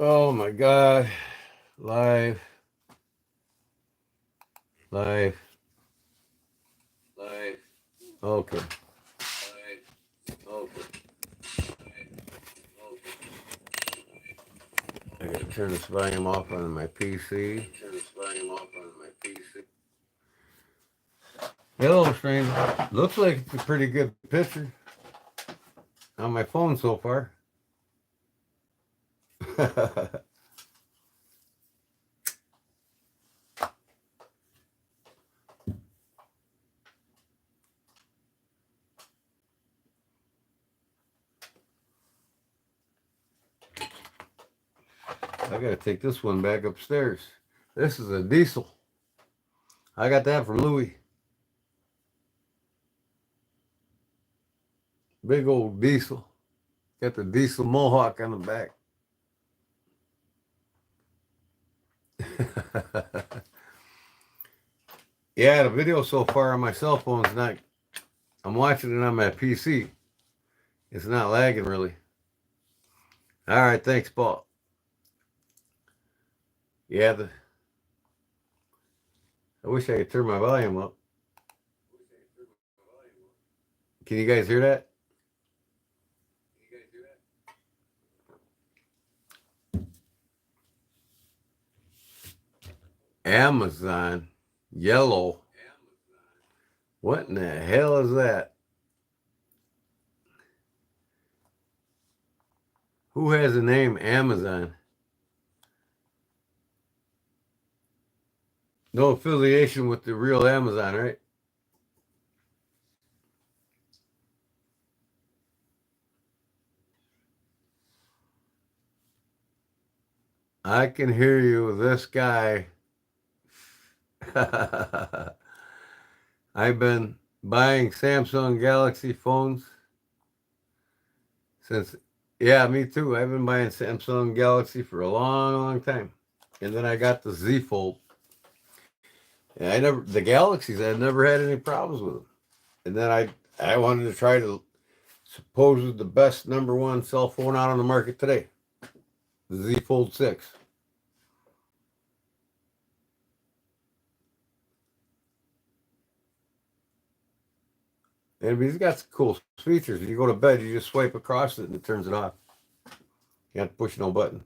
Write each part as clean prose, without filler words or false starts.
Oh my God. Live. Live. Live. Okay. Live. Okay. I gotta turn this volume off on my PC. Hello, stranger. Looks like it's a pretty good picture on my phone so far. I gotta take this one back upstairs. This is a diesel. I got that from Louis. Big old diesel. Got the diesel mohawk on the back. Yeah, the video so far on my cell phone is not. I'm watching it on my PC. It's not lagging really. All right, thanks, Paul. Yeah, I wish I could turn my volume up. Can you guys hear that? Amazon yellow. What in the hell is that? Who has the name Amazon? No affiliation with the real Amazon, right? I can hear you, this guy. I've been buying Samsung Galaxy phones since, yeah, me too. I've been buying Samsung Galaxy for a long, long time. And then I got the Z Fold. And the Galaxies, I never had any problems with them. And then I wanted to try to supposedly the best #1 cell phone out on the market today, the Z Fold 6. And he's got some cool features. If you go to bed, you just swipe across it and it turns it off. You have to push no button.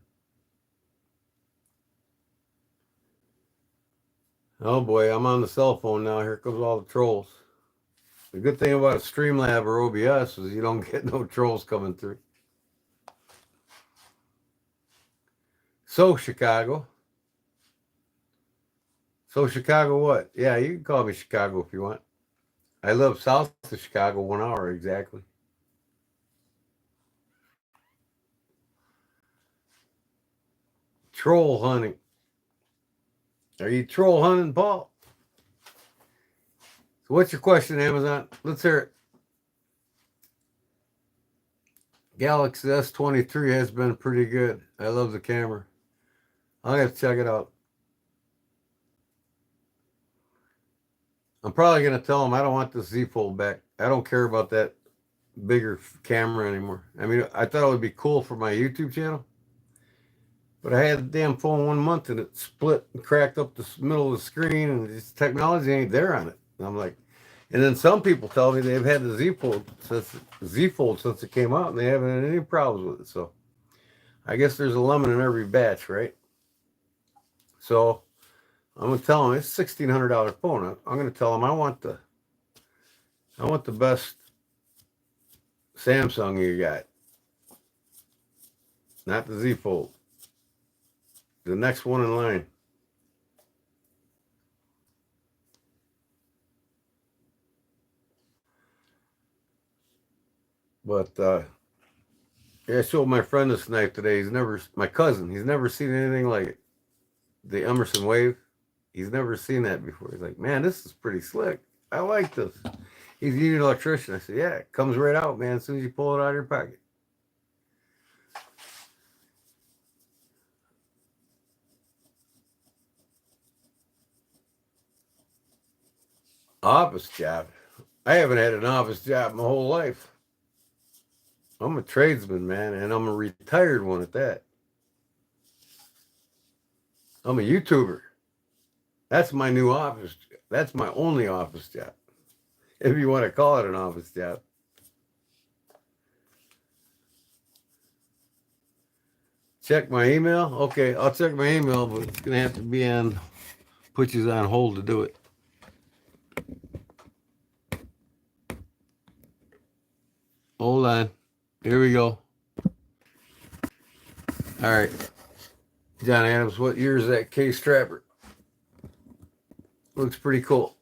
Oh boy, I'm on the cell phone now. Here comes all the trolls. The good thing about Streamlab or OBS is you don't get no trolls coming through. So, Chicago. So, Chicago what? Yeah, you can call me Chicago if you want. I live south of Chicago, 1 hour exactly. Troll hunting. Are you troll hunting, Paul? So what's your question, Amazon? Let's hear it. Galaxy S23 has been pretty good. I love the camera. I'll have to check it out. I'm probably going to tell them I don't want the Z Fold back. I don't care about that bigger camera anymore. I mean, I thought it would be cool for my YouTube channel. But I had the damn phone 1 month and it split and cracked up the middle of the screen and this technology ain't there on it. And I'm like, and then some people tell me they've had the Z Fold since it came out and they haven't had any problems with it. So I guess there's a lemon in every batch, right? So I'm gonna tell them it's $1,600 phone. I'm gonna tell them I want the best Samsung you got, not the Z Fold. The next one in line. But yeah, I showed my friend this knife today. My cousin, he's never seen anything like it. The Emerson Wave. He's never seen that before. He's like, man, this is pretty slick. I like this. He's a union electrician. I said, yeah, it comes right out, man, as soon as you pull it out of your pocket. Office job. I haven't had an office job my whole life. I'm a tradesman, man, and I'm a retired one at that. I'm a YouTuber. That's my new office. That's my only office job, if you want to call it an office job. Check my email. Okay, I'll check my email, but it's gonna have to be on. Put you on hold to do it. Hold on. Here we go. All right, John Adams. What year is that case trapper? Looks pretty cool.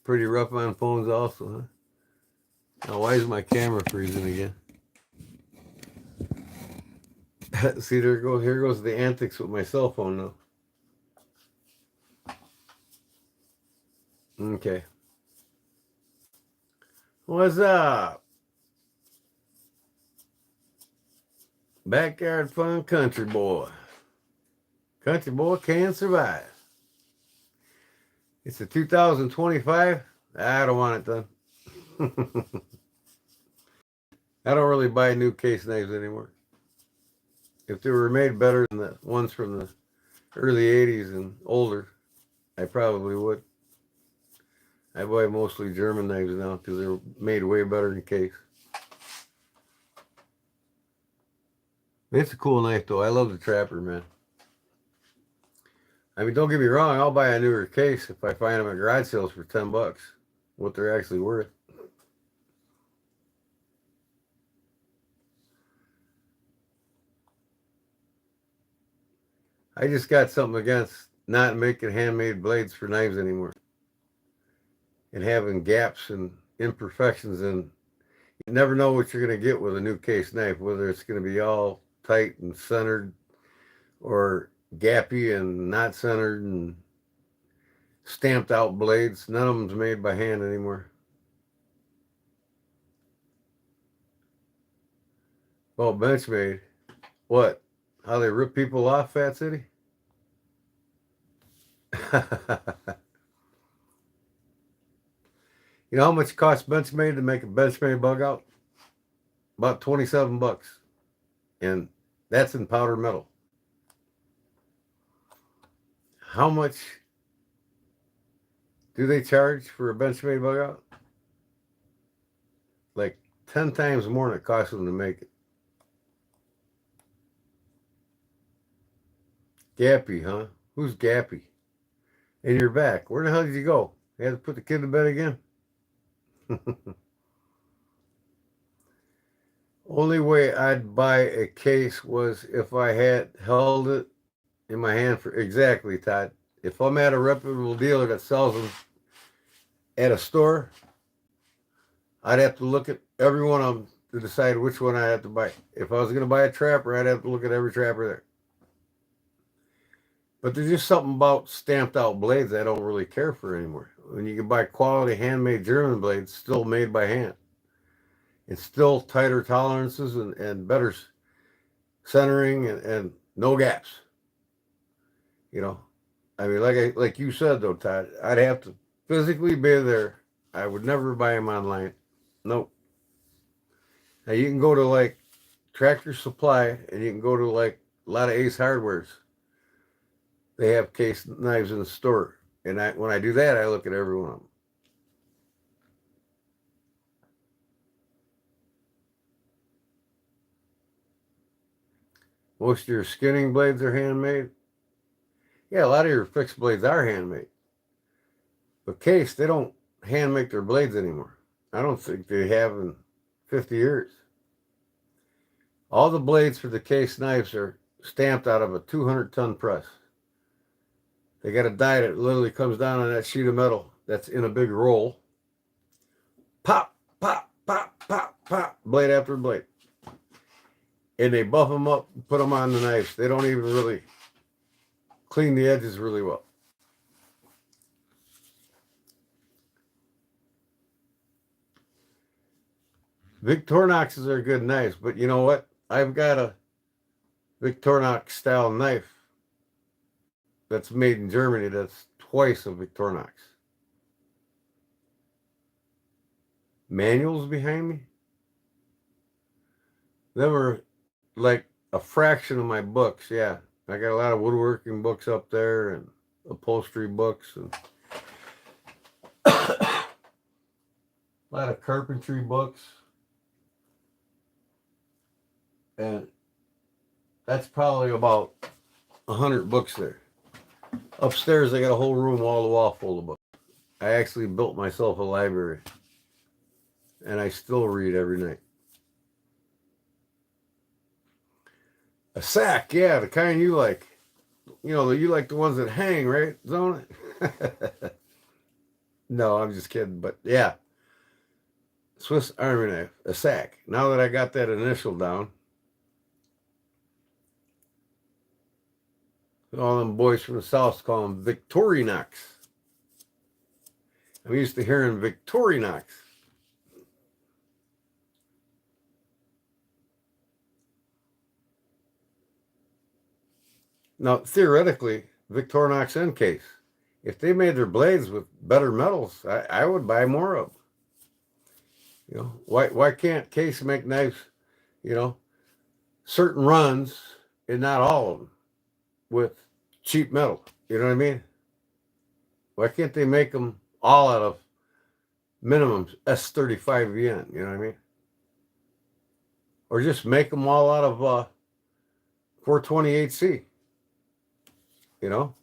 Pretty rough on phones also, huh? Now, why is my camera freezing again? See, there goes, here goes the antics with my cell phone now. Okay. What's up? Backyard fun, country boy. Country boy can survive. It's a 2025. I don't want it done. I don't really buy new case knives anymore. If they were made better than the ones from the early 80s and older, I probably would. I buy mostly German knives now because they're made way better in case. It's a cool knife, though. I love the Trapper, man. I mean, don't get me wrong. I'll buy a newer case if I find them at garage sales for $10, what they're actually worth. I just got something against not making handmade blades for knives anymore and having gaps and imperfections, and you never know what you're going to get with a new case knife, whether it's going to be all tight and centered or gappy and not centered and stamped out blades. None of them's made by hand anymore. Well, Benchmade, what? How they rip people off, Fat City? You know how much it costs Benchmade to make a Benchmade bug out? About $27. And that's in powder metal. How much do they charge for a Benchmade bug out? Like 10 times more than it costs them to make it. Gappy, huh? Who's Gappy? And you're back. Where the hell did you go? You had to put the kid to bed again? Only way I'd buy a case was if I had held it in my hand for exactly, Todd. If I'm at a reputable dealer that sells them at a store, I'd have to look at every one of them to decide which one I have to buy. If I was going to buy a trapper, I'd have to look at every trapper there. But there's just something about stamped out blades I don't really care for anymore. When you can buy quality handmade German blades still made by hand. It's still tighter tolerances and better centering and no gaps. You know, I mean, like you said though, Todd, I'd have to physically be there. I would never buy them online. Nope. Now you can go to like Tractor Supply and you can go to like a lot of Ace Hardwares. They have case knives in the store, and when I do that, I look at every one of them. Most of your skinning blades are handmade. Yeah, a lot of your fixed blades are handmade. But case, they don't hand make their blades anymore. I don't think they have in 50 years. All the blades for the case knives are stamped out of a 200-ton press. They got a die that literally comes down on that sheet of metal that's in a big roll. Pop, pop, pop, pop, pop, blade after blade. And they buff them up and put them on the knives. They don't even really clean the edges really well. Victorinoxes are good knives, but you know what? I've got a Victorinox style knife that's made in Germany that's twice a Victorinox. Manuals behind me? They were like a fraction of my books, yeah. I got a lot of woodworking books up there and upholstery books and a lot of carpentry books. And that's probably about 100 books there. Upstairs, I got a whole room wall to wall full of books. I actually built myself a library. And I still read every night. A sack, yeah, the kind you like. You know, you like the ones that hang, right, Zona? No, I'm just kidding. But yeah, Swiss Army knife, a sack. Now that I got that initial down, all them boys from the South call them Victorinox. I'm used to hearing Victorinox. Now, theoretically, Victorinox end case. If they made their blades with better metals, I would buy more of them. You know, why can't Case make knives, you know, certain runs and not all of them with cheap metal? You know what I mean? Why can't they make them all out of minimums S35 VN? You know what I mean? Or just make them all out of 428C. You know?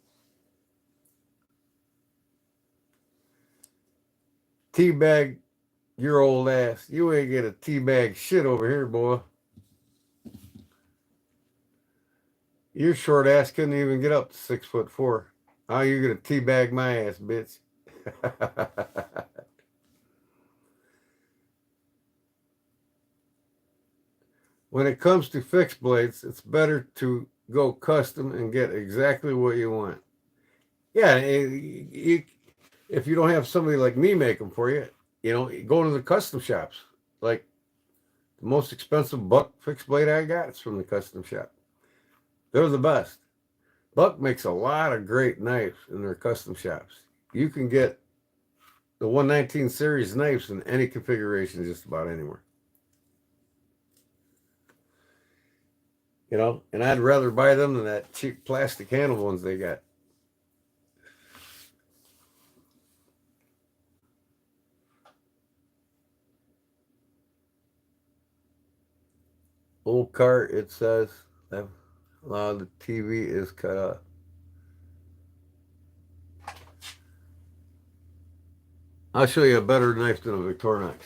Teabag your old ass. You ain't get a teabag shit over here, boy. Your short ass couldn't even get up to 6'4". How you gonna teabag my ass, bitch? When it comes to fixed blades, it's better to go custom and get exactly what you want. Yeah, if you don't have somebody like me make them for you, you know, go to the custom shops. Like the most expensive Buck fixed blade I got is from the custom shop. They're the best. Buck makes a lot of great knives in their custom shops. You can get the 119 series knives in any configuration just about anywhere. You know, and I'd rather buy them than that cheap plastic handle ones they got. Old car, it says, a lot of the TV is cut off. I'll show you a better knife than a Victorinox.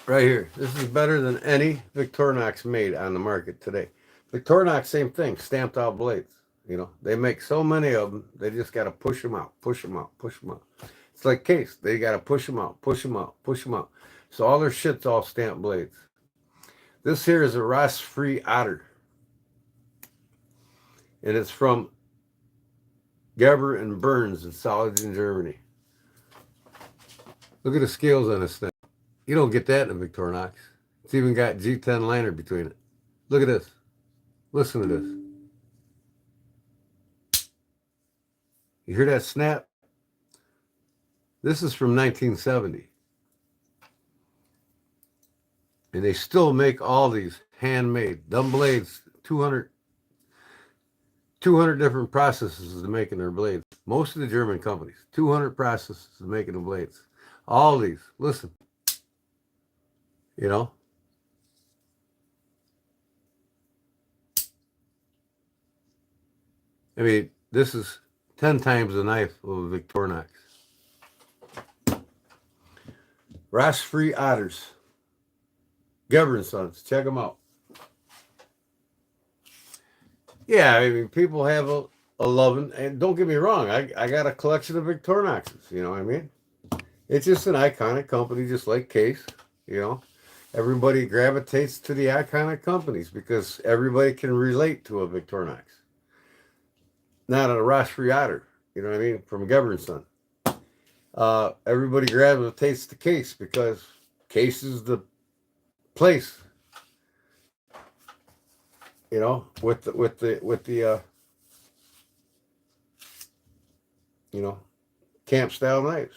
Right here. This is better than any Victorinox made on the market today. Victorinox, same thing, stamped out blades. You know, they make so many of them, they just got to push them out, push them out, push them out. It's like Case. They got to push them out, push them out, push them out. So all their shit's all stamped blades. This here is a rust-free OTTER. And it's from Gerber and Burns in Solingen, Germany. Look at the scales on this thing. You don't get that in a Victorinox. It's even got G10 liner between it. Look at this. Listen to this. You hear that snap? This is from 1970. And they still make all these handmade. Dumb blades, 200 different processes of making their blades. Most of the German companies, 200 processes of making the blades. All these. Listen. You know? I mean, this is 10 times the knife of a Victorinox. Rust-free OTTERs. Gerber & Sons. Check them out. Yeah, I mean, people have a love, and don't get me wrong, I got a collection of Victorinoxes, you know what I mean? It's just an iconic company, just like Case, you know? Everybody gravitates to the iconic companies because everybody can relate to a Victorinox. Not a Ross Otter, you know what I mean, from Governson. Everybody gravitates to Case because Case is the place, you know, with the you know, camp style knives.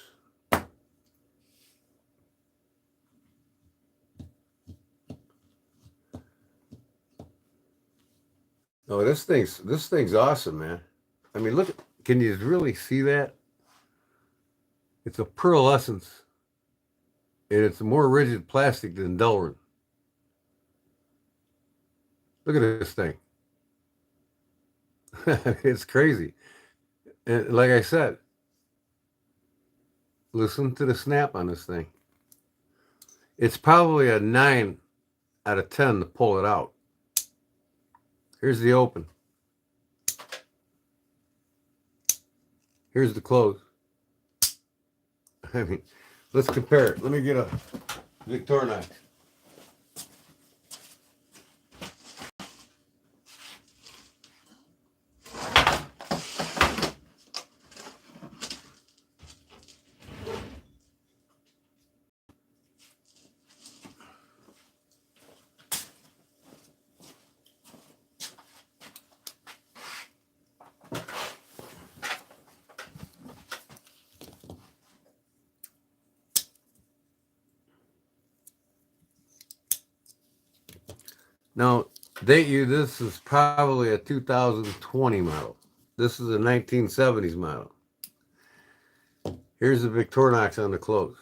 Oh, this thing's awesome, man. I mean, look, can you really see that? It's a pearlescence, and it's more rigid plastic than Delrin. Look at this thing. It's crazy. And like I said, listen to the snap on this thing. It's probably a 9 out of 10 to pull it out. Here's the open. Here's the close. I mean, let's compare it. Let me get a Victorinox. Now, date you, this is probably a 2020 model. This is a 1970s model. Here's the Victorinox on the close.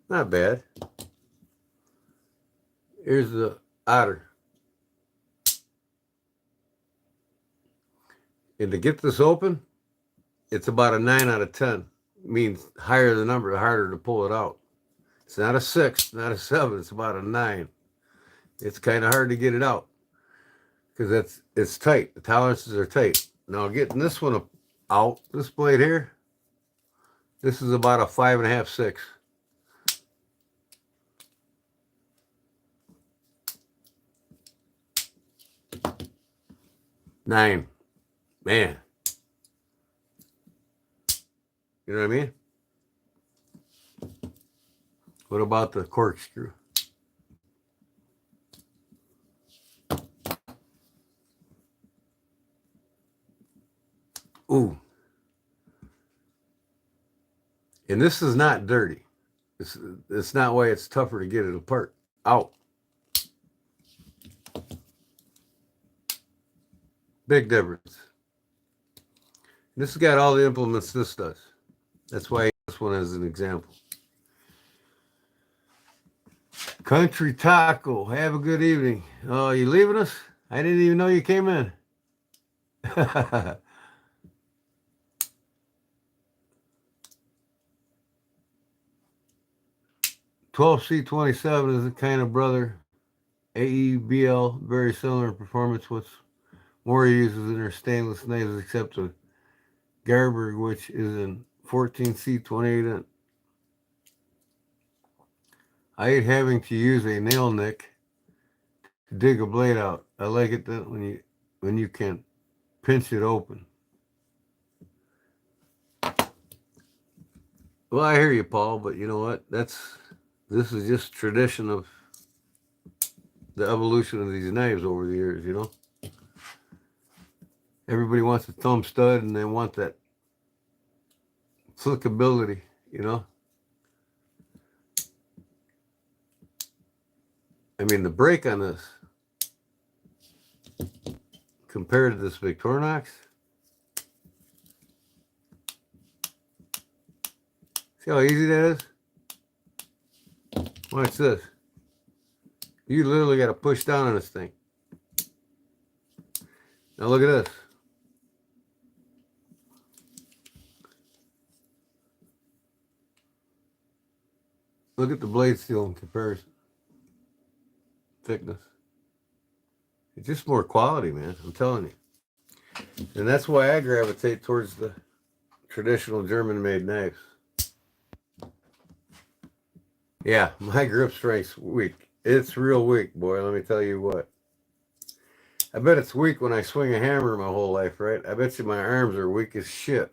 Not bad. Here's the Otter. And to get this open, it's about a 9 out of 10. Means higher the number, the harder to pull it out. It's not a 6, not a 7, it's about a 9. It's kind of hard to get it out because it's tight. The tolerances are tight. Now getting this one out, this blade here, this is about a 5.5, 6. Nine. Man. You know what I mean? What about the corkscrew? Ooh. And this is not dirty. It's not why it's tougher to get it apart. Out. Big difference. This has got all the implements this does. That's why this one is an example. Country Taco, have a good evening. Oh, you leaving us? I didn't even know you came in. 12C27 is the kind of brother. AEBL, very similar in performance. What's more uses in their stainless knives except the Garber, which is in 14C28. I hate having to use a nail nick to dig a blade out. I like it that when you can pinch it open. Well, I hear you, Paul, but you know what? This is just tradition of the evolution of these knives over the years, you know? Everybody wants a thumb stud and they want that flickability, you know? I mean, the break on this compared to this Victorinox, see how easy that is? Watch this. You literally got to push down on this thing. Now look at this. Look at the blade steel in comparison. Thickness. It's just more quality, man. I'm telling you. And that's why I gravitate towards the traditional German-made knives. Yeah, my grip strength's weak. It's real weak, boy. Let me tell you what. I bet it's weak when I swing a hammer my whole life, right? I bet you my arms are weak as shit.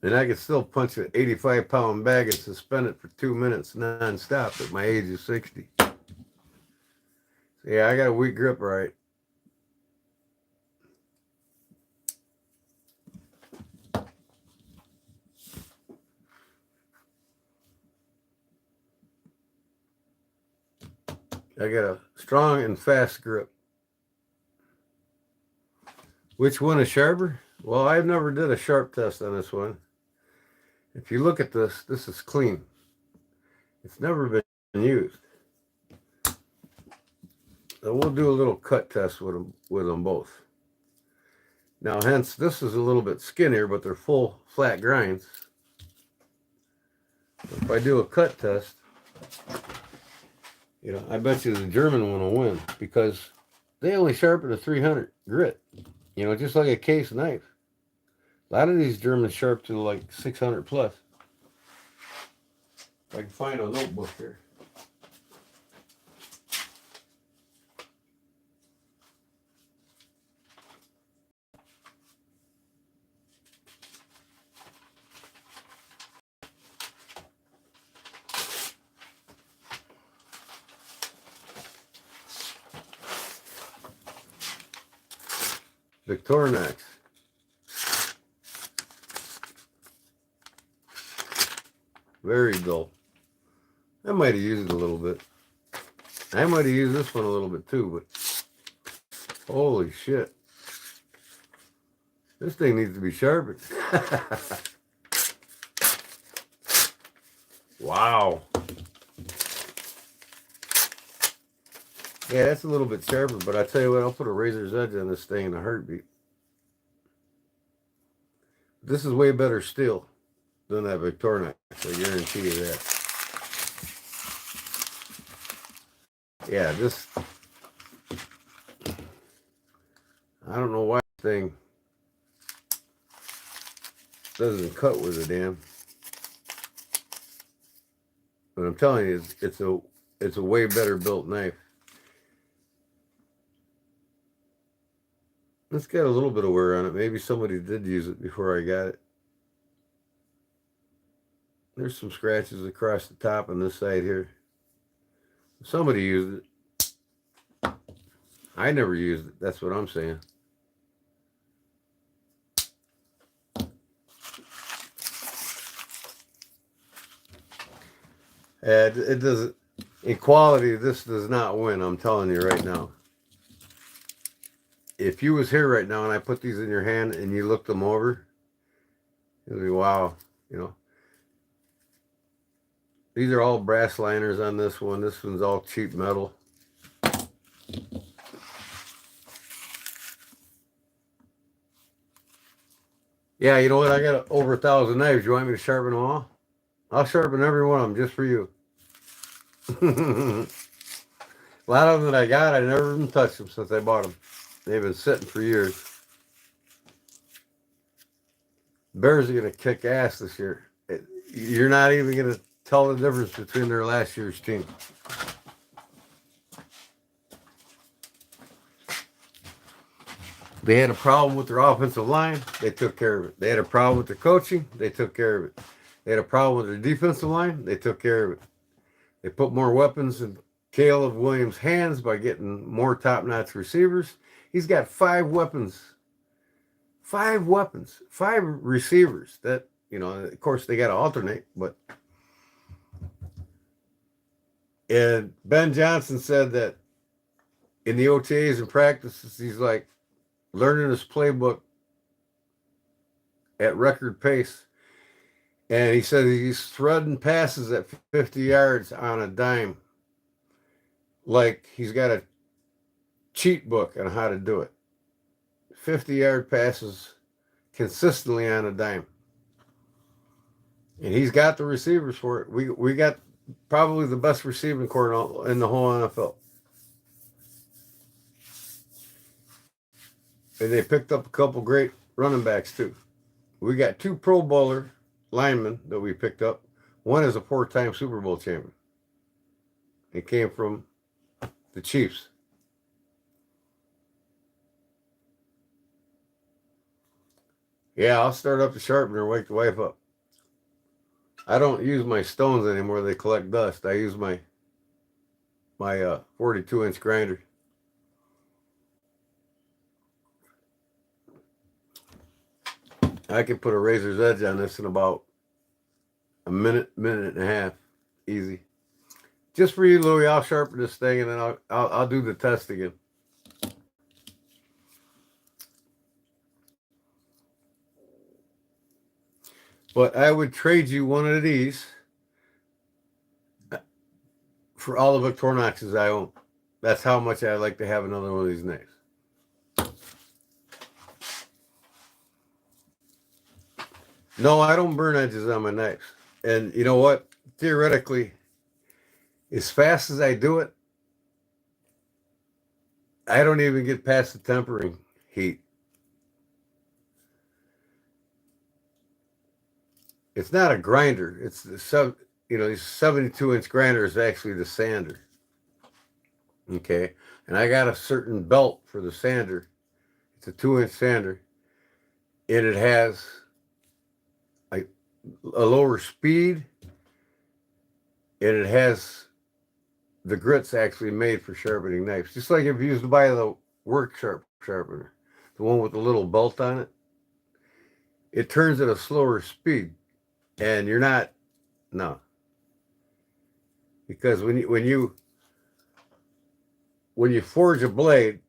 And I can still punch an 85-pound bag and suspend it for 2 minutes nonstop at my age of 60. So yeah, I got a weak grip, right? I got a strong and fast grip. Which one is sharper? Well, I've never did a sharp test on this one. If you look at this, this is clean. It's never been used. So we'll do a little cut test with them both. Now, hence, this is a little bit skinnier, but they're full flat grinds. If I do a cut test, you know, I bet you the German one will win because they only sharpen a 300 grit. You know, just like a case knife. A lot of these Germans sharp to like 600 plus. If I can find a notebook here. Victorinox. Very dull. I might have used it a little bit. I might have used this one a little bit too, but holy shit. This thing needs to be sharpened. Wow. Yeah, that's a little bit sharper, but I tell you what, I'll put a razor's edge on this thing in a heartbeat. This is way better steel than that Victorinox, I guarantee you that. Yeah, this, I don't know why this thing doesn't cut with a damn. But I'm telling you, it's a way better built knife. It's got a little bit of wear on it. Maybe somebody did use it before I got it. There's some scratches across the top on this side here. Somebody used it. I never used it. That's what I'm saying. It doesn't. In quality, this does not win. I'm telling you right now. If you was here right now and I put these in your hand and you looked them over, you'd be wow. You know. These are all brass liners on this one. This one's all cheap metal. Yeah, you know what? I got over 1,000 knives. You want me to sharpen them all? I'll sharpen every one of them just for you. A lot of them that I got, I never even touched them since I bought them. They've been sitting for years. Bears are going to kick ass this year. You're not even going to tell the difference between their last year's team. They had a problem with their offensive line. They took care of it. They had a problem with their coaching. They took care of it. They had a problem with their defensive line. They took care of it. They put more weapons in Caleb Williams' hands by getting more top-notch receivers. He's got 5 weapons. 5 weapons. 5 receivers. That, you know, of course, they got to alternate, but. And Ben Johnson said that in the OTAs and practices, he's like learning his playbook at record pace. And he said he's threading passes at 50 yards on a dime. Like he's got a cheat book on how to do it. 50-yard passes consistently on a dime. And he's got the receivers for it. We got probably the best receiving corps in the whole NFL. And they picked up a couple great running backs too. We got 2 Pro Bowler linemen that we picked up. One is a 4-time Super Bowl champion. It came from the Chiefs. Yeah, I'll start up the sharpener, wake the wife up. I don't use my stones anymore. They collect dust. I use my 42-inch grinder. I can put a razor's edge on this in about a minute and a half, easy. Just for you, Louie, I'll sharpen this thing and then I'll do the test again. But I would trade you one of these for all the Victorinoxes I own. That's how much I'd like to have another one of these knives. No, I don't burn edges on my knives. And you know what? Theoretically, as fast as I do it, I don't even get past the tempering heat. It's not a grinder. It's the these 72-inch grinder is actually the sander. Okay. And I got a certain belt for the sander. It's a 2-inch sander. And it has a lower speed. And it has the grits actually made for sharpening knives. Just like if you used to buy the work sharpener, the one with the little belt on it. It turns at a slower speed. And you're not, no. Because when you forge a blade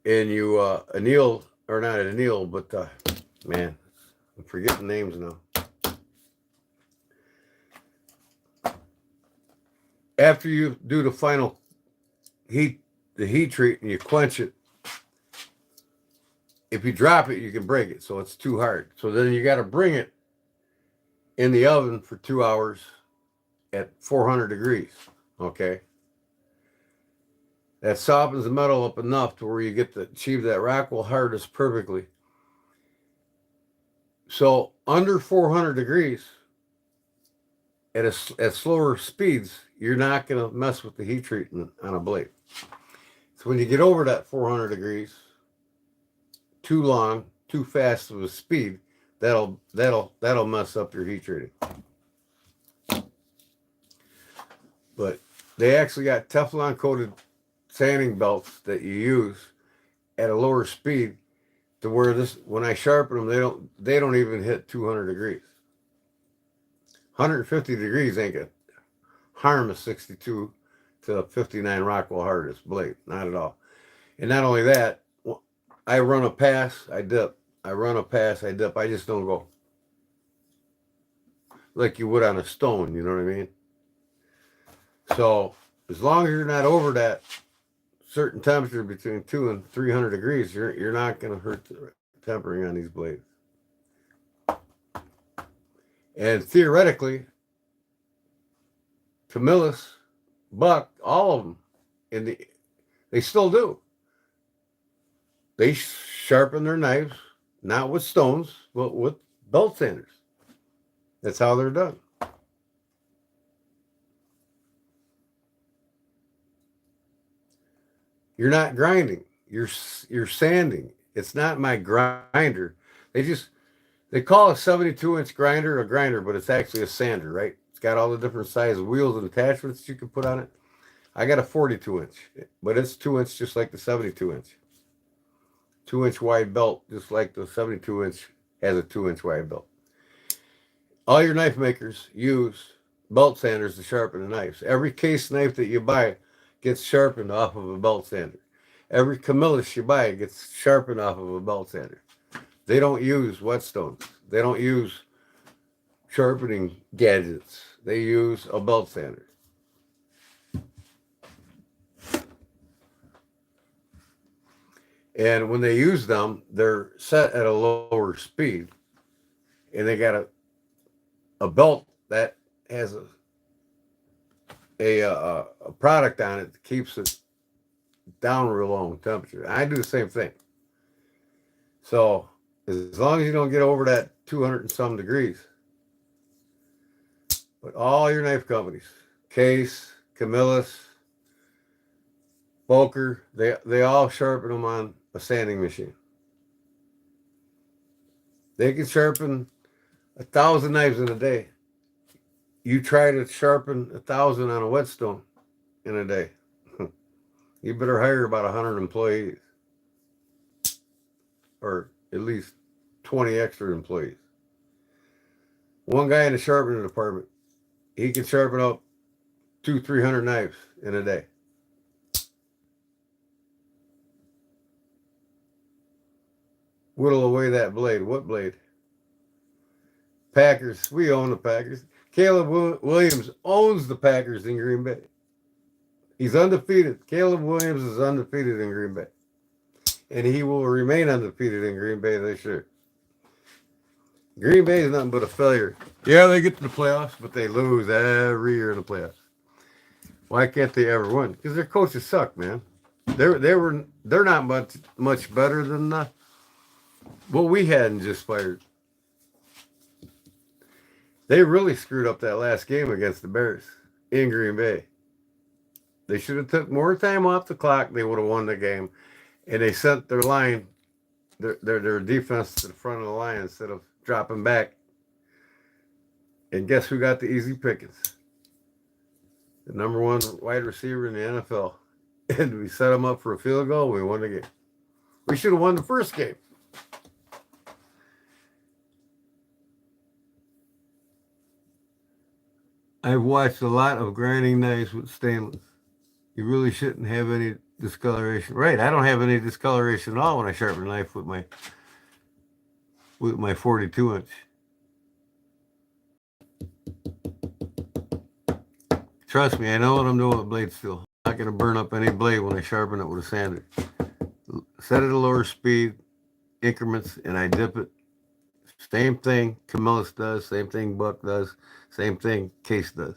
and you anneal, or not anneal, but man, I'm forgetting names now. After you do the final heat treat and you quench it, if you drop it, you can break it. So it's too hard. So then you got to bring it in the oven for 2 hours at 400 degrees. Okay. That softens the metal up enough to where you get to achieve that Rockwell hardness perfectly. So under 400 degrees at slower speeds, you're not going to mess with the heat treatment on a blade. So when you get over that 400 degrees, too long, too fast of a speed, that'll mess up your heat treating. But they actually got Teflon coated sanding belts that you use at a lower speed to where when I sharpen them, they don't even hit 200 degrees. 150 degrees ain't gonna harm a 62 to 59 Rockwell hardness blade, not at all. And not only that, I run a pass, I dip. I run a pass, I dip. I just don't go like you would on a stone, you know what I mean? So as long as you're not over that certain temperature between 200 and 300 degrees, you're not going to hurt the tempering on these blades. And theoretically, Camillus, Buck, all of them, they still do. They sharpen their knives, not with stones, but with belt sanders. That's how they're done. You're not grinding. You're sanding. It's not my grinder. They call a 72-inch grinder a grinder, but it's actually a sander, right? It's got all the different size wheels and attachments you can put on it. I got a 42-inch, but it's 2-inch just like the 72-inch. 2-inch wide belt, just like the 72-inch has a 2-inch wide belt. All your knife makers use belt sanders to sharpen the knives. Every case knife that you buy gets sharpened off of a belt sander. Every Camillus you buy gets sharpened off of a belt sander. They don't use whetstones. They don't use sharpening gadgets. They use a belt sander. And when they use them, they're set at a lower speed. And they got a belt that has a product on it that keeps it down real low in temperature. I do the same thing. So as long as you don't get over that 200 and some degrees, but all your knife companies, Case, Camillus, Boker, they all sharpen them on a sanding machine. They can sharpen 1,000 knives in a day. You try to sharpen 1,000 on a whetstone in a day. You better hire about 100 employees, or at least 20 extra employees. One guy in the sharpening department, he can sharpen up 200-300 knives in a day. Whittle away that blade. What blade? Packers. We own the Packers. Caleb Williams owns the Packers in Green Bay. He's undefeated. Caleb Williams is undefeated in Green Bay. And he will remain undefeated in Green Bay this year. Green Bay is nothing but a failure. Yeah, they get to the playoffs, but they lose every year in the playoffs. Why can't they ever win? Because their coaches suck, man. They're not much better than what we had and just fired. They really screwed up that last game against the Bears in Green Bay. They should have took more time off the clock. They would have won the game. And they sent their line, their defense to the front of the line instead of dropping back. And guess who got the easy pickings? The number one wide receiver in the NFL. And we set him up for a field goal. We won the game. We should have won the first game. I've watched a lot of grinding knives with stainless. You really shouldn't have any discoloration. Right, I don't have any discoloration at all when I sharpen a knife with my 42-inch. Trust me, I know what I'm doing with blade steel. I'm not going to burn up any blade when I sharpen it with a sander. Set it at a lower speed, increments, and I dip it. Same thing Camillus does, same thing Buck does, same thing Case does.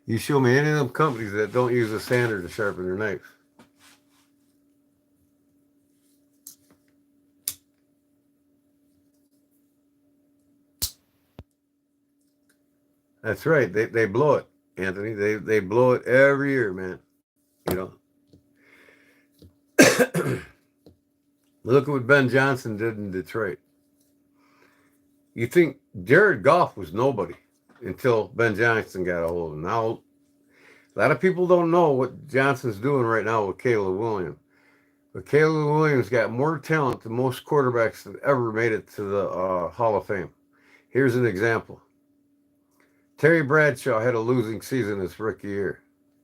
You show me any of them companies that don't use a sander to sharpen their knives. That's right. They blow it, Anthony. They blow it every year, man. You know. Look at what Ben Johnson did in Detroit. You think Jared Goff was nobody until Ben Johnson got a hold of him. Now, a lot of people don't know what Johnson's doing right now with Caleb Williams. But Caleb Williams got more talent than most quarterbacks that ever made it to the Hall of Fame. Here's an example. Terry Bradshaw had a losing season his rookie year.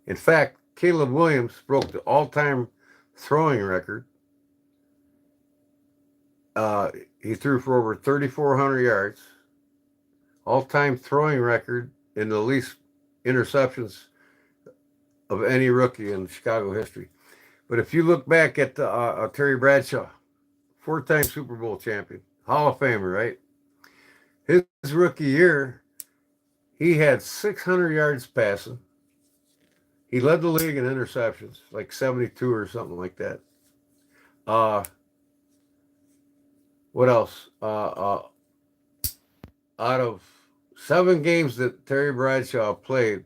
In fact, Caleb Williams broke the all-time throwing record. He threw for over 3,400 yards. All-time throwing record in the least interceptions of any rookie in Chicago history. But if you look back at Terry Bradshaw, 4-time Super Bowl champion, Hall of Famer, right? His rookie year, he had 600 yards passing. He led the league in interceptions, like 72 or something like that. What else? Out of 7 games that Terry Bradshaw played,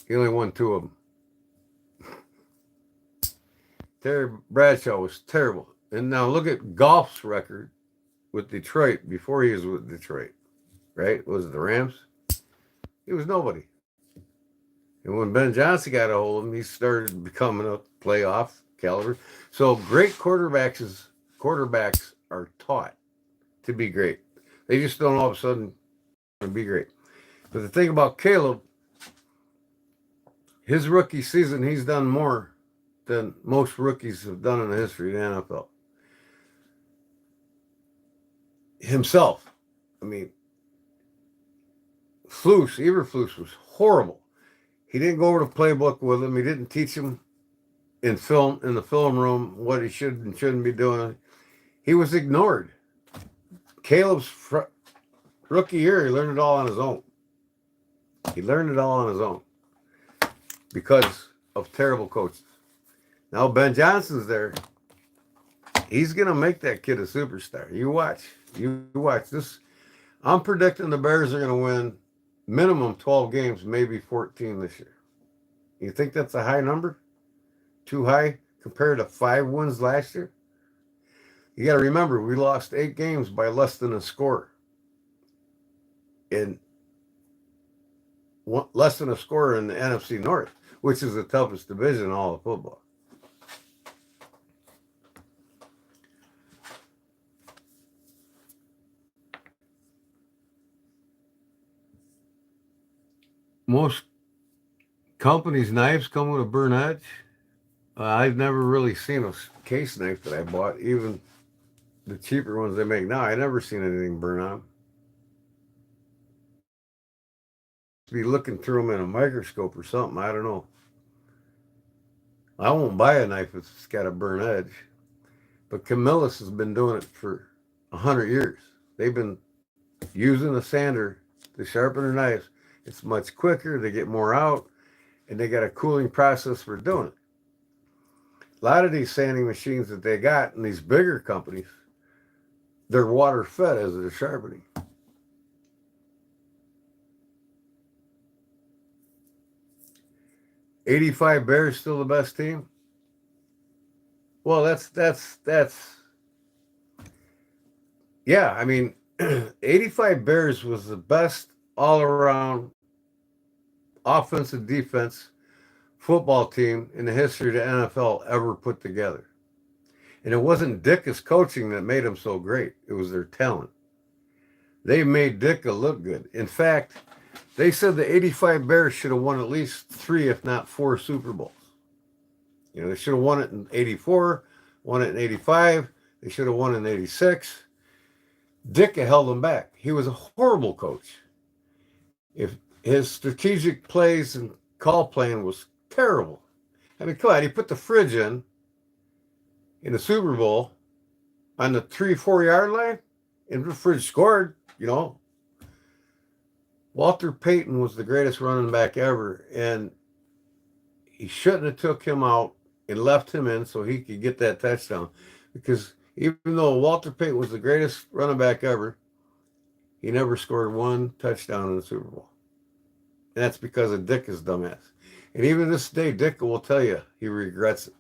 he only won 2 of them. Terry Bradshaw was terrible. And now look at Goff's record with Detroit before he was with Detroit, right? Was it the Rams? He was nobody. And when Ben Johnson got a hold of him, he started becoming a playoff caliber. So great quarterbacks are taught to be great. They just don't all of a sudden be great. But the thing about Caleb, his rookie season, he's done more than most rookies have done in the history of the NFL. Himself. I mean, Eberflus was horrible. He didn't go over the playbook with him. He didn't teach him in the film room what he should and shouldn't be doing. He was ignored. Caleb's Rookie year, he learned it all on his own. He learned it all on his own because of terrible coaches. Now Ben Johnson's there. He's gonna make that kid a superstar. You watch. You watch this. I'm predicting the Bears are gonna win minimum 12 games, maybe 14 this year. You think that's a high number? Too high compared to 5 wins last year? You got to remember, we lost 8 games by less than a score. And less than a score in the NFC North, which is the toughest division in all of football. Most companies' knives come with a burn edge. I've never really seen a case knife that I bought, even the cheaper ones they make now. I never seen anything burn on. Be looking through them in a microscope or something. I don't know. I won't buy a knife if it's got a burn edge. But Camillus has been doing it for 100 years. They've been using a sander to sharpen their knives. It's much quicker. They get more out, and they got a cooling process for doing it. A lot of these sanding machines that they got in these bigger companies, they're water fed as they're sharpening. '85 Bears still the best team? Well, that's yeah. I mean, '85 Bears was the best all around offensive defense football team in the history of the NFL ever put together. And it wasn't Dicka's coaching that made them so great. It was their talent. They made Dicka look good. In fact, they said the '85 Bears should have won at least 3, if not 4 Super Bowls. You know, they should have won it in '84, won it in '85. They should have won in '86. Dicka held them back. He was a horrible coach. If his strategic plays and call plan was terrible. I mean, come on, he put the fridge in the Super Bowl on the 3-4 yard line, and the fridge scored, you know. Walter Payton was the greatest running back ever, and he shouldn't have took him out and left him in so he could get that touchdown. Because even though Walter Payton was the greatest running back ever, he never scored 1 touchdown in the Super Bowl. And that's because of Dicka's dumbass. And even this day, Dicka will tell you he regrets it.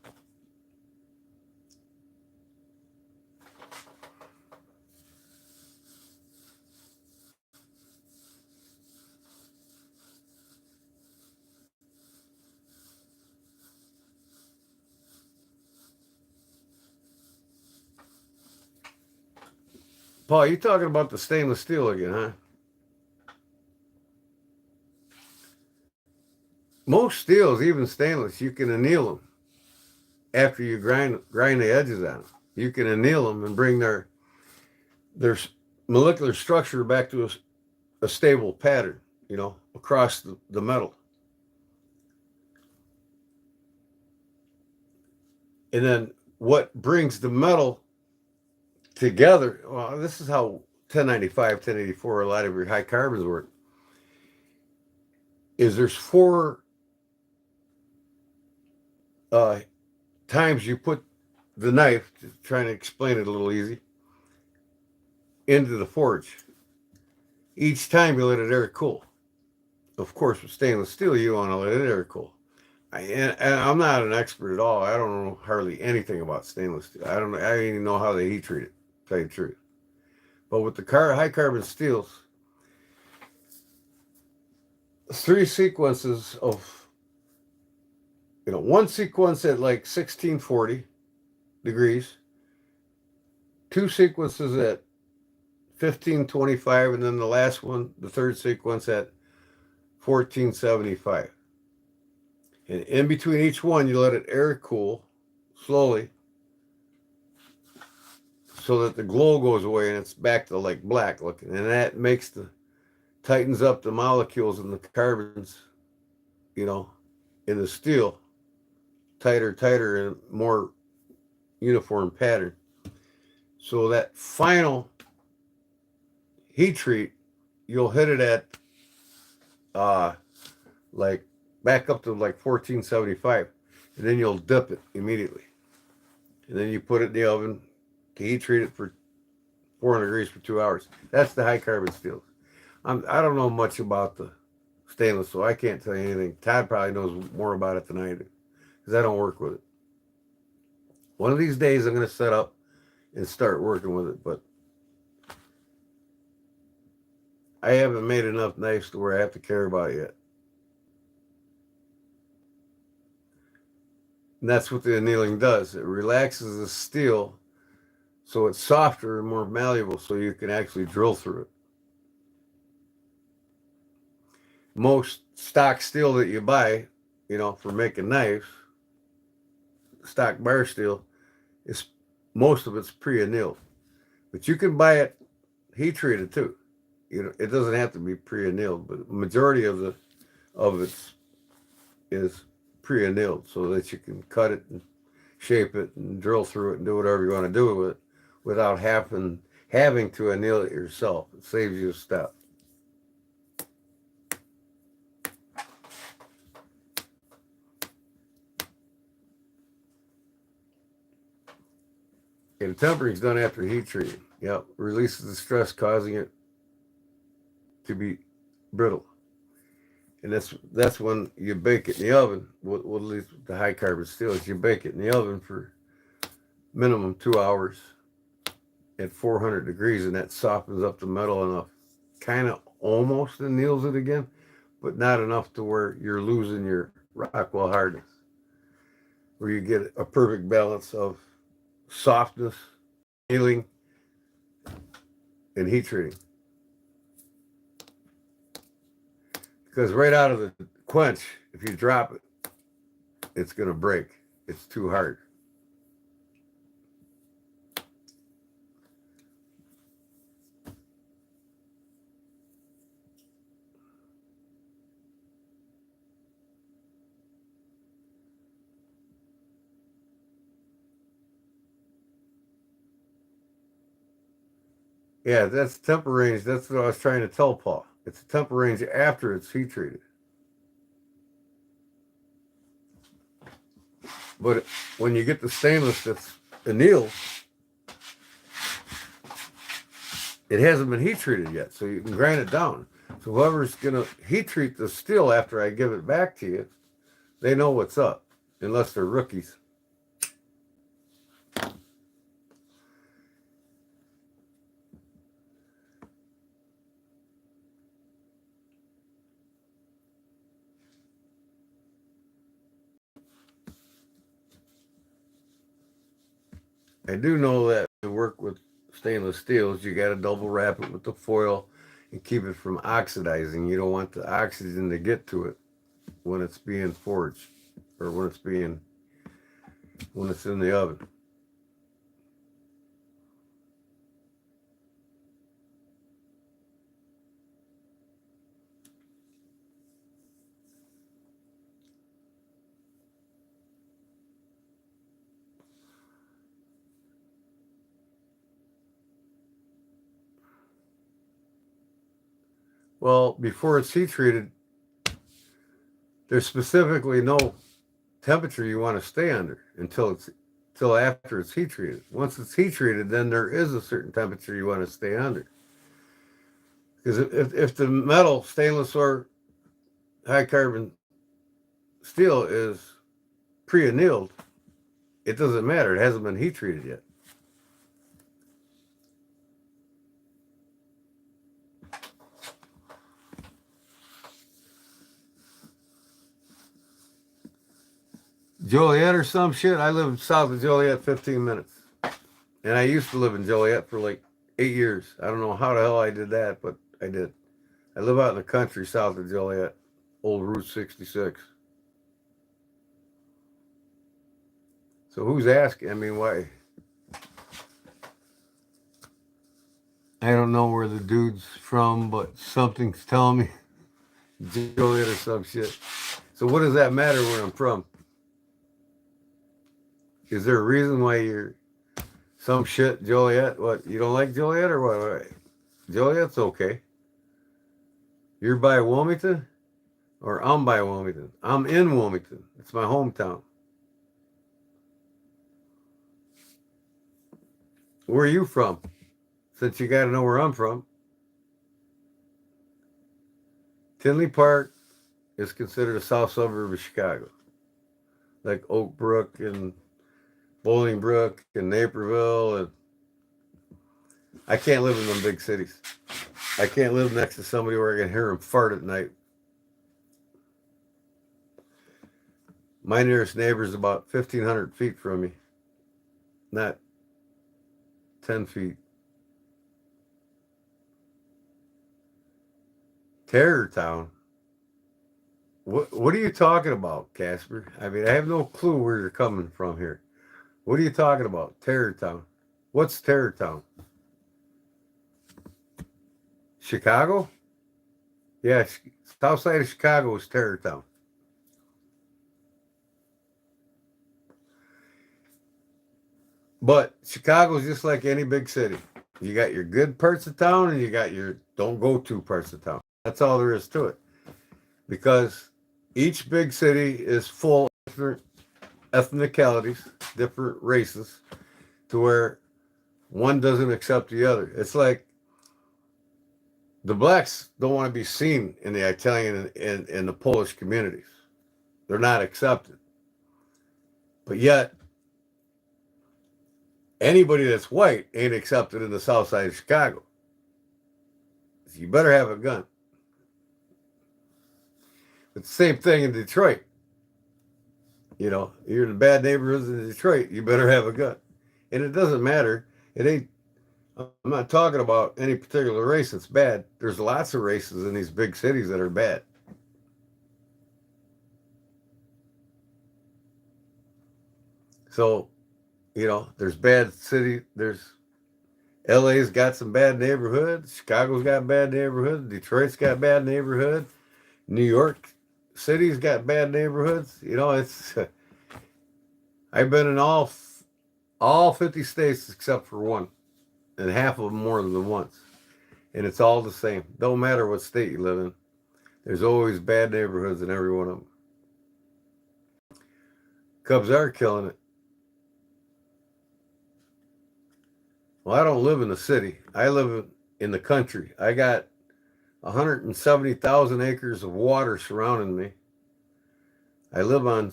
Paul, you talking about the stainless steel again, huh? Most steels, even stainless, you can anneal them after you grind the edges on them. You can anneal them and bring their molecular structure back to a stable pattern, you know, across the metal. And then what brings the metal together, well, this is how 1095, 1084, a lot of your high carbons work, is there's 4 times you put the knife, trying to explain it a little easy, into the forge. Each time you let it air cool. Of course, with stainless steel, you want to let it air cool. And I'm not an expert at all. I don't know hardly anything about stainless steel. I don't even know how they heat treat it, to tell you the truth. But with the high carbon steels, 3 sequences of, you know, 1 sequence at like 1640 degrees, 2 sequences at 1525, and then the last one, the 3rd sequence at 1475. And in between each one, you let it air cool slowly so that the glow goes away and it's back to like black looking. And that tightens up the molecules in the carbons, you know, in the steel, tighter, and more uniform pattern. So that final heat treat you'll hit it at like back up to like 1475, and then you'll dip it immediately, and then you put it in the oven to heat treat it for 400 degrees for 2 hours. That's the high carbon steel. I don't know much about the stainless, so I can't tell you anything. Todd probably knows more about it than I do, because I don't work with it. One of these days I'm going to set up and start working with it, but I haven't made enough knives to where I have to care about it yet. And that's what the annealing does. It relaxes the steel so it's softer and more malleable, so you can actually drill through it. Most stock steel that you buy, for making knives, stock bar steel, most of it's pre-annealed. But you can buy it heat treated too. It doesn't have to be pre-annealed, but the majority of it is pre-annealed, so that you can cut it and shape it and drill through it and do whatever you want to do with it without having to anneal it yourself. It saves you a step. And tempering is done after heat treating. Yep, releases the stress causing it to be brittle. And that's when you bake it in the oven. At least the high carbon steel is you bake it in the oven for minimum 2 hours at 400 degrees, and that softens up the metal enough, kind of almost anneals it again, but not enough to where you're losing your Rockwell hardness, where you get a perfect balance of softness, healing, and heat treating. Because right out of the quench, if you drop it, it's going to break. It's too hard. Yeah, that's temper range. That's what I was trying to tell Paul. It's a temper range after it's heat treated. But when you get the stainless that's annealed, it hasn't been heat treated yet, so you can grind it down. So whoever's going to heat treat the steel after I give it back to you, they know what's up, unless they're rookies. I do know that to work with stainless steels, you got to double wrap it with the foil and keep it from oxidizing. You don't want the oxygen to get to it when it's being forged or when it's in the oven. Well, before it's heat treated, there's specifically no temperature you want to stay under until after it's heat treated. Once it's heat treated, then there is a certain temperature you want to stay under. Because if the metal, stainless or high carbon steel, is pre-annealed, it doesn't matter. It hasn't been heat treated yet. Joliet or some shit. I live south of Joliet 15 minutes. And I used to live in Joliet for like 8 years. I don't know how the hell I did that, but I did. I live out in the country south of Joliet, old Route 66. So who's asking? I mean, why? I don't know where the dude's from, but something's telling me Joliet or some shit. So what does that matter where I'm from? Is there a reason why you're some shit Joliet? What, you don't like Joliet or what? Joliet's okay. You're by Wilmington? Or I'm by Wilmington. I'm in Wilmington. It's my hometown. Where are you from? Since you got to know where I'm from. Tinley Park is considered a south suburb of Chicago. Like Oak Brook and Bolingbrook and Naperville. And I can't live in them big cities. I can't live next to somebody where I can hear them fart at night. My nearest neighbor is about 1,500 feet from me, not 10 feet. Terror Town? What are you talking about, Casper? I mean, I have no clue where you're coming from here. What are you talking about? Terror Town? What's Terror Town? Chicago? Yeah, south side of Chicago is Terror Town. But Chicago's just like any big city. You got your good parts of town and you got your don't go to parts of town. That's all there is to it. Because each big city is full of different ethnicalities, different races, to where one doesn't accept the other. It's like the blacks don't want to be seen in the Italian and the Polish communities. They're not accepted. But yet, anybody that's white ain't accepted in the south side of Chicago. So you better have a gun. It's the same thing in Detroit. You know, you're in bad neighborhoods in Detroit, you better have a gun. And it doesn't matter. It ain't, I'm not talking about any particular race that's bad. There's lots of races in these big cities that are bad. So, you know, there's bad city. There's LA's got some bad neighborhoods. Chicago's got bad neighborhoods. Detroit's got bad neighborhoods. New York City's got bad neighborhoods. You know, it's I've been in all 50 states except for one, and half of them more than once. And it's all the same. Don't matter what state you live in. There's always bad neighborhoods in every one of them. Cubs are killing it. Well, I don't live in the city. I live in the country. I got 170,000 acres of water surrounding me. I live on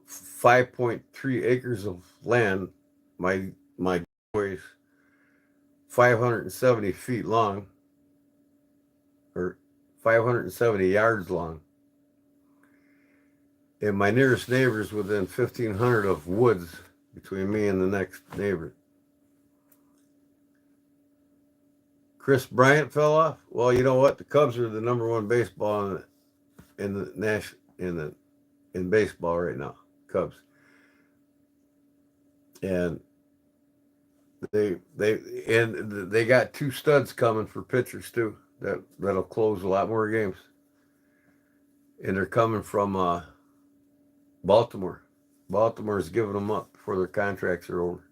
5.3 acres of land. My driveway is 570 feet long, or 570 yards long. And my nearest neighbor is within 1,500 of woods between me and the next neighbor. Chris Bryant fell off. Well, you know what? The Cubs are the number one baseball in baseball right now. Cubs, and they got two studs coming for pitchers too. That'll close a lot more games, and they're coming from Baltimore. Baltimore's giving them up before their contracts are over.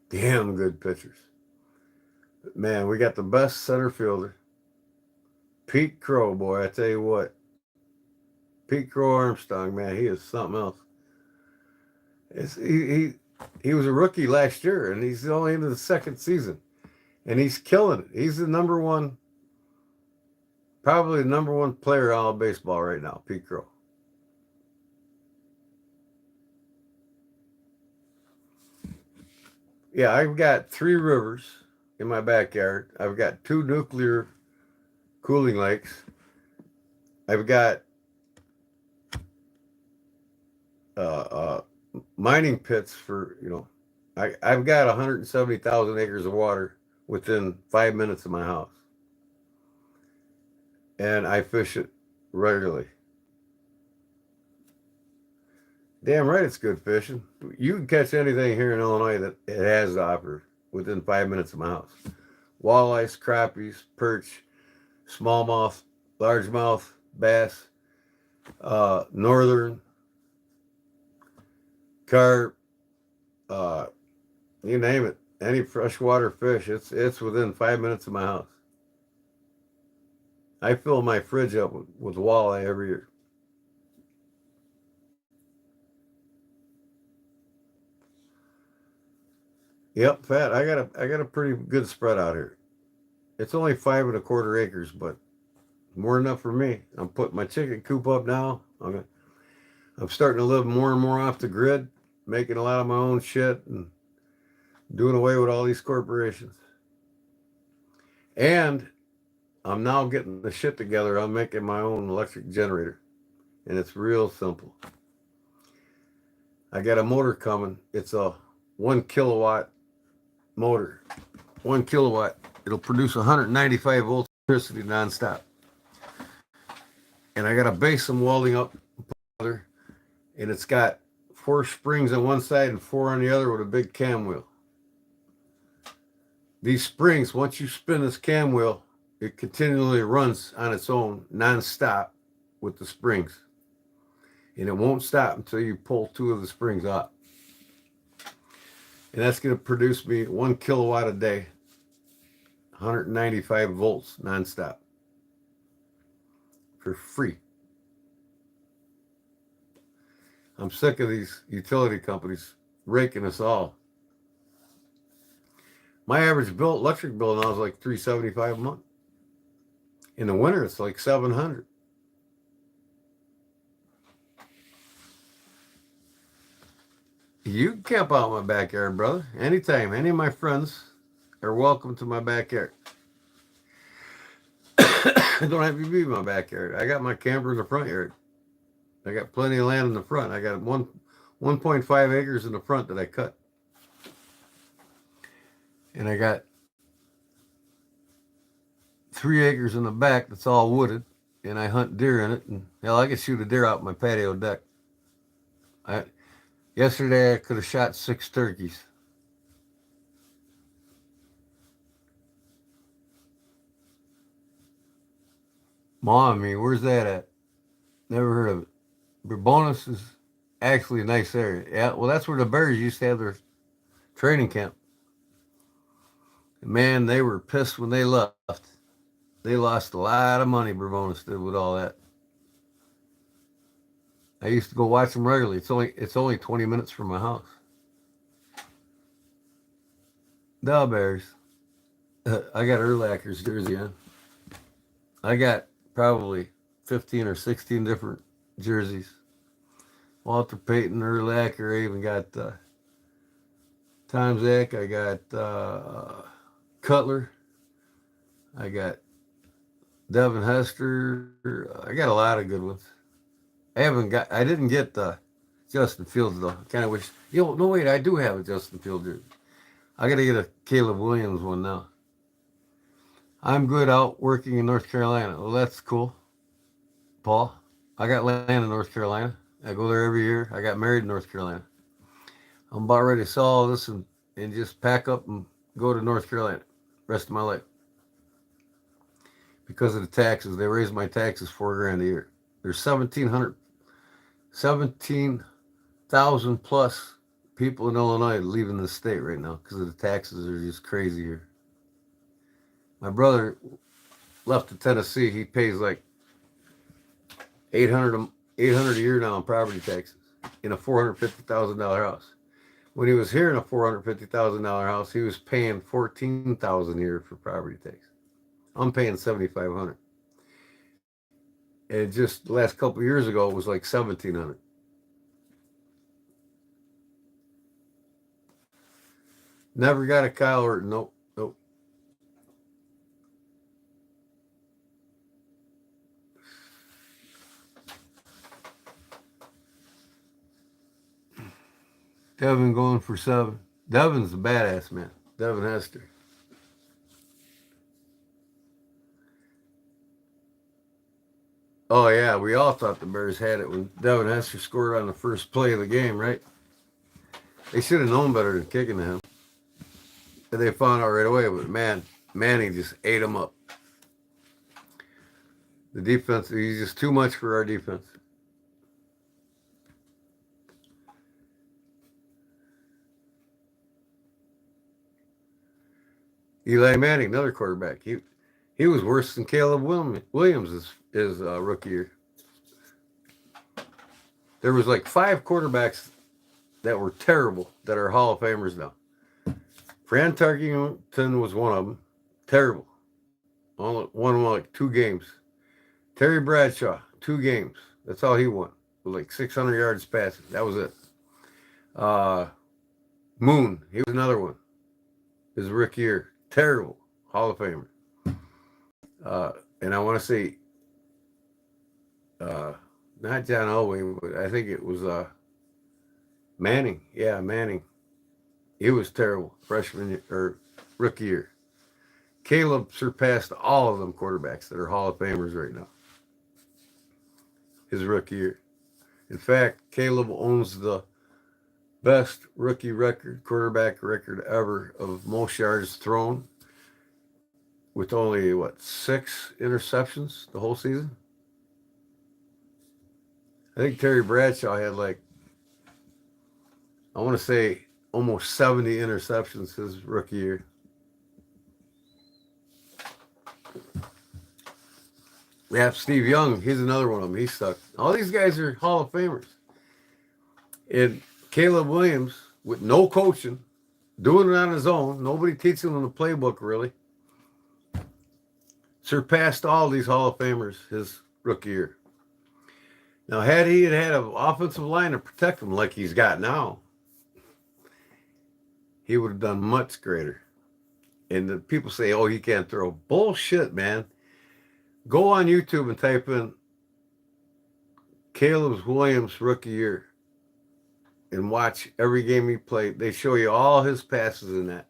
Damn good pitchers. Man, we got the best center fielder. Pete Crow, boy, I tell you what. Pete Crow Armstrong, man, he is something else. He was a rookie last year, and he's only into the second season. And he's killing it. He's the probably the number one player out of baseball right now, Pete Crow. Yeah, I've got 3 rivers in my backyard. I've got 2 nuclear cooling lakes. I've got mining pits for, I've got 170,000 acres of water within 5 minutes of my house. And I fish it regularly. Damn right it's good fishing. You can catch anything here in Illinois that it has to offer within 5 minutes of my house. Walleyes, crappies, perch, smallmouth, largemouth, bass, northern, carp, you name it. Any freshwater fish, it's within 5 minutes of my house. I fill my fridge up with walleye every year. Yep, fat. I got a pretty good spread out here. It's only 5.25 acres, but more than enough for me. I'm putting my chicken coop up now. I'm starting to live more and more off the grid, making a lot of my own shit and doing away with all these corporations. And I'm now getting the shit together. I'm making my own electric generator, and it's real simple. I got a motor coming. It's a 1 kilowatt motor. 1 kilowatt. It'll produce 195 volts electricity nonstop. And I got a base I'm welding up, and it's got 4 springs on one side and 4 on the other with a big cam wheel. These springs, once you spin this cam wheel, it continually runs on its own nonstop with the springs. And it won't stop until you pull 2 of the springs out. And that's going to produce me 1 kilowatt a day, 195 volts nonstop for free. I'm sick of these utility companies raking us all. My average electric bill now is like $375 a month. In the winter, it's like $700. You can camp out in my backyard, brother. Anytime. Any of my friends are welcome to my backyard. I don't have to be in my backyard. I got my camper in the front yard. I got plenty of land in the front. I got 1.5 acres in the front that I cut. And I got 3 acres in the back that's all wooded. And I hunt deer in it. And hell, I could shoot a deer out my patio deck. Yesterday I could have shot 6 turkeys. Mommy, where's that at? Never heard of it. Bonus is actually a nice area. Yeah, well, that's where the Bears used to have their training camp. Man, they were pissed when they left. They lost a lot of money, Bonus did, with all that. I used to go watch them regularly. It's only 20 minutes from my house. The Bears. I got Urlacher's jersey on. I got probably 15 or 16 different jerseys. Walter Payton, Urlacher. I even got Tom Zach. I got Cutler. I got Devin Hester. I got a lot of good ones. I didn't get the Justin Fields though. Kind of wish. No wait, I do have a Justin Fields jersey. I got to get a Caleb Williams one now. I'm good out working in North Carolina. Well, that's cool, Paul. I got land in North Carolina. I go there every year. I got married in North Carolina. I'm about ready to sell all this and just pack up and go to North Carolina rest of my life. Because of the taxes. They raised my taxes $4,000 a year. There's 17,000 plus people in Illinois leaving the state right now because of the taxes are just crazy here. My brother left to Tennessee. He pays like $800 a year now in property taxes in a $450,000 house. When he was here in a $450,000 house, he was paying $14,000 a year for property tax. I'm paying $7,500. And just the last couple of years ago, it was like $1,700. Never got a Kyle Orton. Nope. Devin going for 7. Devin's a badass, man. Devin Hester. Oh, yeah. We all thought the Bears had it when Devin Hester scored on the first play of the game, right? They should have known better than kicking to him. They found out right away, but man, Manning just ate them up. The defense, he's just too much for our defense. Eli Manning, another quarterback. He He was worse than Caleb Williams his rookie year. There was like 5 quarterbacks that were terrible that are Hall of Famers now. Fran Tarkington was one of them. Terrible. Only won like 2 games. Terry Bradshaw, 2 games. That's all he won. With like 600 yards passing. That was it. Moon, he was another one. His rookie year. Terrible. Hall of Famer. And I want to say, not John Elway, but I think it was Manning. Yeah, Manning. He was terrible freshman year, or rookie year. Caleb surpassed all of them quarterbacks that are Hall of Famers right now. His rookie year. In fact, Caleb owns the best rookie quarterback record ever of most yards thrown, with only, 6 interceptions the whole season? I think Terry Bradshaw had I want to say almost 70 interceptions his rookie year. We have Steve Young. He's another one of them. He sucked. All these guys are Hall of Famers. And Caleb Williams, with no coaching, doing it on his own, nobody teaching him the playbook really, surpassed all these Hall of Famers his rookie year. Now, had he had an offensive line to protect him like he's got now, he would have done much greater. And the people say, oh, he can't throw. Bullshit, man. Go on YouTube and type in Caleb Williams rookie year and watch every game he played. They show you all his passes in that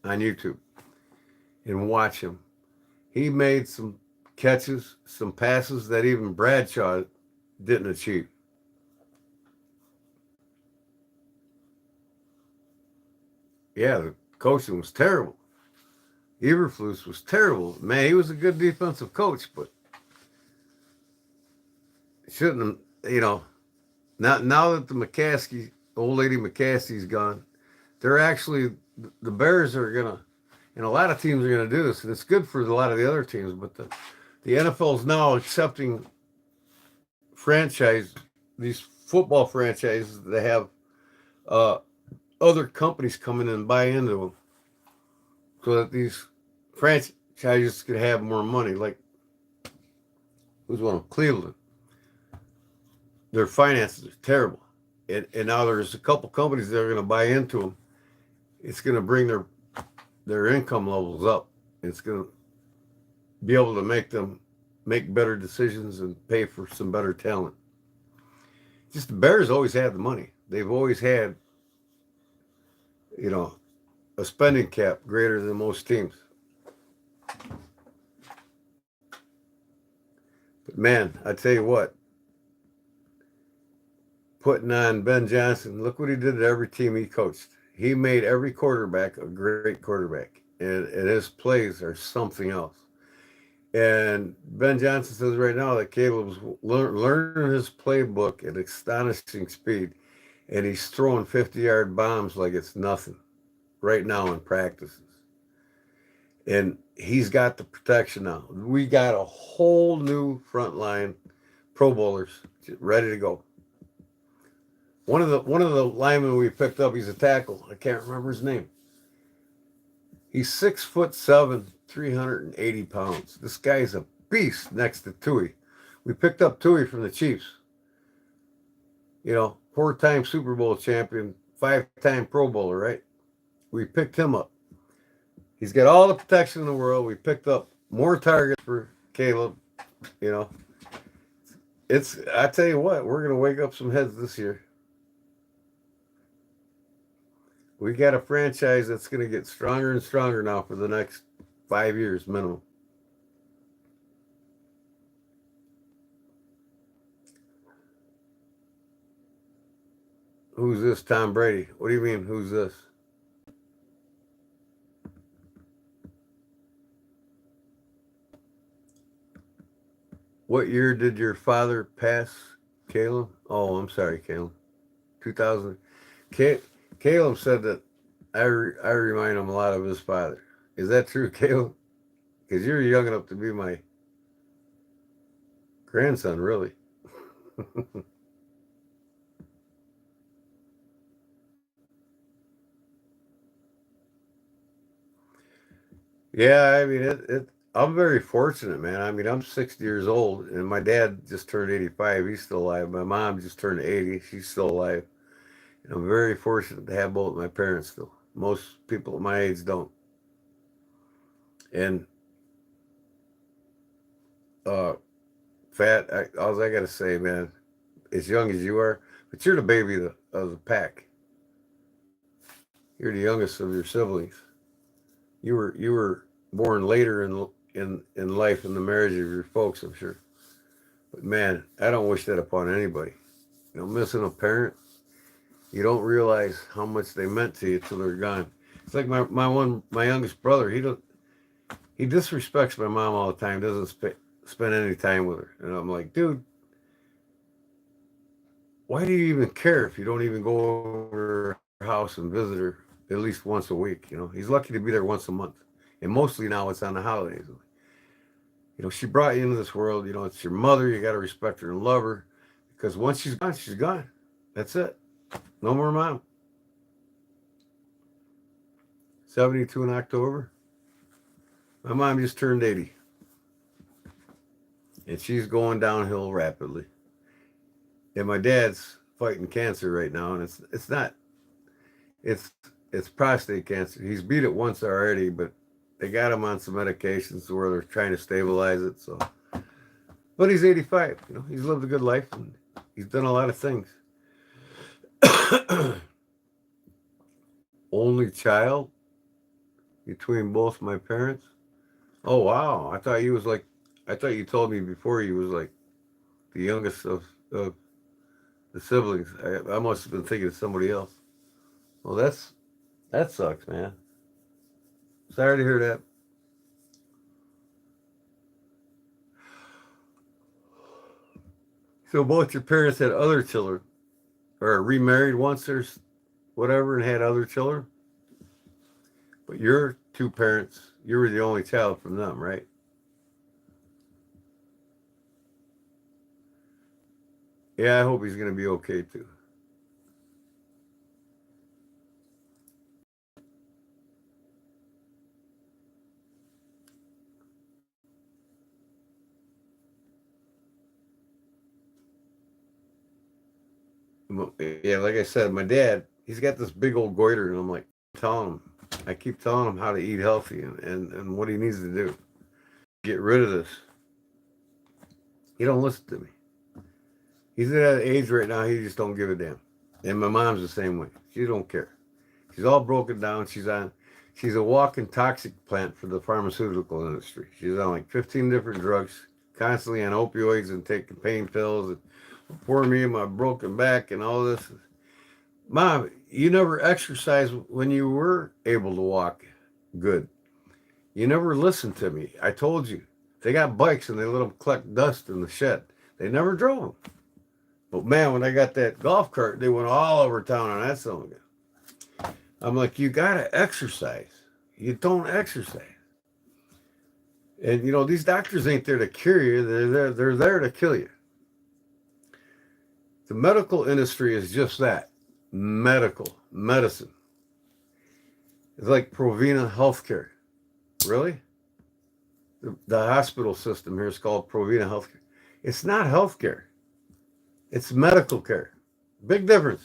on YouTube. And watch him. He made some catches, some passes that even Bradshaw didn't achieve. Yeah, the coaching was terrible. Eberflus was terrible. Man, he was a good defensive coach, but shouldn't have, now that the old lady McCaskey's gone, they're actually, the Bears are going to, and a lot of teams are going to do this, and it's good for a lot of the other teams, but the NFL is now accepting these football franchises that have other companies come in and buy into them so that these franchises could have more money. Like, who's one of them? Cleveland. Their finances are terrible. And now there's a couple companies that are going to buy into them. It's going to bring their income levels up. It's going to be able to make them make better decisions and pay for some better talent. Just the Bears always had the money. They've always had, a spending cap greater than most teams. But man, I tell you what, putting on Ben Johnson, look what he did to every team he coached. He made every quarterback a great quarterback, and his plays are something else. And Ben Johnson says right now that Caleb's learning his playbook at astonishing speed, and he's throwing 50-yard bombs like it's nothing right now in practices. And he's got the protection now. We got a whole new front line, Pro Bowlers ready to go. One of the linemen we picked up, he's a tackle. I can't remember his name. He's 6'7", 380 pounds. This guy's a beast next to Tui. We picked up Tui from the Chiefs. 4-time Super Bowl champion, 5-time Pro Bowler, right? We picked him up. He's got all the protection in the world. We picked up more targets for Caleb. I tell you what, we're going to wake up some heads this year. We got a franchise that's going to get stronger and stronger now for the next 5 years minimum. Who's this Tom Brady? What do you mean, who's this? What year did your father pass, Caleb? Oh, I'm sorry, Caleb. 2000. Caleb said that I remind him a lot of his father. Is that true, Caleb? because you're young enough to be my grandson, really. Yeah, I mean it. I'm very fortunate, man. I mean, I'm 60 years old, and my dad just turned 85. He's still alive. My mom just turned 80. She's still alive. And I'm very fortunate to have both my parents still. Most people at my age don't. And uh, Fat, all I gotta say, man, as young as you are, but you're the baby of the pack. You're the youngest of your siblings. You were born later in life in the marriage of your folks, I'm sure. But man, I don't wish that upon anybody. You know, missing a parent, you don't realize how much they meant to you till they're gone. It's like my youngest brother. He disrespects my mom all the time. Doesn't spend any time with her, and I'm like, dude, why do you even care if you don't even go over her house and visit her at least once a week? You know, he's lucky to be there once a month, and mostly now it's on the holidays. You know, she brought you into this world. You know, it's your mother. You got to respect her and love her, because once she's gone, she's gone. That's it. No more mom. 72 in October. My mom just turned 80, and she's going downhill rapidly. And my dad's fighting cancer right now, and it's not it's it's prostate cancer. He's beat it once already, but they got him on some medications where they're trying to stabilize it. So, but he's 85. You know, he's lived a good life and he's done a lot of things. Only child between both my parents. Oh wow! I thought you told me before you was like the youngest of the siblings. I must have been thinking of somebody else. Well, that sucks, man. Sorry to hear that. So both your parents had other children, or remarried once or whatever, and had other children. But your two parents, you were the only child from them, right? Yeah, I hope he's going to be okay too. Yeah, like I said, my dad, he's got this big old goiter, and I'm like telling him, I keep telling him how to eat healthy and what he needs to do. Get rid of this. He don't listen to me. He's at that age right now, he just don't give a damn. And my mom's the same way. She don't care. She's all broken down. She's a walking toxic plant for the pharmaceutical industry. She's on like 15 different drugs, constantly on opioids and taking pain pills and poor me and my broken back and all this. Mom, you never exercised when you were able to walk good. You never listened to me. I told you. They got bikes and they let them collect dust in the shed. They never drove them. But man, when I got that golf cart, they went all over town on that song. I'm like, you gotta exercise. You don't exercise. And you know, these doctors ain't there to cure you, they're there to kill you. The medical industry is just that. Medical, medicine. It's like Provena Healthcare. Really? The hospital system here is called Provena Healthcare. It's not healthcare. It's medical care. Big difference.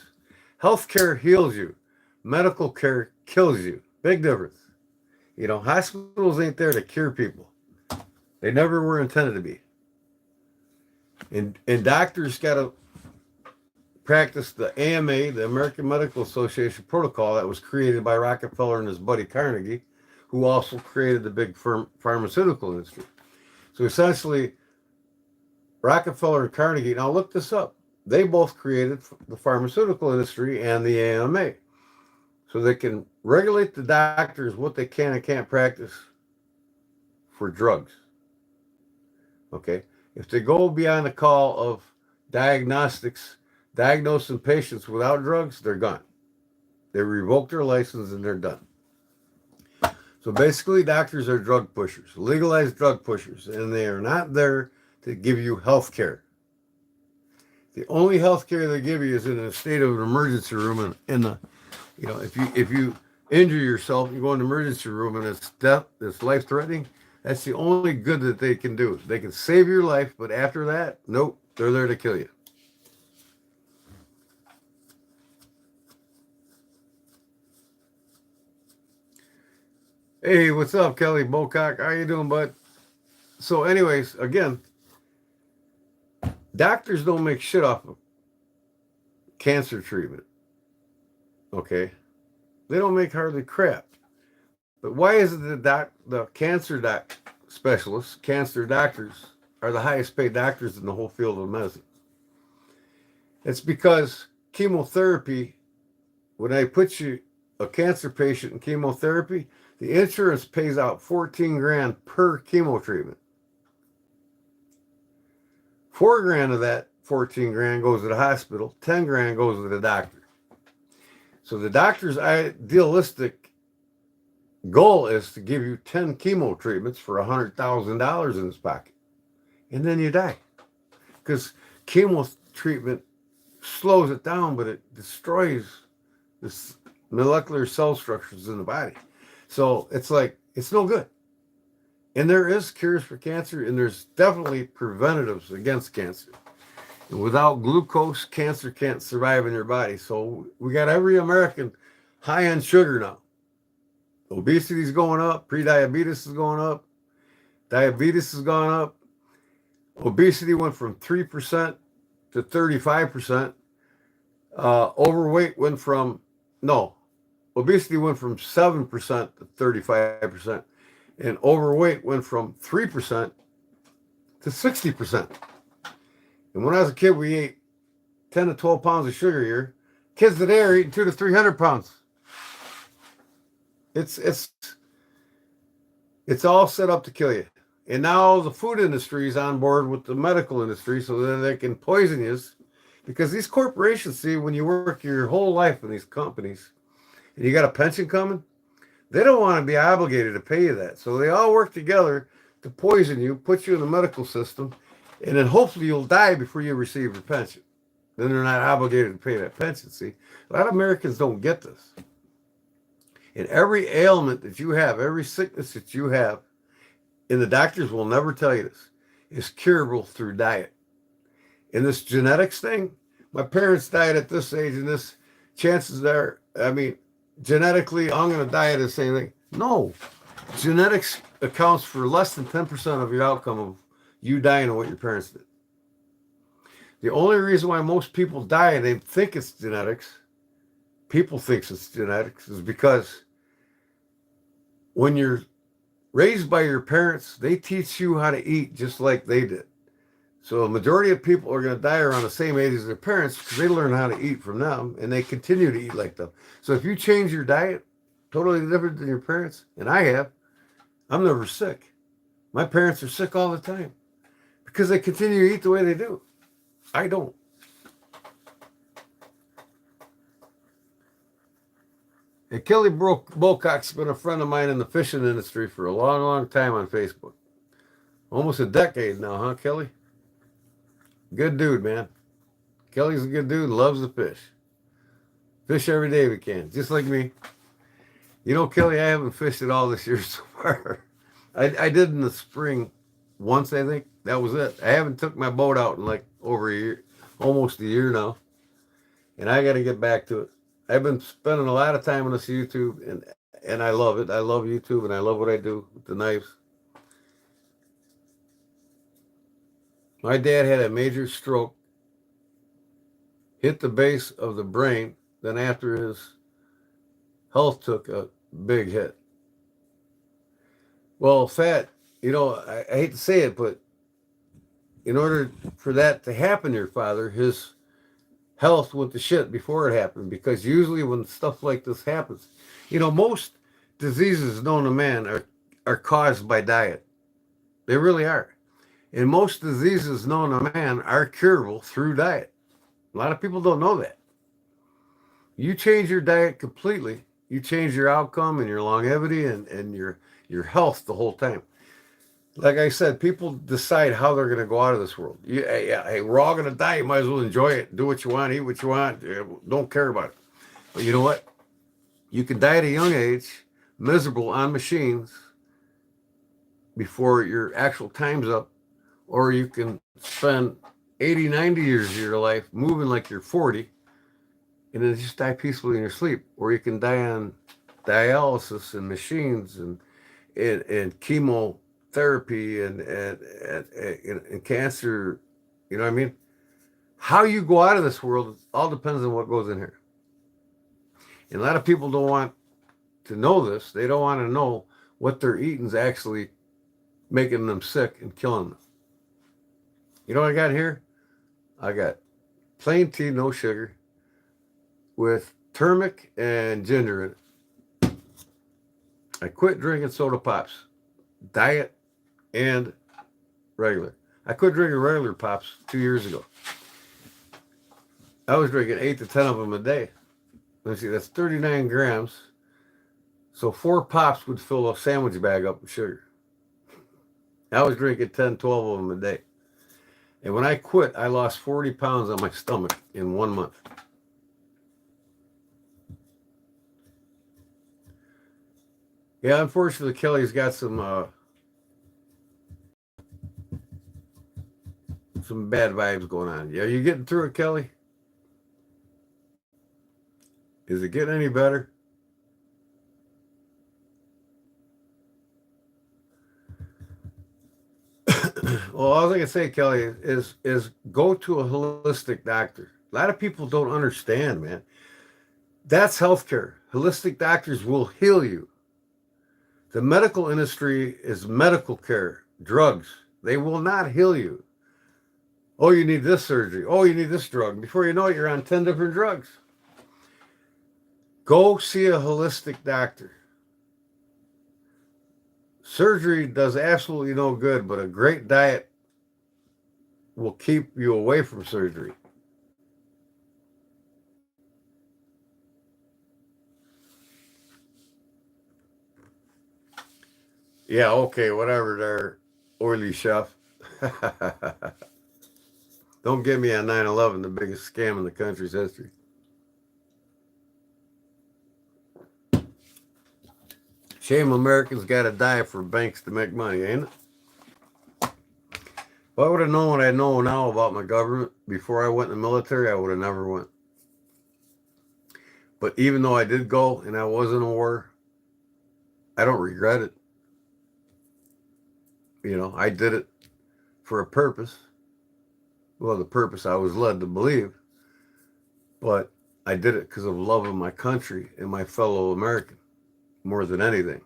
Healthcare heals you. Medical care kills you. Big difference. You know, hospitals ain't there to cure people. They never were intended to be. And doctors got to practice the AMA, the American Medical Association protocol that was created by Rockefeller and his buddy Carnegie, who also created the big pharmaceutical industry. So essentially, Rockefeller and Carnegie, now look this up, they both created the pharmaceutical industry and the AMA. So they can regulate the doctors what they can and can't practice for drugs. Okay? If they go beyond the call of diagnostics, diagnosing patients without drugs, they're gone. They revoke their license and they're done. So basically, doctors are drug pushers, legalized drug pushers, and they are not there to give you health care. The only health care they give you is in a state of an emergency room, and in the, if you injure yourself, you go in the emergency room, and it's death, it's life threatening. That's the only good that they can do. They can save your life, but after that, nope, they're there to kill you. Hey, what's up, Kelly Bocock? How you doing, bud? So, anyways, again, doctors don't make shit off of cancer treatment. Okay, they don't make hardly crap. But why is it the cancer specialists, cancer doctors, are the highest paid doctors in the whole field of medicine? It's because chemotherapy, when I put you a cancer patient in chemotherapy, the insurance pays out 14 grand per chemo treatment. 4 grand of that 14 grand goes to the hospital, 10 grand goes to the doctor. So the doctor's idealistic goal is to give you 10 chemo treatments for $100,000 in his pocket. And then you die. Because chemo treatment slows it down, but it destroys the molecular cell structures in the body. So it's like, it's no good. And there is cures for cancer, and there's definitely preventatives against cancer. And without glucose, cancer can't survive in your body. So we got every American high on sugar now. Obesity is going up. Prediabetes is going up. Diabetes has gone up. Obesity went from 3% to 35%. Overweight went from, no, obesity went from 7% to 35%. And overweight went from 3% to 60%. And when I was a kid, we ate 10 to 12 pounds of sugar a year. Kids today are eating 200 to 300 pounds. It's all set up to kill you. And now the food industry is on board with the medical industry so that they can poison you. Because these corporations, see, when you work your whole life in these companies and you got a pension coming, they don't want to be obligated to pay you that. So they all work together to poison you, put you in the medical system, and then hopefully you'll die before you receive your pension. Then they're not obligated to pay that pension, see. A lot of Americans don't get this. And every ailment that you have, every sickness that you have, and the doctors will never tell you this, is curable through diet. And this genetics thing, my parents died at this age, and this chances are, genetically, I'm going to die at the same thing. No. Genetics accounts for less than 10% of your outcome of you dying of what your parents did. The only reason why most people die and they think it's genetics, people think it's genetics, is because when you're raised by your parents, they teach you how to eat just like they did. So a majority of people are going to die around the same age as their parents because they learn how to eat from them and they continue to eat like them. So if you change your diet, totally different than your parents, and I have, I'm never sick. My parents are sick all the time because they continue to eat the way they do. I don't. And Kelly Bocock's been a friend of mine in the fishing industry for a long, long time on Facebook. Almost a decade now, huh, Kelly? Good dude, man. Kelly's a good dude, loves to fish. Fish every day we can, just like me. You know, Kelly, I haven't fished at all this year so far. I did in the spring once, I think. That was it. I haven't took my boat out in like over a year, almost a year now. And I got to get back to it. I've been spending a lot of time on this YouTube, and I love it. I love YouTube, and I love what I do with the knives. My dad had a major stroke, hit the base of the brain, then after his health took a big hit. Well, I hate to say it, but in order for that to happen to your father, his health went to shit before it happened, because usually when stuff like this happens, most diseases known to man are caused by diet. They really are. And most diseases known to man are curable through diet. A lot of people don't know that. You change your diet completely, You change your outcome and your longevity and your health the whole time. Like I said, people decide how they're going to go out of this world. Hey, we're all going to die. You might as well enjoy it. Do what you want, eat what you want. Don't care about it. But you know what? You can die at a young age, miserable on machines before your actual time's up, or you can spend 80, 90 years of your life moving like you're 40 and then just die peacefully in your sleep. Or you can die on dialysis and machines and chemotherapy and cancer. You know what I mean? How you go out of this world all depends on what goes in here. And a lot of people don't want to know this. They don't want to know what they're eating is actually making them sick and killing them. You know what I got here? I got plain tea, no sugar, with turmeric and ginger in it. I quit drinking soda pops, diet and regular. I quit drinking regular pops 2 years ago. I was drinking 8 to 10 of them a day. Let's see, that's 39 grams. So 4 pops would fill a sandwich bag up with sugar. I was drinking 10, 12 of them a day. And when I quit, I lost 40 pounds on my stomach in 1 month. Yeah, unfortunately, Kelly's got some bad vibes going on. Yeah, you getting through it, Kelly? Is it getting any better? Well, all I can say, Kelly, is go to a holistic doctor. A lot of people don't understand, man. That's healthcare. Holistic doctors will heal you. The medical industry is medical care, drugs. They will not heal you. Oh, you need this surgery. Oh, you need this drug. Before you know it, you're on 10 different drugs. Go see a holistic doctor. Surgery does absolutely no good, but a great diet will keep you away from surgery. Yeah, okay, whatever there, oily chef. Don't get me on 9/11, the biggest scam in the country's history. Shame Americans got to die for banks to make money, ain't it? If I would have known what I know now about my government before I went in the military, I would have never went. But even though I did go and I was in a war, I don't regret it. You know, I did it for a purpose. Well, the purpose I was led to believe. But I did it because of love of my country and my fellow American more than anything.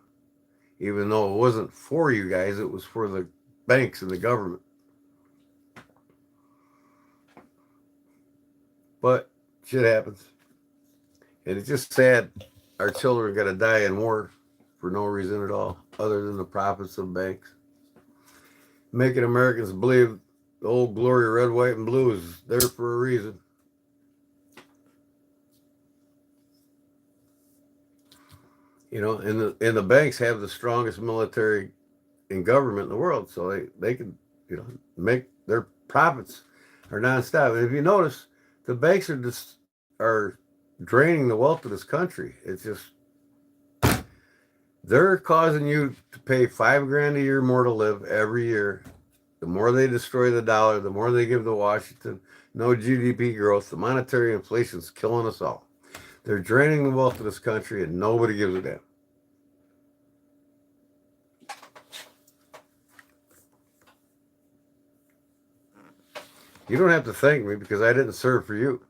Even though it wasn't for you guys, it was for the banks and the government. But shit happens. And it's just sad our children got to die in war for no reason at all, other than the profits of banks. Making Americans believe the old glory of red, white, and blue is there for a reason. You know, and the banks have the strongest military and government in the world, so they can, you know, make their profits are nonstop. And if you notice, the banks are draining the wealth of this country. It's just they're causing you to pay $5,000 a year more to live every year. The more they destroy the dollar, the more they give to Washington. No GDP growth. The monetary inflation is killing us all. They're draining the wealth of this country, and nobody gives a damn. You don't have to thank me because I didn't serve for you.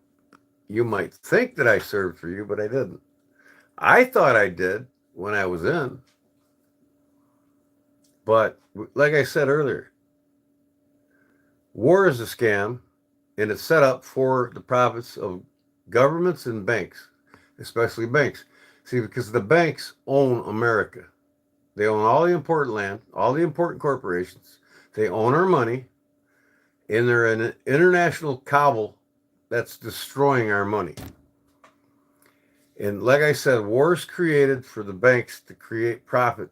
You might think that I served for you, but I didn't. I thought I did when I was in. But like I said earlier, war is a scam, and it's set up for the profits of governments and banks, especially banks. See, because the banks own America. They own all the important land, all the important corporations. They own our money, and they're an international cabal that's destroying our money. And like I said, wars created for the banks to create profit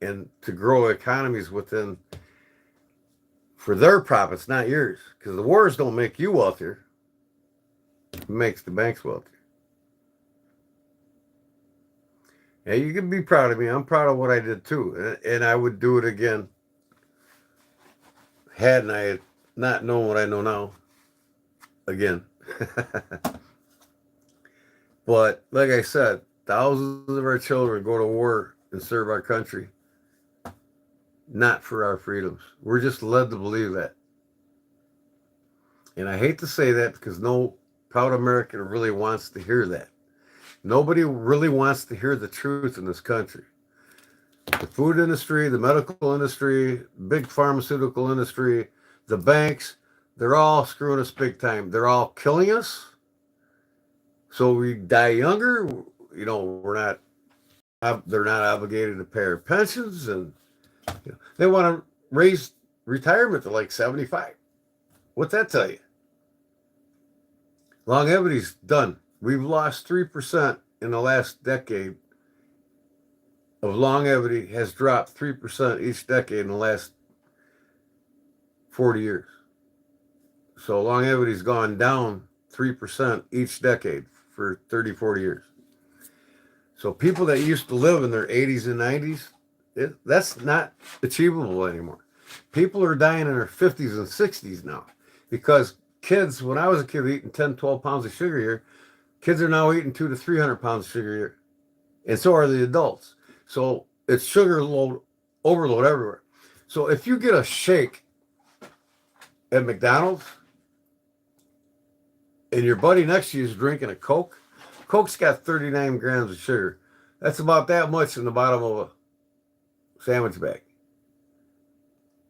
and to grow economies within for their profits, not yours. Because the wars don't make you wealthier, it makes the banks wealthier. And you can be proud of me. I'm proud of what I did too. And I would do it again hadn't I not known what I know now. Again. But like I said, thousands of our children go to war and serve our country, not for our freedoms. We're just led to believe that. And I hate to say that because no proud American really wants to hear that. Nobody really wants to hear the truth in this country. The food industry, the medical industry, big pharmaceutical industry, the banks, they're all screwing us big time. They're all killing us. So we die younger. You know, they're not obligated to pay our pensions, and they want to raise retirement to like 75. What's that tell you? Longevity's done. We've lost 3% in the last decade of longevity, has dropped 3% each decade in the last 40 years. So longevity's gone down 3% each decade for 30, 40 years. So people that used to live in their 80s and 90s, that's not achievable anymore. People are dying in their 50s and 60s now because kids, when I was a kid eating 10, 12 pounds of sugar a year, kids are now eating 200 to 300 pounds of sugar a year. And so are the adults. So it's sugar overload everywhere. So if you get a shake at McDonald's and your buddy next to you is drinking a Coke, Coke's got 39 grams of sugar. That's about that much in the bottom of a sandwich bag.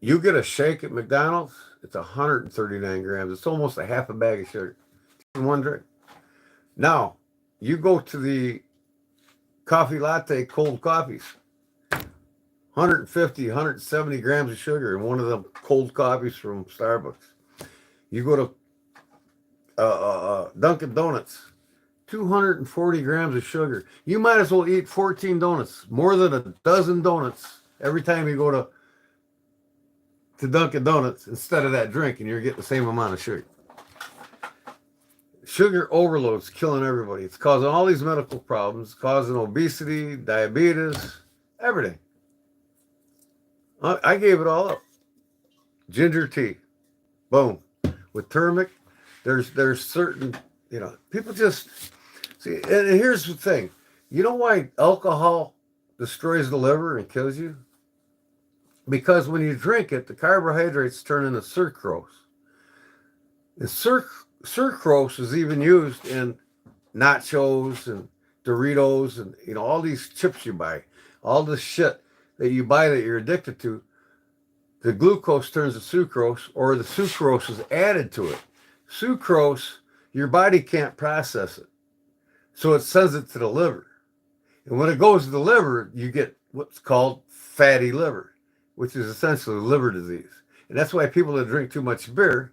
You get a shake at McDonald's, it's 139 grams. It's almost a half a bag of sugar in one drink. Now, you go to the coffee latte, cold coffees, 150, 170 grams of sugar in one of the cold coffees from Starbucks. You go to Dunkin' Donuts, 240 grams of sugar. You might as well eat 14 donuts, more than a dozen donuts every time you go to Dunkin' Donuts instead of that drink, and you're getting the same amount of sugar. Sugar overload's killing everybody. It's causing all these medical problems, causing obesity, diabetes, everything. I gave it all up. Ginger tea, boom. With turmeric, there's certain, people just see. And here's the thing. You know why alcohol destroys the liver and kills you? Because when you drink it, the carbohydrates turn into sucrose. And sucrose is even used in nachos and Doritos and all these chips you buy, all this shit that you buy that you're addicted to. The glucose turns to sucrose, or the sucrose is added to it. Sucrose, your body can't process it, so it sends it to the liver. And when it goes to the liver, you get what's called fatty liver, which is essentially liver disease. And that's why people that drink too much beer,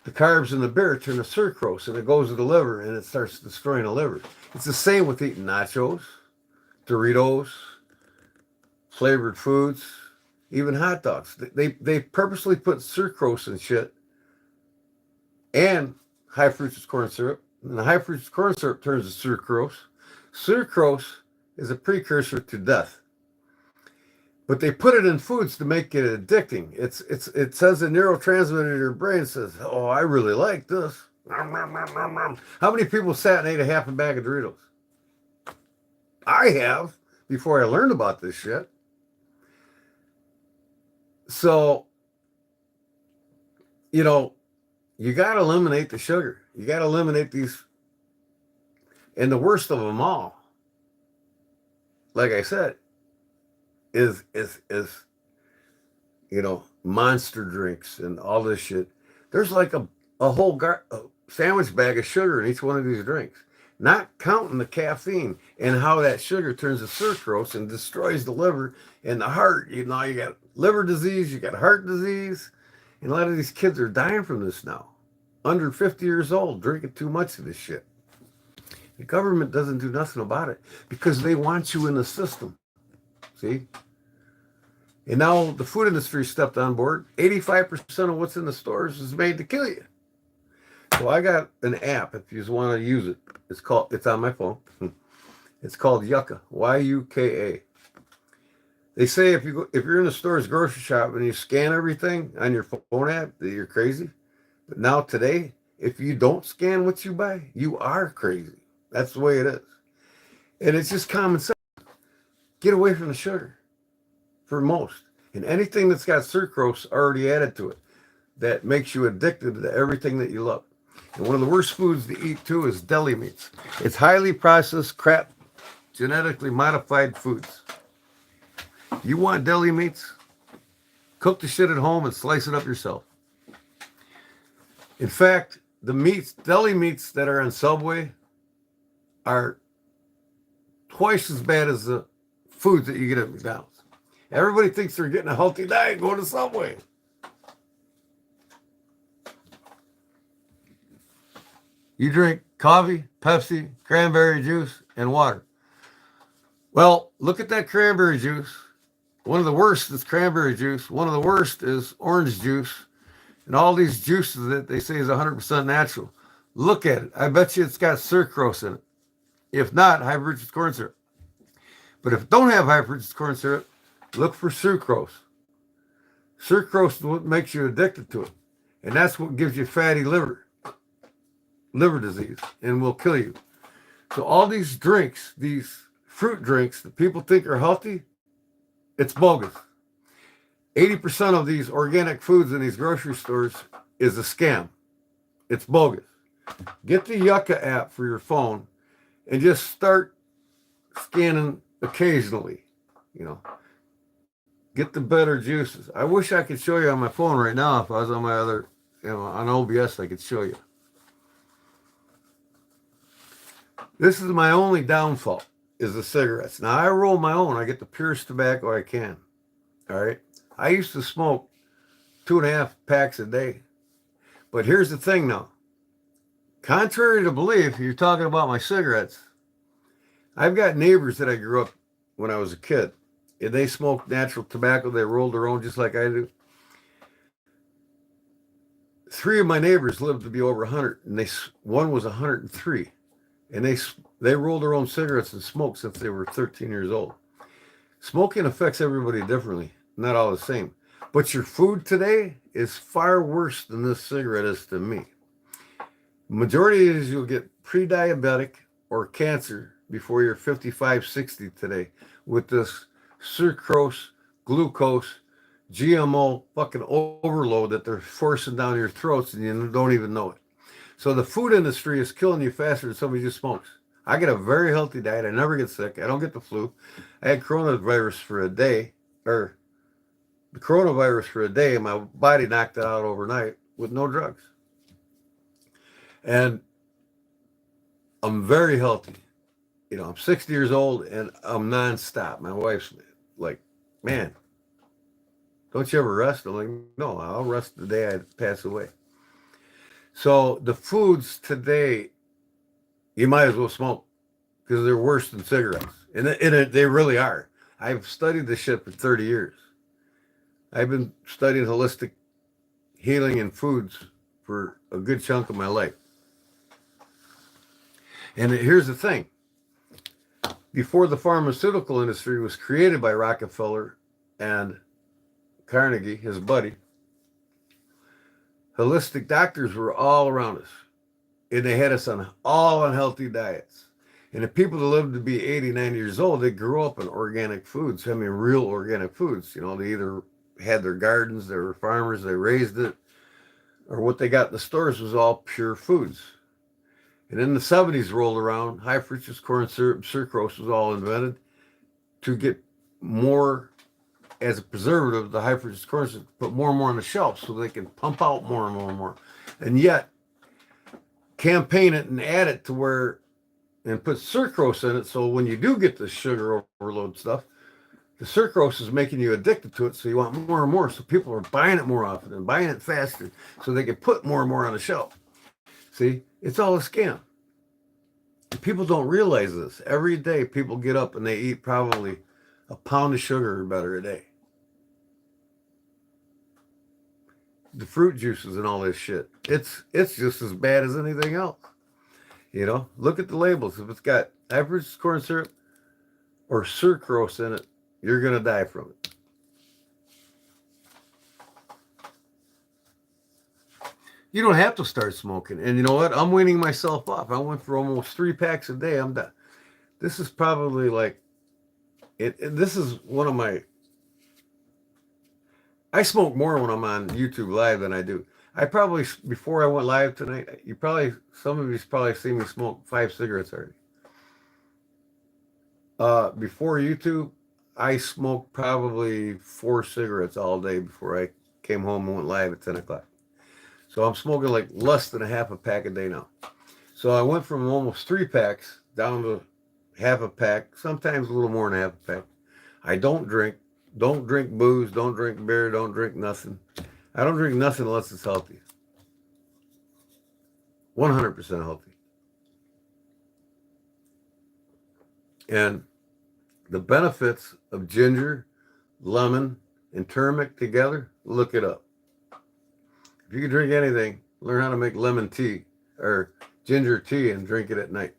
the carbs in the beer turn to sucrose, and it goes to the liver, and it starts destroying the liver. It's the same with eating nachos, Doritos, flavored foods, even hot dogs. They purposely put sucrose in shit and high fructose corn syrup. And the high fructose corn syrup turns to sucrose. Sucrose is a precursor to death. But they put it in foods to make it addicting. It says a neurotransmitter in your brain says, oh, I really like this. How many people sat and ate a half a bag of Doritos? I have, before I learned about this shit. So, you got to eliminate the sugar. You got to eliminate these. And the worst of them all, like I said, is monster drinks and all this shit. There's like a whole sandwich bag of sugar in each one of these drinks, not counting the caffeine and how that sugar turns to sucrose and destroys the liver and the heart. You got liver disease, you got heart disease, and a lot of these kids are dying from this now, under 50 years old, drinking too much of this shit. The government doesn't do nothing about it because they want you in the system. See? And now the food industry stepped on board. 85% of what's in the stores is made to kill you. So I got an app if you just want to use it. It's on my phone. It's called Yucca, Yuka. They say if you're in the store's grocery shop and you scan everything on your phone app, that you're crazy. But now today, if you don't scan what you buy, you are crazy. That's the way it is. And it's just common sense. Get away from the sugar for most. And anything that's got sucrose already added to it that makes you addicted to everything that you love. And one of the worst foods to eat too is deli meats. It's highly processed crap, genetically modified foods. You want deli meats? Cook the shit at home and slice it up yourself. In fact, deli meats that are on Subway are twice as bad as the foods that you get at McDonald's. Everybody thinks they're getting a healthy diet going to Subway. You drink coffee, Pepsi, cranberry juice, and water. Well, look at that cranberry juice. One of the worst is cranberry juice. One of the worst is orange juice. And all these juices that they say is 100% natural. Look at it. I bet you it's got sucrose in it. If not, high fructose corn syrup. But if it don't have high fructose corn syrup, look for sucrose. Sucrose is what makes you addicted to it. And that's what gives you fatty liver disease, and will kill you. So all these drinks, these fruit drinks that people think are healthy, it's bogus. 80% of these organic foods in these grocery stores is a scam. It's bogus. Get the Yucca app for your phone and just start scanning occasionally. Get the better juices. I wish I could show you on my phone right now. If I was on my other, on OBS, I could show you. This is my only downfall, is the cigarettes. Now, I roll my own. I get the purest tobacco I can. All right? I used to smoke 2.5 packs a day. But here's the thing now. Contrary to belief, you're talking about my cigarettes. I've got neighbors that I grew up when I was a kid. And they smoked natural tobacco. They rolled their own just like I do. 3 of my neighbors lived to be over 100. And one was 103. And they rolled their own cigarettes and smoked since they were 13 years old. Smoking affects everybody differently, not all the same. But your food today is far worse than this cigarette is to me. Majority is you'll get pre-diabetic or cancer before you're 55, 60 today with this sucrose, glucose, GMO fucking overload that they're forcing down your throats and you don't even know it. So the food industry is killing you faster than somebody just smokes. I get a very healthy diet. I never get sick. I don't get the flu. I had coronavirus for a day, and my body knocked it out overnight with no drugs. And I'm very healthy. I'm 60 years old and I'm nonstop. My wife's like, man, don't you ever rest? I'm like, no, I'll rest the day I pass away. So the foods today, you might as well smoke because they're worse than cigarettes. And they really are. I've studied this shit for 30 years. I've been studying holistic healing and foods for a good chunk of my life. And here's the thing. Before the pharmaceutical industry was created by Rockefeller and Carnegie, his buddy, holistic doctors were all around us. And they had us on all unhealthy diets. And the people that lived to be 80, 90 years old, they grew up in organic foods. I mean, real organic foods. They either had their gardens, they were farmers, they raised it, or what they got in the stores was all pure foods. And then the 70s rolled around, high fructose corn syrup, sucrose was all invented to get more as a preservative, the high fructose corn syrup, put more and more on the shelf so they can pump out more and more and more. And yet, campaign it and add it to where, and put sucrose in it, so when you do get the sugar overload stuff, the sucrose is making you addicted to it, so you want more and more, so people are buying it more often and buying it faster so they can put more and more on the shelf. See, it's all a scam. People don't realize this. Every day people get up and they eat probably a pound of sugar or better a day. The fruit juices and all this shit. It's just as bad as anything else. You know, look at the labels. If it's got high-fructose corn syrup or sucrose in it, you're gonna die from it. You don't have to start smoking. And you know what? I'm weaning myself off. I went for almost 3 packs a day. I'm done. This is probably like this is one of my. I smoke more when I'm on YouTube Live than I do. I probably, before I went live tonight, some of you's probably seen me smoke 5 cigarettes already. Before YouTube, I smoked probably 4 cigarettes all day before I came home and went live at 10 o'clock. So I'm smoking like less than a half a pack a day now. So I went from almost 3 packs down to half a pack, sometimes a little more than half a pack. I don't drink booze, don't drink beer, don't drink nothing. I don't drink nothing unless it's healthy. 100% healthy. And the benefits of ginger, lemon, and turmeric together, look it up. If you can drink anything, learn how to make lemon tea or ginger tea and drink it at night.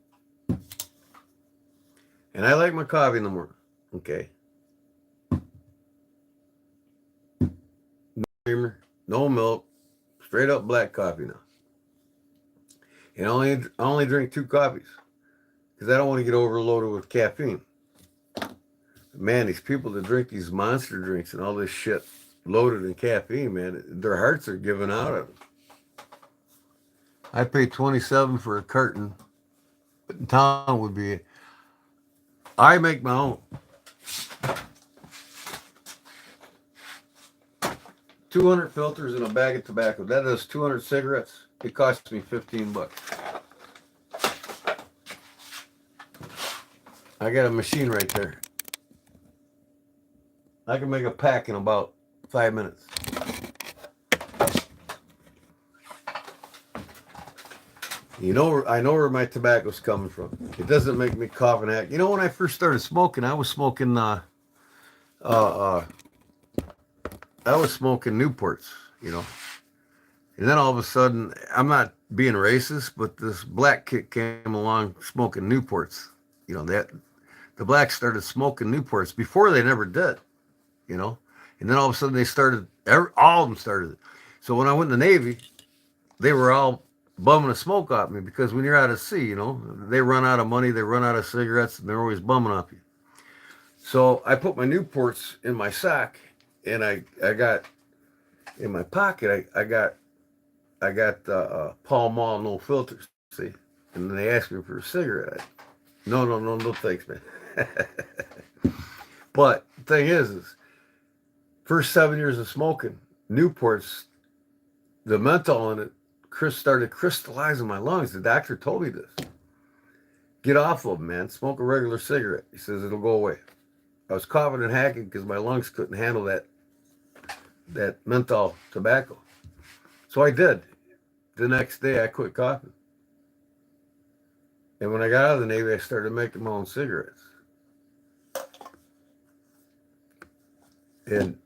And I like my coffee in the morning. Okay. No creamer, no milk, straight up black coffee now. And I only drink 2 coffees because I don't want to get overloaded with caffeine. Man, these people that drink these monster drinks and all this shit loaded in caffeine, man, their hearts are giving out of them. I pay $27 for a carton, but in town would be. I make my own. 200 filters in a bag of tobacco. That is 200 cigarettes. It costs me $15. I got a machine right there. I can make a pack in about 5 minutes. You know, I know where my tobacco's coming from. It doesn't make me cough and act. You know, when I first started smoking, I was smoking Newports, you know. And then all of a sudden, I'm not being racist, but this black kid came along smoking Newports. You know, that the blacks started smoking Newports before they never did, you know. And then all of a sudden they started, all of them started. So when I went in the Navy, they were all bumming the smoke off me because when you're out at sea, you know, they run out of money, they run out of cigarettes, and they're always bumming off you. So I put my Newports in my sock, and I got in my pocket. I got Pall Mall no filters. See, and then they asked me for a cigarette. No thanks, man. But the thing is first 7 years of smoking Newports, the menthol in it started crystallizing my lungs. The doctor told me this. Get off of them, man. Smoke a regular cigarette. He says it'll go away. I was coughing and hacking because my lungs couldn't handle that menthol tobacco. So I did. The next day I quit coughing. And when I got out of the Navy, I started making my own cigarettes. And,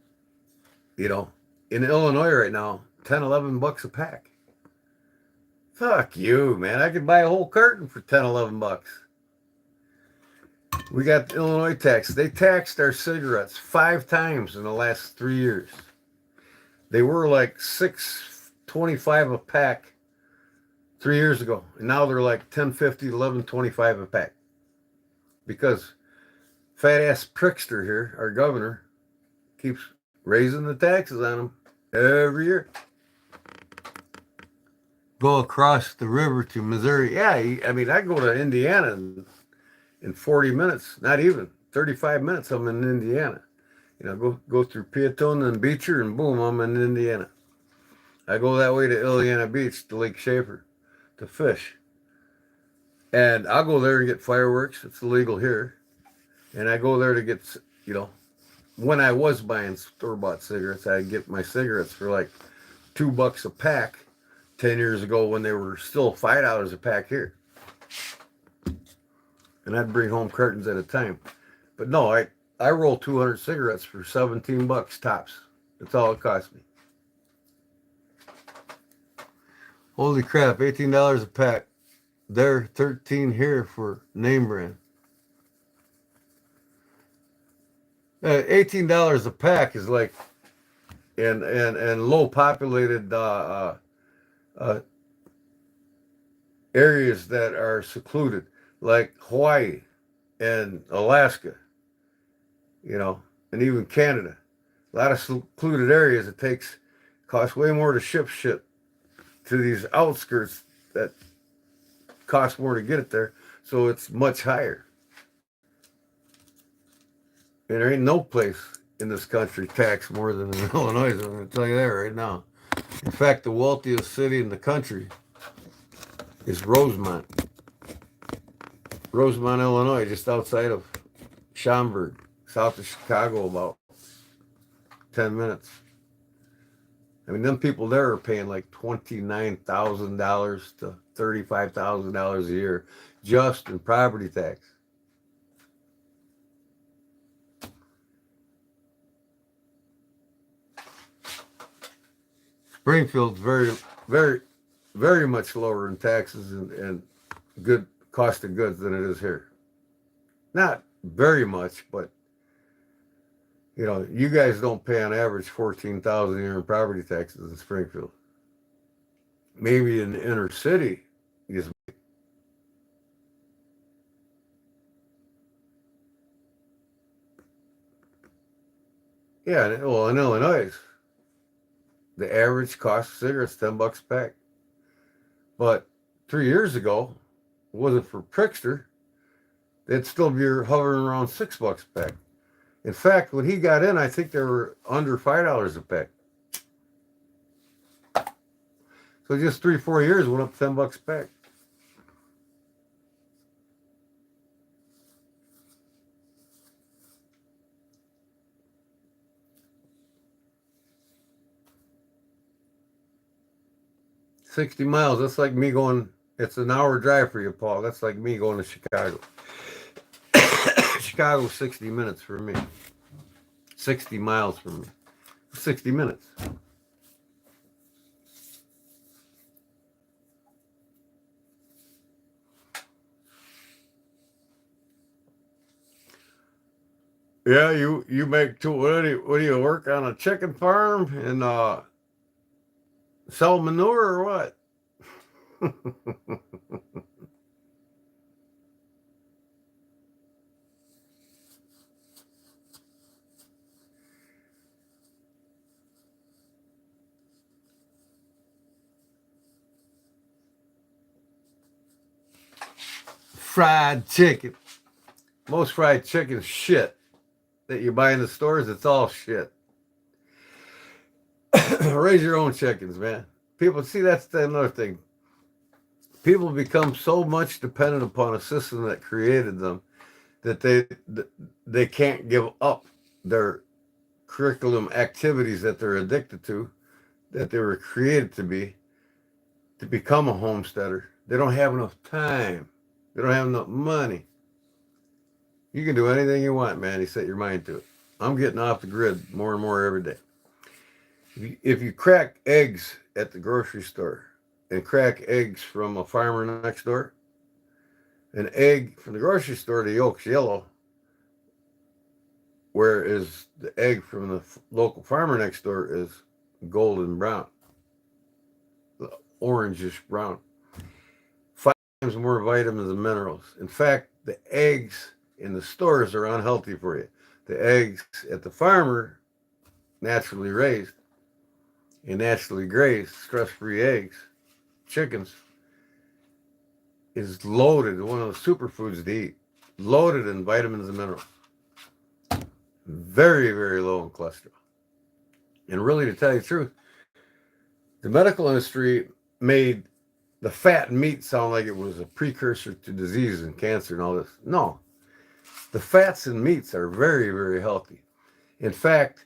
you know, in Illinois right now, $10-11 a pack. Fuck you, man. I could buy a whole carton for $10-11. We got the Illinois tax. They taxed our cigarettes 5 times in the last 3 years. They were like $6.25 a pack 3 years ago, and now they're like $10.50, $11.25 a pack. Because fat ass prickster here, our governor, keeps raising the taxes on them every year. Go across the river to Missouri. Yeah, I mean, I go to Indiana in 40 minutes, not even 35 minutes. I'm in Indiana. You know, go through Peatone and Beecher, and boom, I'm in Indiana. I go that way to Ileana Beach, to Lake Schaefer, to fish. And I'll go there and get fireworks. It's illegal here. And I go there to get, you know, when I was buying store-bought cigarettes, I'd get my cigarettes for like $2 a pack 10 years ago when they were still $5 a pack here. and I'd bring home cartons at a time. But no, I roll 200 cigarettes for $17 tops. That's all it cost me. Holy crap, $18 a pack. There, 13 here for name brand. $18 a pack is like in low populated areas that are secluded, like Hawaii and Alaska, and even Canada. A lot of secluded areas, costs way more to ship shit to these outskirts that cost more to get it there, so it's much higher. And there ain't no place in this country taxed more than in Illinois. I'm going to tell you that right now. In fact, the wealthiest city in the country is Rosemont, Illinois, just outside of Schaumburg, south of Chicago, about 10 minutes. I mean, them people there are paying like $29,000 to $35,000 a year just in property tax. Springfield's very, very, very much lower in taxes and good cost of goods than it is here. Not very much, but you guys don't pay on average $14,000 a year in property taxes in Springfield. Maybe in the inner city, yeah. Well, in Illinois, the average cost of cigarettes $10 a pack. But 3 years ago, it wasn't for Prickster, they'd still be hovering around $6 a pack. In fact, when he got in, I think they were under $5 a pack. So just 3-4 years went up $10 a pack. $60 miles. That's like me going. It's an hour drive for you, Paul. That's like me going to Chicago. Chicago's 60 minutes for me. 60 miles from me. 60 minutes. Yeah, you make two. What do you work on a chicken farm and sell manure or what? Fried chicken. Most fried chicken shit that you buy in the stores, it's all shit. Raise your own chickens, man. People, see, that's another thing. People become so much dependent upon a system that created them that they can't give up their curriculum activities that they're addicted to, that they were created to become a homesteader. They don't have enough time. They don't have enough money. You can do anything you want, man. You set your mind to it. I'm getting off the grid more and more every day. If you crack eggs at the grocery store and crack eggs from a farmer next door, an egg from the grocery store, the yolk's yellow, whereas the egg from the local farmer next door is golden brown, orangish brown. 5 times more vitamins and minerals. In fact, the eggs in the stores are unhealthy for you. The eggs at the farmer, naturally raised and naturally grazed, stress-free eggs, chickens, is loaded, one of the superfoods to eat, loaded in vitamins and minerals. Very, very low in cholesterol. And really, to tell you the truth, the medical industry made the fat and meat sound like it was a precursor to disease and cancer and all this. No. The fats and meats are very, very healthy. In fact,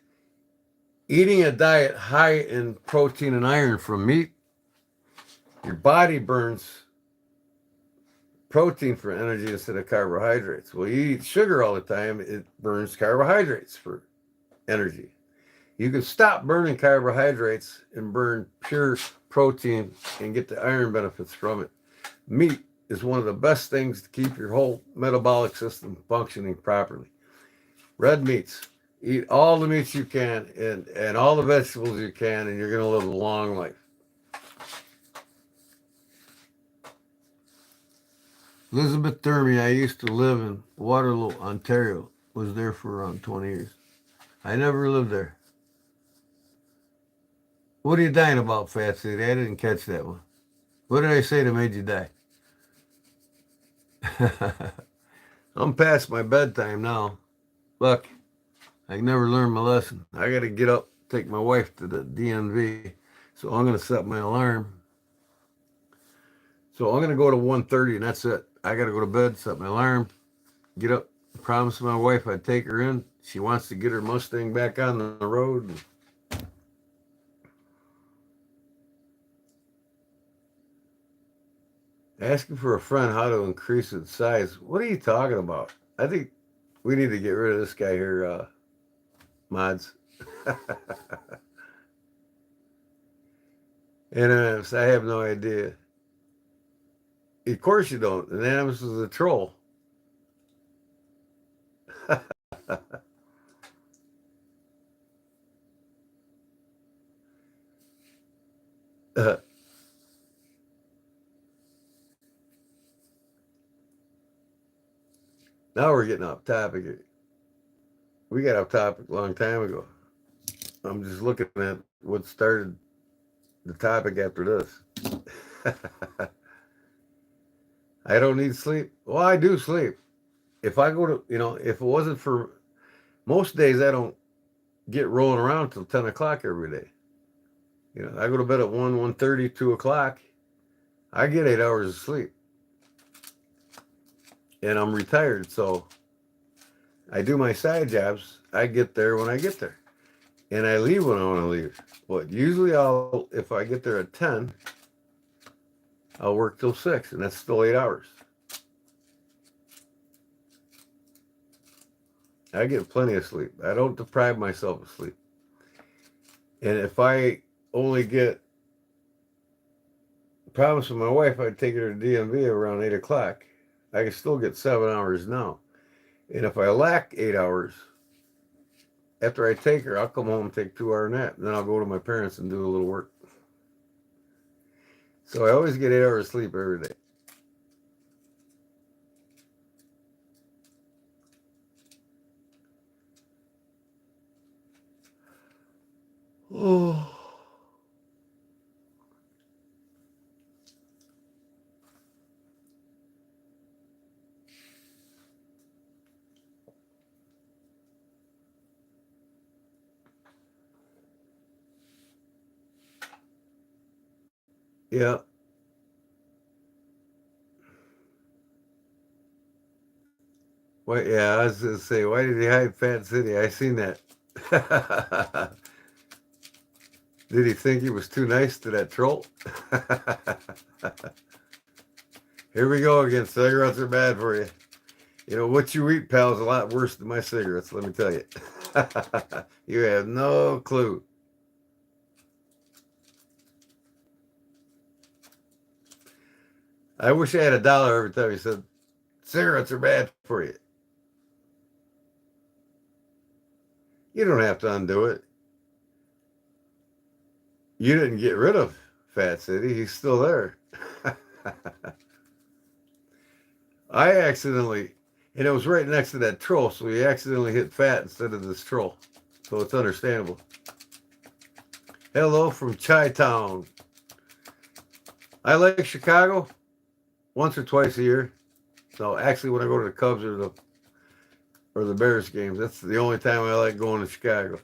eating a diet high in protein and iron from meat, your body burns protein for energy instead of carbohydrates. Well, you eat sugar all the time, it burns carbohydrates for energy. You can stop burning carbohydrates and burn pure protein and get the iron benefits from it. Meat is one of the best things to keep your whole metabolic system functioning properly. Red meats. Eat all the meats you can and all the vegetables you can, and you're going to live a long life. Elizabeth Dermy, I used to live in Waterloo, Ontario. Was there for around 20 years. I never lived there. What are you dying about, Fat City? I didn't catch that one. What did I say that made you die? I'm past my bedtime now. Look, I never learned my lesson. I got to get up, take my wife to the DMV. So I'm going to set my alarm. So I'm going to go to 1:30 and that's it. I got to go to bed, set my alarm, get up, promise my wife I'd take her in. She wants to get her Mustang back on the road. Asking for a friend how to increase its size. What are you talking about? I think we need to get rid of this guy here, mods. Anonymous, I have no idea. Of course you don't. Anonymous is a troll. Now we're getting off topic. We got off topic a long time ago. I'm just looking at what started the topic after this. I don't need sleep. Well, I do sleep. If I go to, if it wasn't for most days, I don't get rolling around till 10 o'clock every day. I go to bed at 1:30, 2 o'clock. I get 8 hours of sleep. And I'm retired, so I do my side jobs. I get there when I get there. And I leave when I want to leave. But usually if I get there at 10, I'll work till 6, and that's still 8 hours. I get plenty of sleep. I don't deprive myself of sleep. And if I only promise with my wife I'd take her to DMV around 8 o'clock, I can still get 7 hours now. And if I lack 8 hours, after I take her, I'll come home and take a 2-hour nap. And then I'll go to my parents and do a little work. So I always get 8 hours of sleep every day. Oh. Yeah. Wait, yeah, I was going to say, why did he hide Fat City? I seen that. Did he think he was too nice to that troll? Here we go again. Cigarettes are bad for you. What you eat, pal, is a lot worse than my cigarettes, let me tell you. You have no clue. I wish I had $1 every time he said, cigarettes are bad for you. You don't have to undo it. You didn't get rid of Fat City. He's still there. I accidentally, and it was right next to that troll, so he accidentally hit Fat instead of this troll. So it's understandable. Hello from Chi-Town. I like Chicago once or twice a year. So actually when I go to the Cubs or the Bears games, that's the only time I like going to Chicago.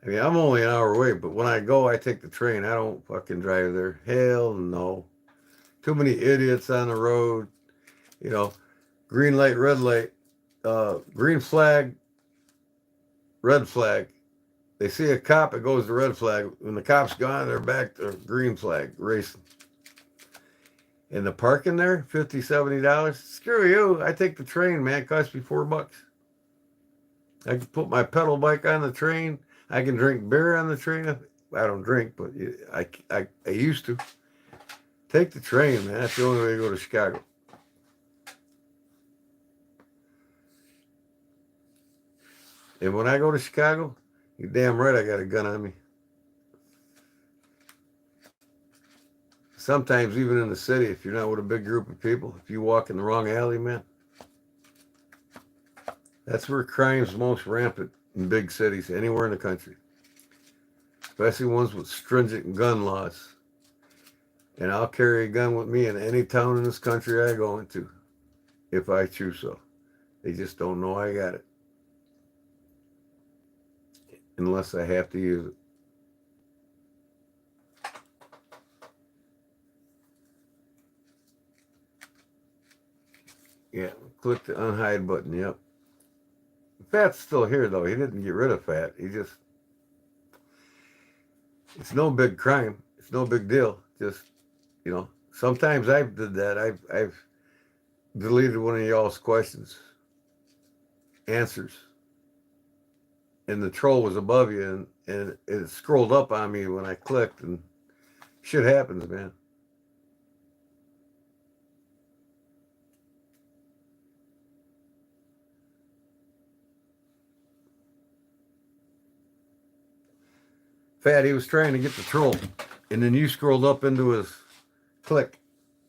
I mean, I'm only an hour away, but when I go, I take the train. I don't fucking drive there. Hell no. Too many idiots on the road. Green light, red light, green flag, red flag. They see a cop, it goes to red flag. When the cop's gone, they're back to green flag, racing. And the parking there, $50, $70. Screw you. I take the train, man. It costs me $4. I can put my pedal bike on the train. I can drink beer on the train. I don't drink, but I used to. Take the train, man. That's the only way to go to Chicago. And when I go to Chicago, you're damn right I got a gun on me. Sometimes even in the city, if you're not with a big group of people, if you walk in the wrong alley, man, that's where crime's most rampant in big cities, anywhere in the country. Especially ones with stringent gun laws. And I'll carry a gun with me in any town in this country I go into, if I choose so. They just don't know I got it. Unless I have to use it. Yeah, click the unhide button, yep. Fat's still here, though. He didn't get rid of Fat. He just... It's no big crime. It's no big deal. Just, you know, sometimes I've did that. I've deleted one of y'all's answers. And the troll was above you, and it scrolled up on me when I clicked, and shit happens, man. Fat, he was trying to get the troll, and then you scrolled up into his click.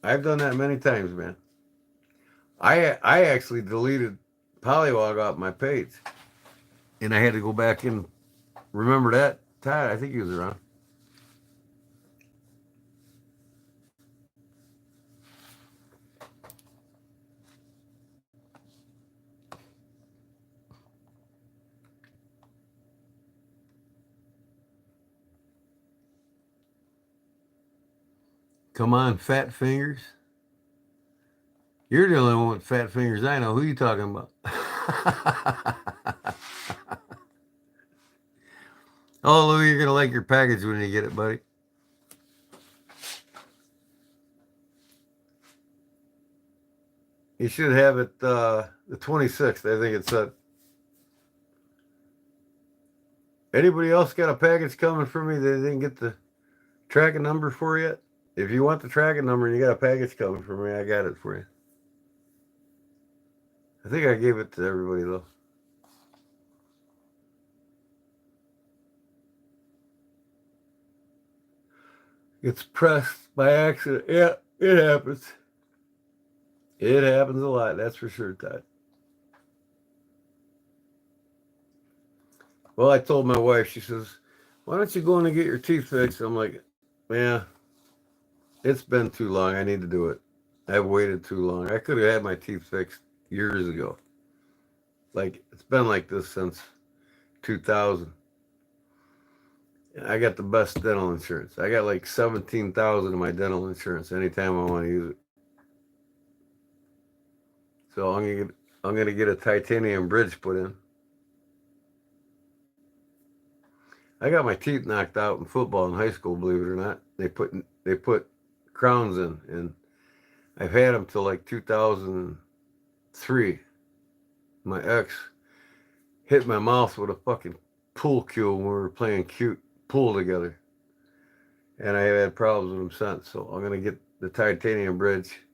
I've done that many times, man. I actually deleted Polywog off my page, and I had to go back and remember that. Todd, I think he was around. Come on, fat fingers. You're the only one with fat fingers I know. Who are you talking about? Oh, Lou, you're going to like your package when you get it, buddy. You should have it the 26th, I think it said. Anybody else got a package coming for me that didn't get the tracking number for yet? If you want the tracking number and you got a package coming for me, I got it for you. I think I gave it to everybody, though. It's pressed by accident. Yeah, it happens. It happens a lot, that's for sure, Todd. Well, I told my wife, she says, why don't you go in and get your teeth fixed? I'm like, yeah, it's been too long. I need to do it. I've waited too long. I could have had my teeth fixed years ago. Like, it's been like this since 2000. I got the best dental insurance. I got like 17,000 of my dental insurance anytime I want to use it. So I'm gonna get a titanium bridge put in. I got my teeth knocked out in football in high school, believe it or not. They put crowns in, and I've had them till like 2003. My ex hit my mouth with a fucking pool cue when we were playing cute pool together, and I have had problems with him since. So I'm gonna get the titanium bridge.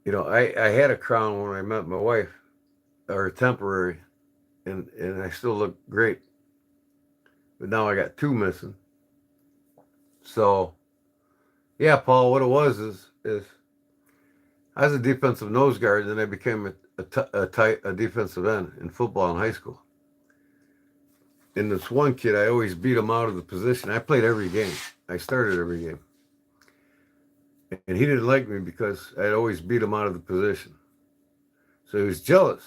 You know, I had a crown when I met my wife, or temporary, and I still look great. But now I got two missing. So, yeah, Paul, what it was is I was a defensive nose guard, and I became a defensive end in football in high school. And this one kid, I always beat him out of the position. I played every game. I started every game. And he didn't like me because I'd always beat him out of the position. So he was jealous.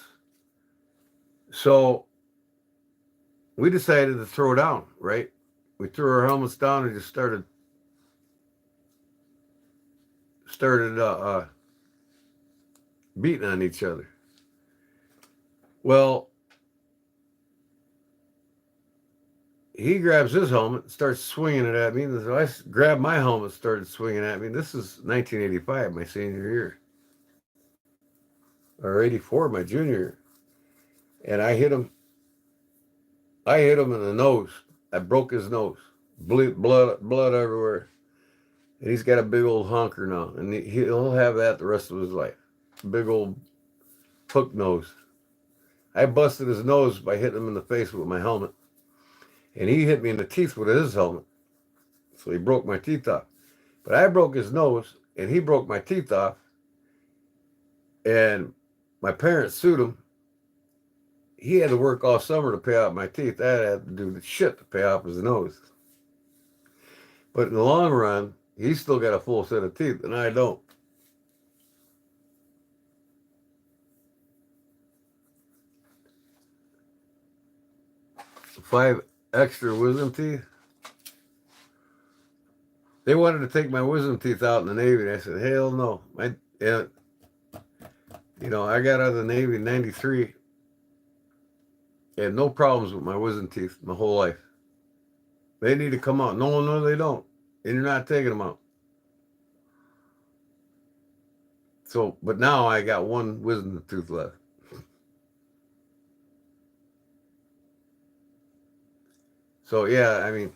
So we decided to throw down, right? We threw our helmets down and just started beating on each other. Well, he grabs his helmet and starts swinging it at me. And so I grabbed my helmet, started swinging at me. This is 1985, my senior year, or 84, my junior year. And I hit him. I hit him in the nose. I broke his nose. Blood everywhere. And he's got a big old honker now, and he'll have that the rest of his life. Big old hook nose. I busted his nose by hitting him in the face with my helmet. And he hit me in the teeth with his helmet. So he broke my teeth off. But I broke his nose, and he broke my teeth off. And my parents sued him. He had to work all summer to pay off my teeth. I had to do the shit to pay off his nose. But in the long run, he's still got a full set of teeth, and I don't. Five extra wisdom teeth. They wanted to take my wisdom teeth out in the Navy, and I said, hell no. I got out of the Navy in 93. I had no problems with my wisdom teeth my whole life. They need to come out. No, they don't. And you're not taking them out. So, but now I got one wisdom tooth left. So, yeah, I mean,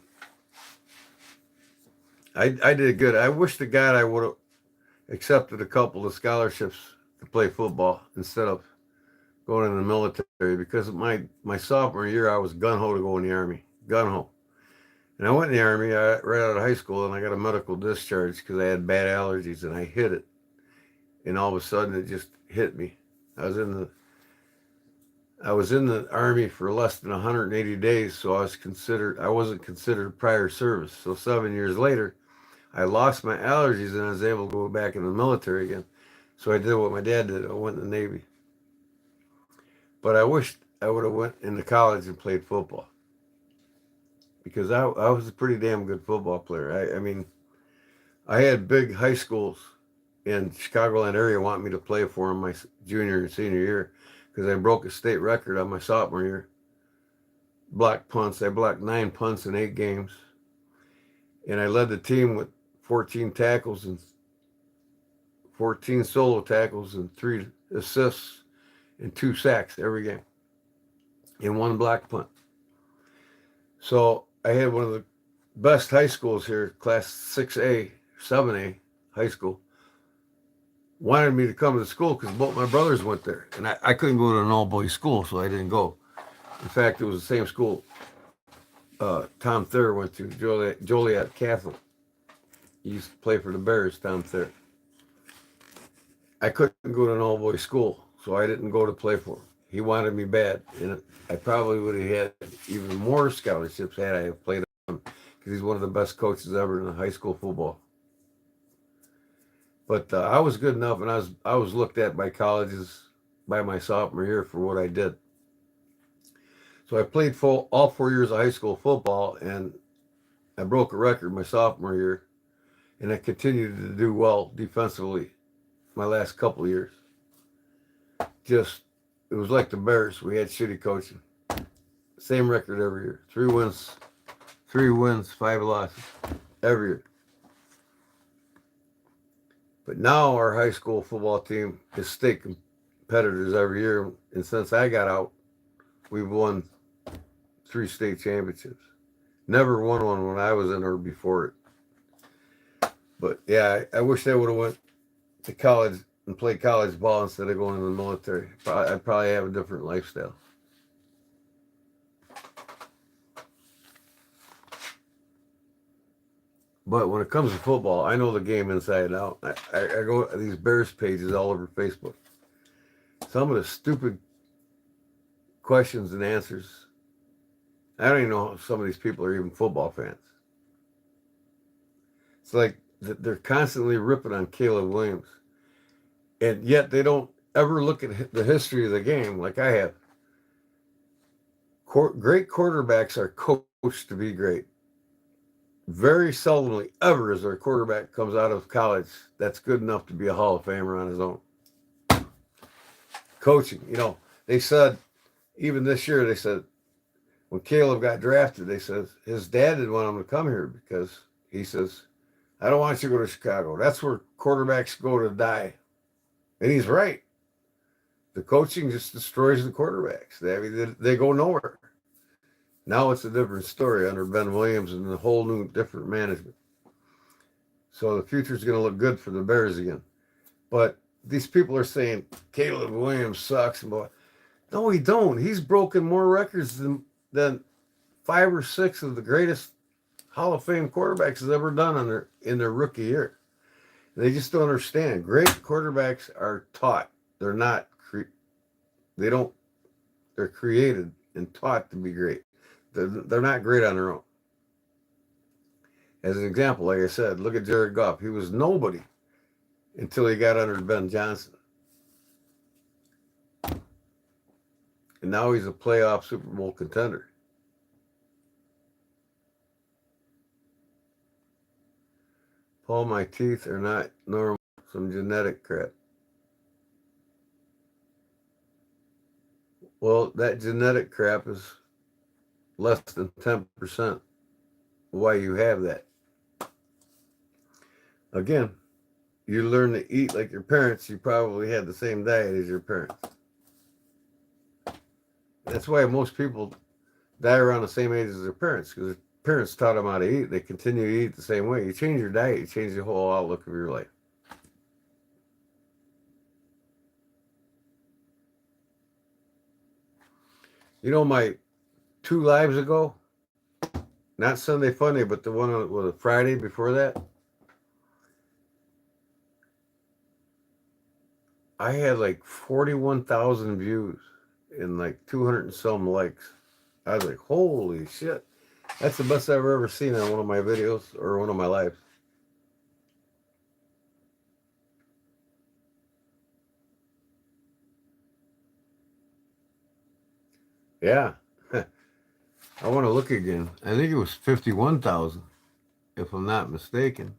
I did good. I wish to God I would have accepted a couple of scholarships to play football instead of going in the military, because my sophomore year, I was gung-ho to go in the Army. Gung-ho. And I went in the Army right out of high school, and I got a medical discharge because I had bad allergies, and I hit it. And all of a sudden, it just hit me. I was in the Army for less than 180 days, so I wasn't considered prior service. So 7 years later, I lost my allergies, and I was able to go back in the military again. So I did what my dad did. I went in the Navy. But I wished I would have went into college and played football, because I was a pretty damn good football player. I mean, I had big high schools in Chicagoland area want me to play for them my junior and senior year, because I broke a state record on my sophomore year. Blocked punts. I blocked 9 punts in 8 games. And I led the team with 14 tackles and 14 solo tackles and 3 assists and 2 sacks every game in 1 block punt. So I had one of the best high schools here, class 6A, 7A high school, wanted me to come to school because both my brothers went there. And I couldn't go to an all-boys school, so I didn't go. In fact, it was the same school Tom Thayer went to, Joliet Catholic. He used to play for the Bears, Tom Thayer. I couldn't go to an all-boys school, so I didn't go to play for him. He wanted me bad, and I probably would have had even more scholarships had I have played on him, because he's one of the best coaches ever in high school football. But I was good enough, and I was looked at by colleges by my sophomore year for what I did. So I played all 4 years of high school football, and I broke a record my sophomore year, and I continued to do well defensively my last couple of years. It was like the Bears. We had shitty coaching. Same record every year. 3 wins, 5 losses every year. But now our high school football team is state competitors every year. And since I got out, we've won 3 state championships. Never won one when I was in or before it. But yeah, I wish I would have went to college and played college ball instead of going in the military. I'd probably have a different lifestyle. But when it comes to football, I know the game inside and out. I go to these Bears pages all over Facebook. Some of the stupid questions and answers. I don't even know if some of these people are even football fans. It's like they're constantly ripping on Caleb Williams. And yet they don't ever look at the history of the game like I have. Great quarterbacks are coached to be great. Very seldomly ever is our quarterback comes out of college that's good enough to be a Hall of Famer on his own. Coaching, they said, even this year, they said, when Caleb got drafted, they said his dad didn't want him to come here because he says, I don't want you to go to Chicago. That's where quarterbacks go to die. And he's right. The coaching just destroys the quarterbacks. They go nowhere. Now it's a different story under Ben Williams and a whole new different management. So the future is going to look good for the Bears again. But these people are saying Caleb Williams sucks. No, he don't. He's broken more records than 5 or 6 of the greatest Hall of Fame quarterbacks has ever done in their rookie year. They just don't understand. Great quarterbacks are taught. They're not. They're created and taught to be great. They're not great on their own. As an example, like I said, look at Jared Goff. He was nobody until he got under Ben Johnson. And now he's a playoff Super Bowl contender. Paul, my teeth are not normal. Some genetic crap. Well, that genetic crap is less than 10% why you have that. Again, you learn to eat like your parents. You probably had the same diet as your parents. That's why most people die around the same age as their parents, because their parents taught them how to eat. They continue to eat the same way. You change your diet, you change the whole outlook of your life. You know, my 2 lives ago, not Sunday Funday, but the one on the Friday before that, I had like 41,000 views and like 200 and some likes. I was like, holy shit. That's the best I've ever seen on one of my videos or one of my lives. Yeah. I want to look again. I think it was 51,000, if I'm not mistaken.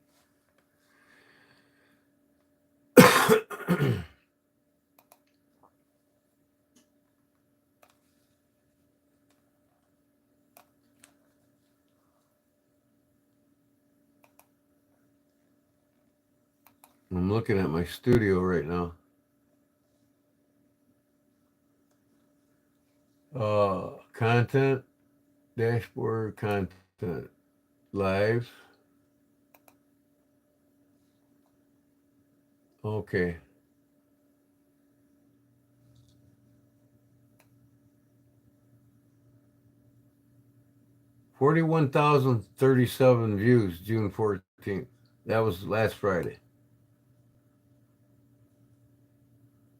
I'm looking at my studio right now. Content, dashboard, content, lives. Okay. $41,037 views, June 14th. That was last Friday.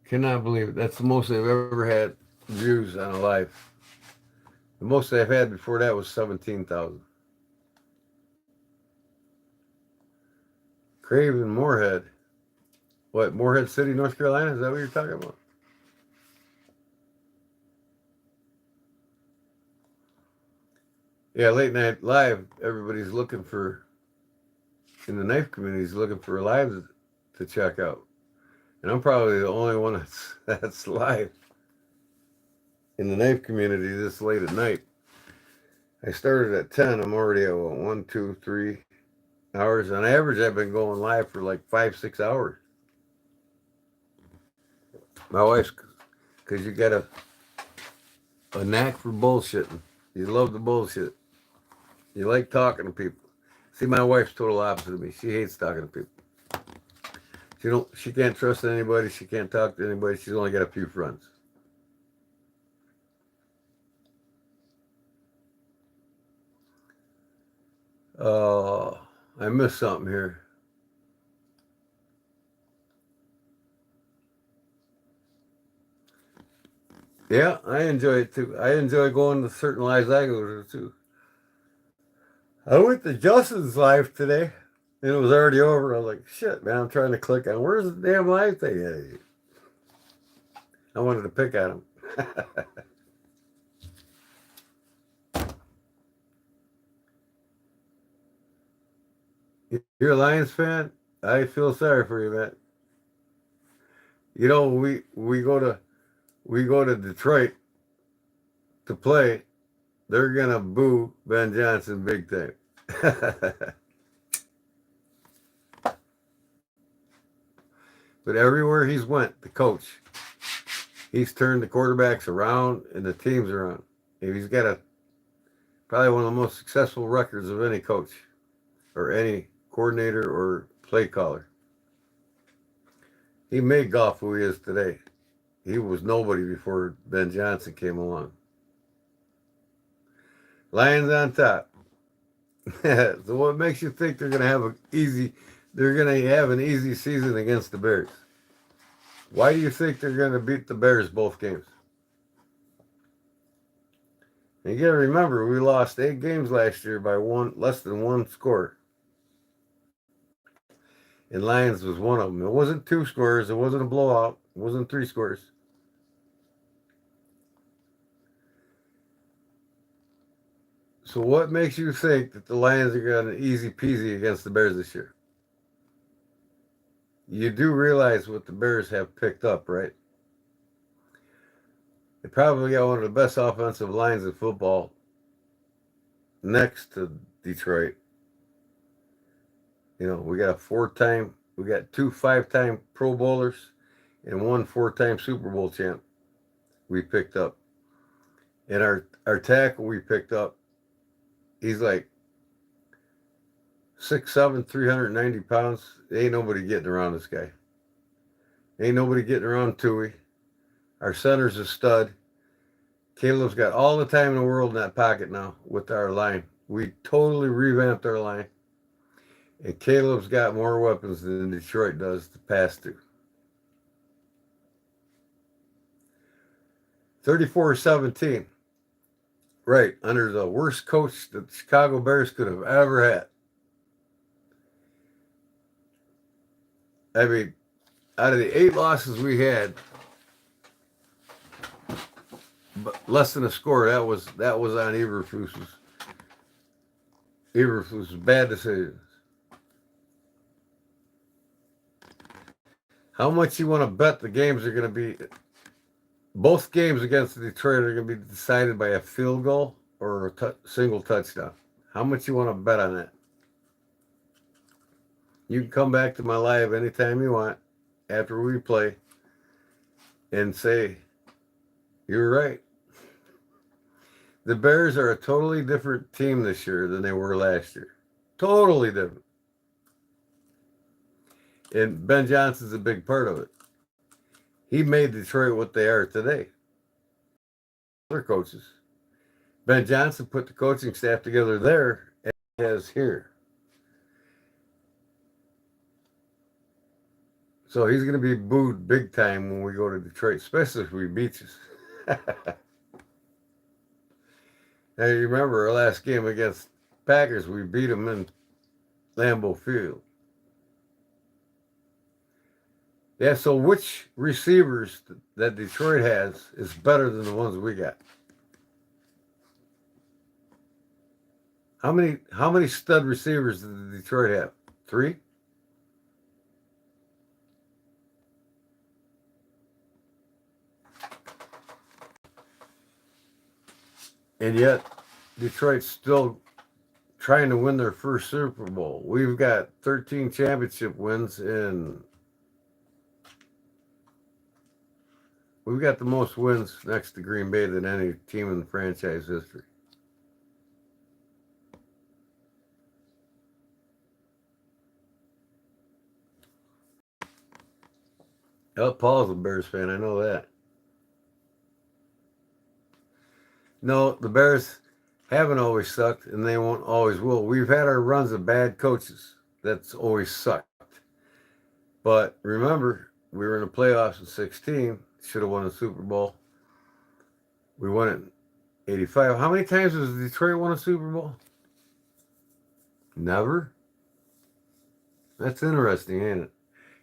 Cannot believe it. That's the most I've ever had views on a live. The most I've had before that was 17,000. Craven Moorhead. What, Moorhead City, North Carolina? Is that what you're talking about? Yeah, late night live. Everybody's looking for, in the knife community, is looking for lives to check out. And I'm probably the only one that's live in the knife community this late at night. I started at 10. I'm already at 1, 2, 3 hours. On average, I've been going live for like 5, 6 hours. My wife's, because you got a knack for bullshitting. You love the bullshit. You like talking to people. See, my wife's total opposite of me. She hates talking to people. She can't trust anybody. She can't talk to anybody. She's only got a few friends. I missed something here. Yeah, I enjoy it too. I enjoy going to certain lives I go to too. I went to Justin's live today, and it was already over. I was like, shit, man, I'm trying to click on, where's the damn live thing at? I wanted to pick at him. You're a Lions fan? I feel sorry for you, man. You know, we go to Detroit to play they're going to boo Ben Johnson big time. But everywhere he's went, the coach, he's turned the quarterbacks around and the teams around. And he's got probably one of the most successful records of any coach or any coordinator or play caller. He made golf who he is today. He was nobody before Ben Johnson came along. Lions on top. So what makes you think they're going to have an easy season against the Bears? Why do you think they're going to beat the Bears both games? And you got to remember, we lost 8 games last year by less than one score. And Lions was one of them. It wasn't 2 scores. It wasn't a blowout. It wasn't 3 scores. So what makes you think that the Lions are going to easy peasy against the Bears this year? You do realize what the Bears have picked up, right? They probably got one of the best offensive lines in football next to Detroit. You know, we got 2 5-time Pro Bowlers and 1 4-time Super Bowl champ we picked up. And our tackle we picked up, he's like 6'7", 390 pounds. Ain't nobody getting around this guy. Ain't nobody getting around Tui. Our center's a stud. Caleb's got all the time in the world in that pocket now with our line. We totally revamped our line. And Caleb's got more weapons than Detroit does to pass to. 34-17. Right, under the worst coach that the Chicago Bears could have ever had. I mean, out of the 8 losses we had, but less than a score, that was on Eberflus's bad decisions. How much you want to bet the games are going to be? Both games against Detroit are going to be decided by a field goal or a single touchdown. How much you want to bet on that? You can come back to my live anytime you want after we play and say, you're right. The Bears are a totally different team this year than they were last year. Totally different. And Ben Johnson's a big part of it. He made Detroit what they are today. Other coaches. Ben Johnson put the coaching staff together there as here. So he's going to be booed big time when we go to Detroit, especially if we beat us. Now, you remember our last game against Packers, we beat them in Lambeau Field. Yeah, so which receivers that Detroit has is better than the ones we got? How many stud receivers did Detroit have? 3? And yet, Detroit's still trying to win their first Super Bowl. We've got 13 championship wins, and we've got the most wins next to Green Bay than any team in franchise history. Oh, Paul's a Bears fan. I know that. No, the Bears haven't always sucked, and they won't always will. We've had our runs of bad coaches. That's always sucked. But remember, we were in the playoffs in 16. Should have won the Super Bowl. We won it in 85. How many times has Detroit won a Super Bowl? Never. That's interesting, ain't it?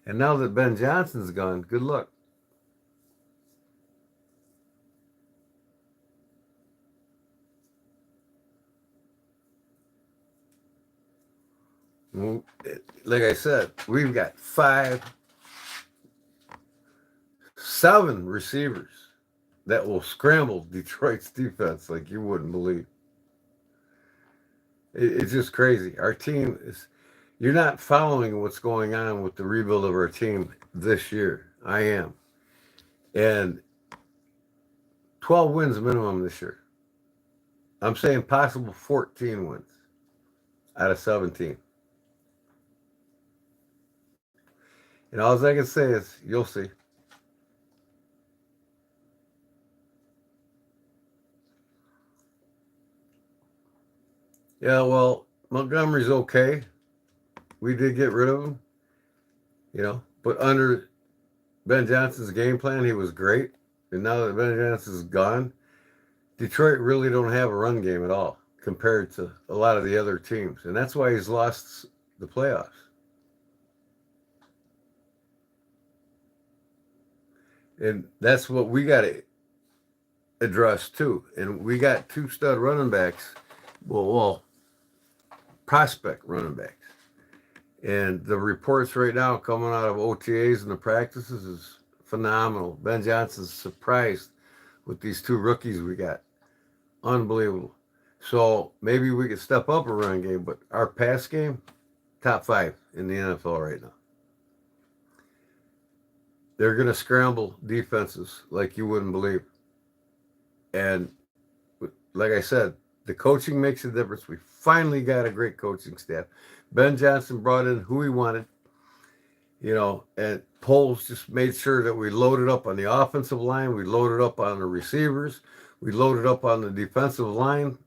And now that Ben Johnson's gone, good luck. Like I said, we've got 7 receivers that will scramble Detroit's defense like you wouldn't believe. It's just crazy. Our team is, you're not following what's going on with the rebuild of our team this year. I am. And 12 wins minimum this year. I'm saying possible 14 wins out of 17. And all I can say is, you'll see. Yeah, well, Montgomery's okay. We did get rid of him, but under Ben Johnson's game plan, he was great. And now that Ben Johnson's gone, Detroit really don't have a run game at all compared to a lot of the other teams. And that's why he's lost the playoffs. And that's what we got to address too. And we got two stud running backs. Well, prospect running backs. And the reports right now coming out of OTAs and the practices is phenomenal. Ben Johnson's surprised with these two rookies we got. Unbelievable. So maybe we could step up a run game, but our pass game, top 5 in the NFL right now. They're going to scramble defenses like you wouldn't believe. And like I said, the coaching makes a difference. We finally got a great coaching staff. Ben Johnson brought in who he wanted, and Poles just made sure that we loaded up on the offensive line. We loaded up on the receivers. We loaded up on the defensive line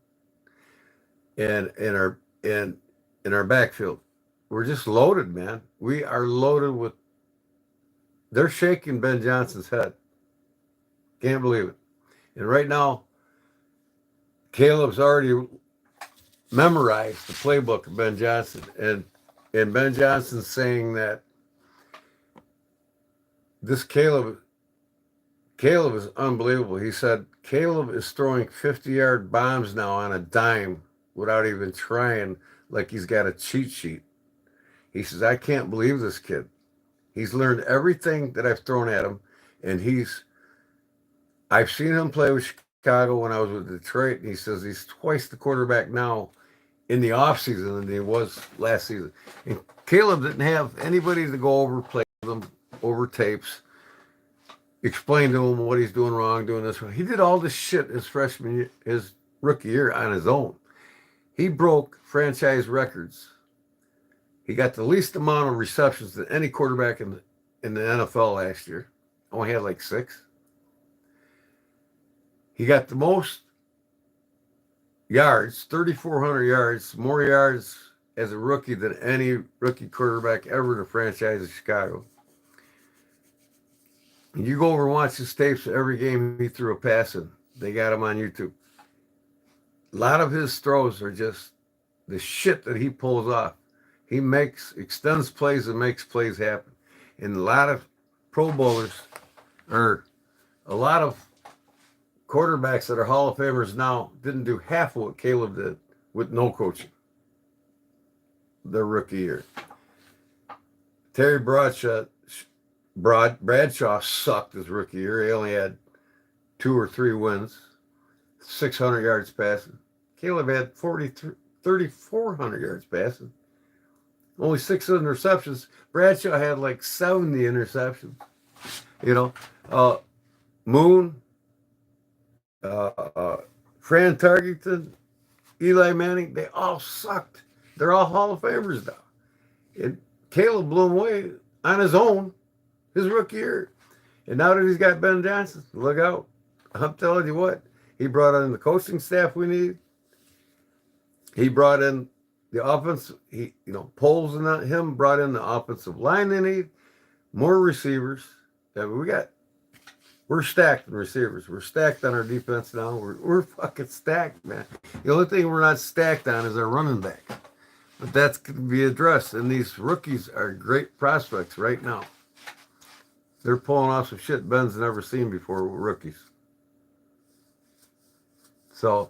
and in our backfield. We're just loaded, man. We are loaded with. They're shaking Ben Johnson's head. Can't believe it. And right now, Caleb's already memorized the playbook of Ben Johnson. And Ben Johnson's saying that this Caleb is unbelievable. He said Caleb is throwing 50-yard bombs now on a dime without even trying, like he's got a cheat sheet. He says, I can't believe this kid. He's learned everything that I've thrown at him, and I've seen him play with Chicago when I was with Detroit, and he says he's twice the quarterback now in the offseason than he was last season. And Caleb didn't have anybody to go over, play with him, over tapes, explain to him what he's doing wrong, doing this wrong. He did all this shit his rookie year on his own. He broke franchise records. He got the least amount of receptions than any quarterback in the NFL last year. Only had like 6. He got the most yards, 3,400 yards, more yards as a rookie than any rookie quarterback ever in the franchise of Chicago. And you go over and watch his tapes every game he threw a pass in. They got him on YouTube. A lot of his throws are just the shit that he pulls off. He extends plays and makes plays happen. And a lot of Pro Bowlers, or a lot of quarterbacks that are Hall of Famers now, didn't do half of what Caleb did with no coaching their rookie year. Terry Bradshaw sucked his rookie year. He only had 2 or 3 wins, 600 yards passing. Caleb had 3,400 yards passing. Only 6 interceptions. Bradshaw had like 70 interceptions. Moon, Fran Tarkenton, Eli Manning, they all sucked. They're all Hall of Famers now. And Caleb blew him away on his own his rookie year. And now that he's got Ben Johnson, look out. I'm telling you what, he brought in the coaching staff we need. He brought in the offense, Poles and him brought in the offensive line they need, more receivers. We're stacked in receivers. We're stacked on our defense now. We're fucking stacked, man. The only thing we're not stacked on is our running back. But that's going to be addressed. And these rookies are great prospects right now. They're pulling off some shit Ben's never seen before with rookies. So,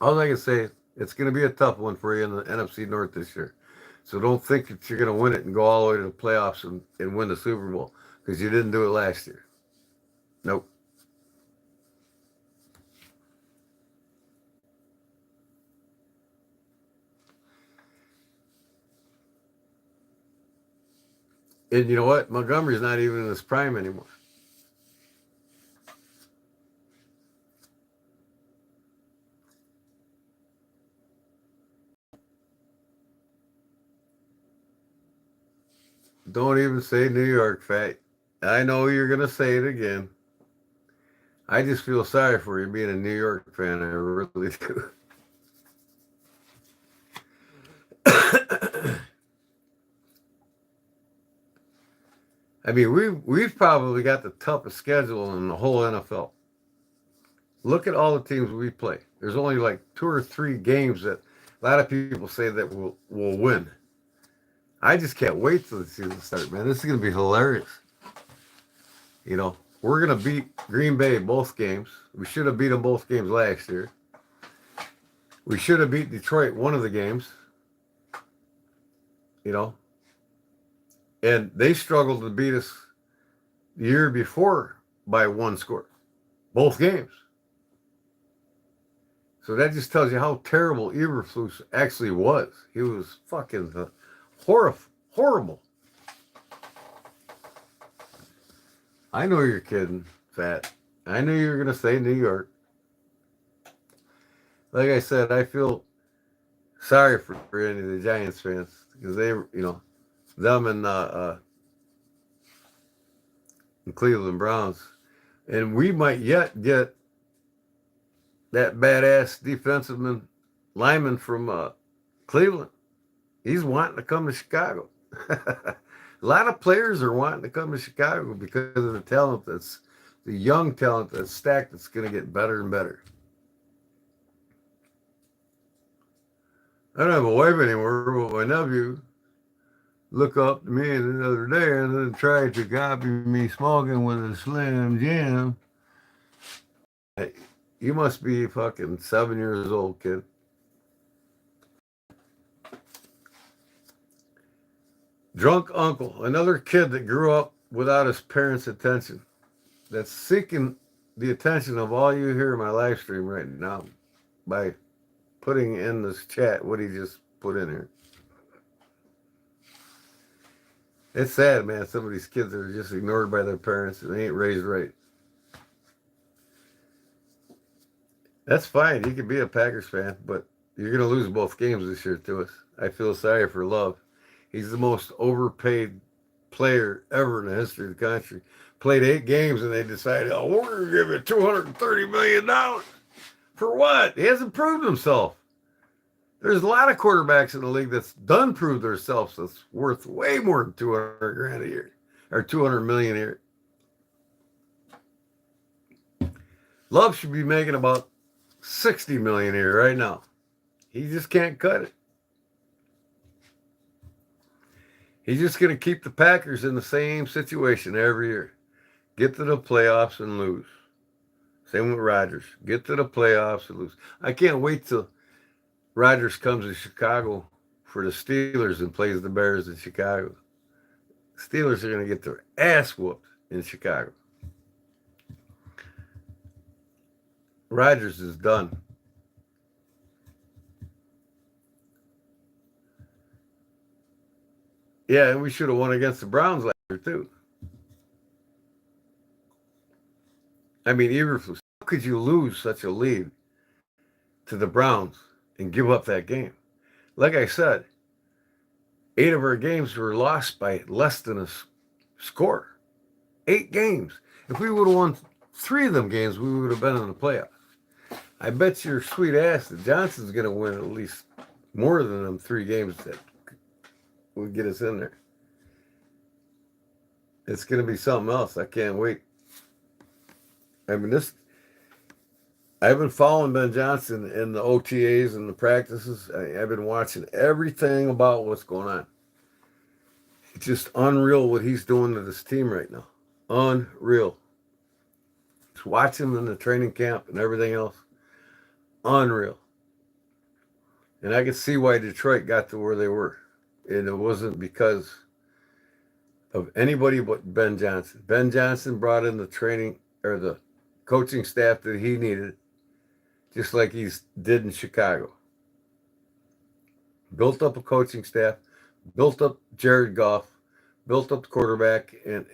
all I can say, it's going to be a tough one for you in the NFC North this year. So don't think that you're going to win it and go all the way to the playoffs and win the Super Bowl, because you didn't do it last year. Nope. And you know what? Montgomery's not even in his prime anymore. Don't even say New York, Fat. I know you're going to say it again. I just feel sorry for you being a New York fan. I really do. I mean, we've probably got the toughest schedule in the whole NFL. Look at all the teams we play. There's only like 2 or 3 games that a lot of people say that we'll win. I just can't wait till the season starts, man. This is going to be hilarious. You know, we're going to beat Green Bay both games. We should have beat them both games last year. We should have beat Detroit one of the games. You know, and they struggled to beat us the year before by 1 score, both games. So that just tells you how terrible Eberflus actually was. He was fucking horrible. I know you're kidding, Fat. I knew you were going to say New York. Like I said, I feel sorry for any of the Giants fans because they, you know, them and Cleveland Browns. And we might yet get that badass defensive lineman from Cleveland. He's wanting to come to Chicago. A lot of players are wanting to come to Chicago because of the talent the young talent that's stacked that's going to get better and better. I don't have a wife anymore, but my nephew looked up to me the other day and then tried to copy me smoking with a Slim Jim. Hey, you must be fucking 7 years old, kid. Drunk uncle, another kid that grew up without his parents' attention, that's seeking the attention of all you hear in my live stream right now by putting in this chat what he just put in here. It's sad, man. Some of these kids are just ignored by their parents and they ain't raised right. That's fine. You can be a Packers fan, but you're going to lose both games this year to us. I feel sorry for Love. He's the most overpaid player ever in the history of the country. Played 8 games and they decided, oh, we're going to give you $230 million. For what? He hasn't proved himself. There's a lot of quarterbacks in the league that's done prove themselves that's worth way more than 200 grand a year or 200 million a year. Love should be making about 60 million a year right now. He just can't cut it. He's just going to keep the Packers in the same situation every year. Get to the playoffs and lose. Same with Rodgers. Get to the playoffs and lose. I can't wait till Rodgers comes to Chicago for the Steelers and plays the Bears in Chicago. Steelers are going to get their ass whooped in Chicago. Rodgers is done. Yeah, and we should have won against the Browns last year, too. I mean, Eberflus, how could you lose such a lead to the Browns and give up that game? Like I said, 8 of our games were lost by less than a score. 8 games. If we would have won 3 of them games, we would have been in the playoffs. I bet your sweet ass that Johnson's going to win at least more than them 3 games that would get us in there. It's going to be something else. I can't wait. I mean, I've been following Ben Johnson in the OTAs and the practices. I've been watching everything about what's going on. It's just unreal what he's doing to this team right now. Unreal. Just watch him in the training camp and everything else. Unreal. And I can see why Detroit got to where they were. And it wasn't because of anybody but Ben Johnson. Ben Johnson brought in the training or the coaching staff that he needed, just like he did in Chicago. Built up a coaching staff, built up Jared Goff, built up the quarterback, and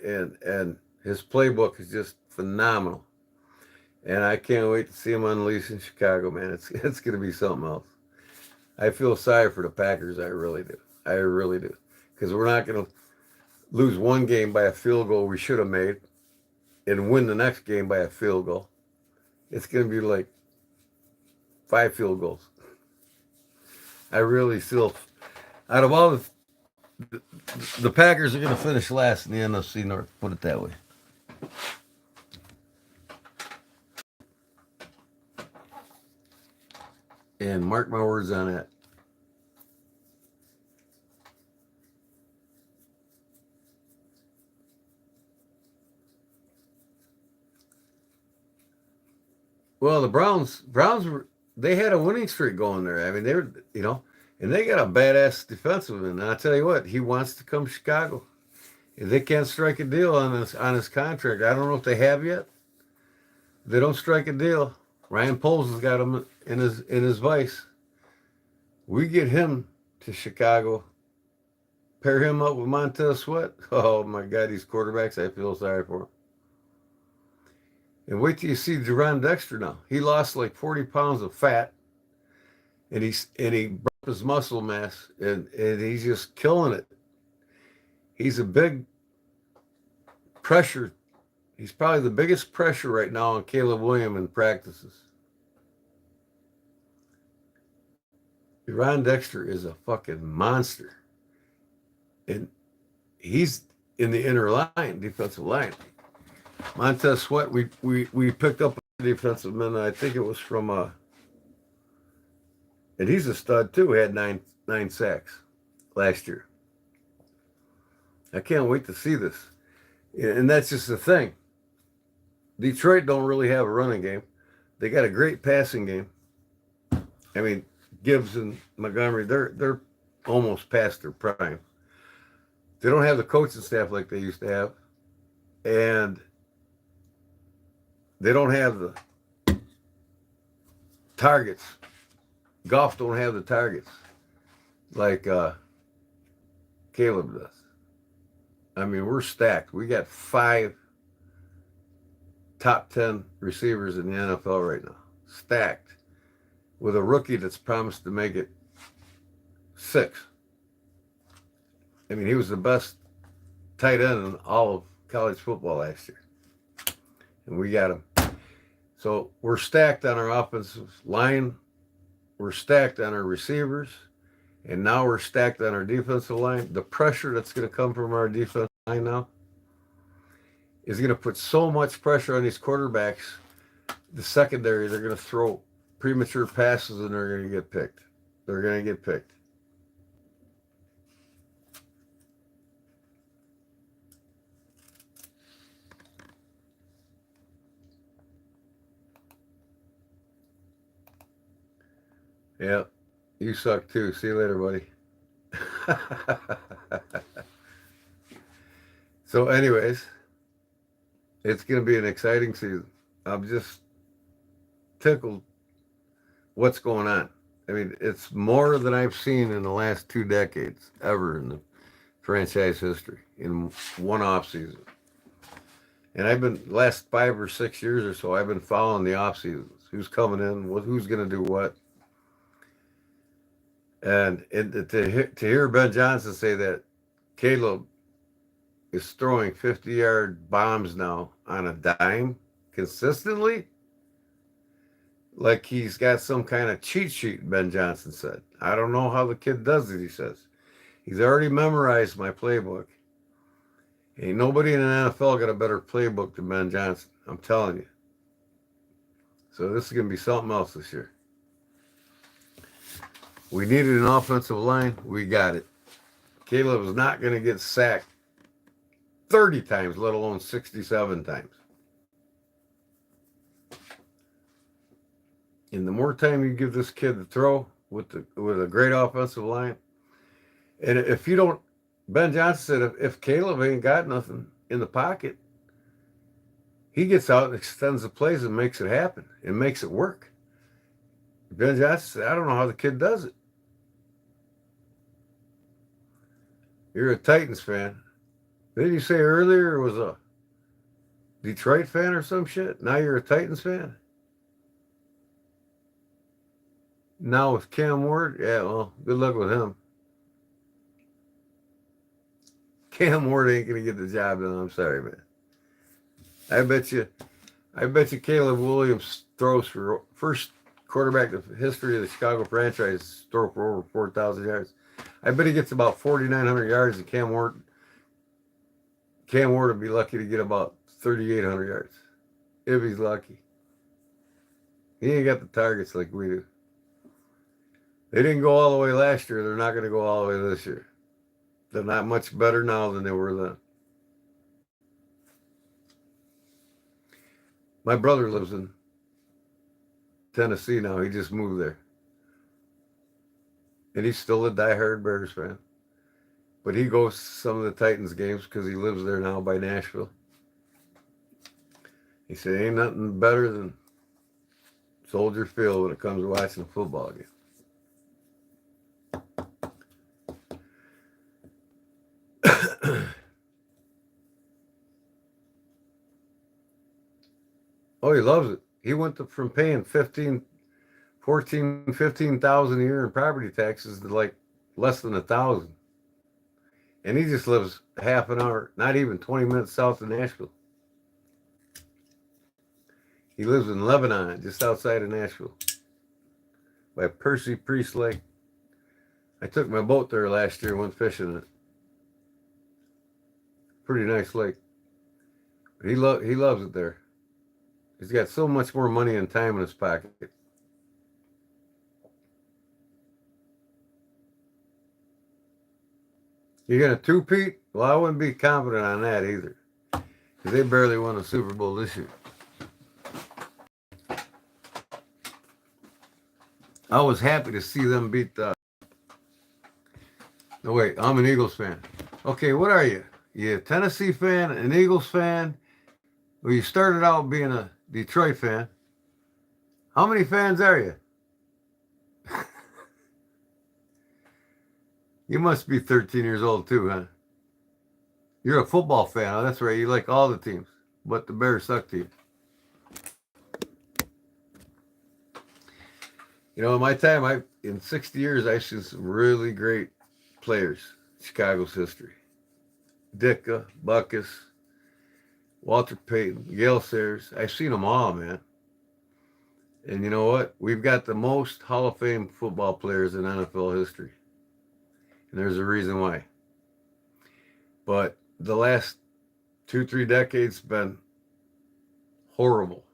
his playbook is just phenomenal. And I can't wait to see him unleash in Chicago, man. It's going to be something else. I feel sorry for the Packers. I really do. I really do. Because we're not going to lose one game by a field goal we should have made and win the next game by a field goal. It's going to be like 5 field goals. I really still, out of all the Packers are going to finish last in the NFC North, put it that way. And mark my words on that. Well, the Browns they had a winning streak going there. I mean, they were, and they got a badass defenseman. And I'll tell you what, he wants to come to Chicago. If they can't strike a deal on his contract, I don't know if they have yet. If they don't strike a deal, Ryan Poles has got him in his vice. We get him to Chicago, pair him up with Montez Sweat. Oh my God, these quarterbacks, I feel sorry for them. And wait till you see Jerron Dexter now. He lost like 40 pounds of fat, and he brought up his muscle mass, and he's just killing it. He's a big pressure. He's probably the biggest pressure right now on Caleb Williams in practices. Jerron Dexter is a fucking monster. And he's in the inner line, defensive line. Montez Sweat, we picked up a defensive man. I think it was from and he's a stud too. He had nine sacks last year. I can't wait to see this. And that's just the thing. Detroit don't really have a running game. They got a great passing game. I mean, Gibbs and Montgomery, they're almost past their prime. They don't have the coaching staff like they used to have. And they don't have the targets. Goff don't have the targets like Caleb does. I mean, we're stacked. We got 5 top 10 receivers in the NFL right now. Stacked. With a rookie that's promised to make it 6. I mean, he was the best tight end in all of college football last year. And we got him. So we're stacked on our offensive line. We're stacked on our receivers. And now we're stacked on our defensive line. The pressure that's going to come from our defensive line now is going to put so much pressure on these quarterbacks. The secondary, they're going to throw premature passes and they're going to get picked. They're going to get picked. Yeah, you suck too. See you later, buddy. So anyways, it's going to be an exciting season. I'm just tickled what's going on. I mean, it's more than I've seen in the last 2 decades ever in the franchise history in one off season. And I've been last 5 or 6 years or so, I've been following the off seasons. Who's coming in, who's going to do what. And to hear Ben Johnson say that Caleb is throwing 50-yard bombs now on a dime consistently, like he's got some kind of cheat sheet, Ben Johnson said. I don't know how the kid does it, he says. He's already memorized my playbook. Ain't nobody in the NFL got a better playbook than Ben Johnson. I'm telling you. So this is going to be something else this year. We needed an offensive line. We got it. Caleb is not going to get sacked 30 times, let alone 67 times. And the more time you give this kid to throw with a great offensive line, and if you don't, Ben Johnson said if Caleb ain't got nothing in the pocket, he gets out and extends the plays and makes it happen and makes it work. Ben Johnson said, I don't know how the kid does it. You're a Titans fan. Did you say earlier it was a Detroit fan or some shit? Now you're a Titans fan? Now with Cam Ward? Yeah, well, good luck with him. Cam Ward ain't gonna get the job done. I'm sorry, man. I bet you Caleb Williams throws for first quarterback in the history of the Chicago franchise throw for over 4,000 yards. I bet he gets about 4,900 yards, and Cam Ward would be lucky to get about 3,800 yards if he's lucky. He ain't got the targets like we do. They didn't go all the way last year. They're not going to go all the way this year. They're not much better now than they were then. My brother lives in Tennessee now. He just moved there. And he's still a diehard Bears fan. But he goes to some of the Titans games because he lives there now by Nashville. He said, ain't nothing better than Soldier Field when it comes to watching a football game. Oh, he loves it. He went from paying 15,000 a year in property taxes to like less than 1,000. And he just lives half an hour, not even 20 minutes south of Nashville. He lives in Lebanon, just outside of Nashville, by Percy Priest Lake. I took my boat there last year and went fishing in it. Pretty nice lake. But he loves it there. He's got so much more money and time in his pocket. You gonna two-peat? Well, I wouldn't be confident on that either, because they barely won a Super Bowl this year. I was happy to see them beat the... No, wait, I'm an Eagles fan. Okay, what are you? You a Tennessee fan, an Eagles fan? Well, you started out being a Detroit fan. How many fans are you? You must be 13 years old too, huh? You're a football fan. Oh, that's right. You like all the teams, but the Bears suck to you. You know, in my time, in 60 years, I've seen some really great players in Chicago's history. Ditka, Buckus, Walter Payton, Yale Sayers. I've seen them all, man. And you know what? We've got the most Hall of Fame football players in NFL history. And there's a reason why. But the last 2-3 decades been horrible.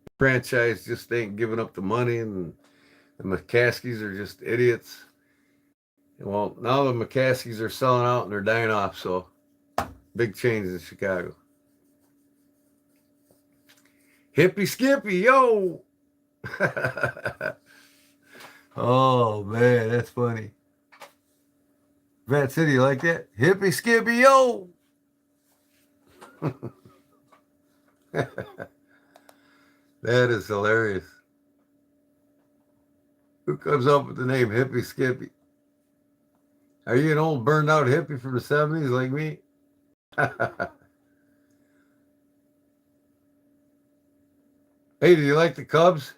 The franchise just ain't giving up the money, and the McCaskies are just idiots. And well, now the McCaskies are selling out and they're dying off, so big changes in Chicago. Hippie Skippy, yo! Oh, man, that's funny. Vat City, you like that? Hippie Skippy, yo! That is hilarious. Who comes up with the name Hippie Skippy? Are you an old burned out hippie from the 70s like me? Hey, do you like the Cubs?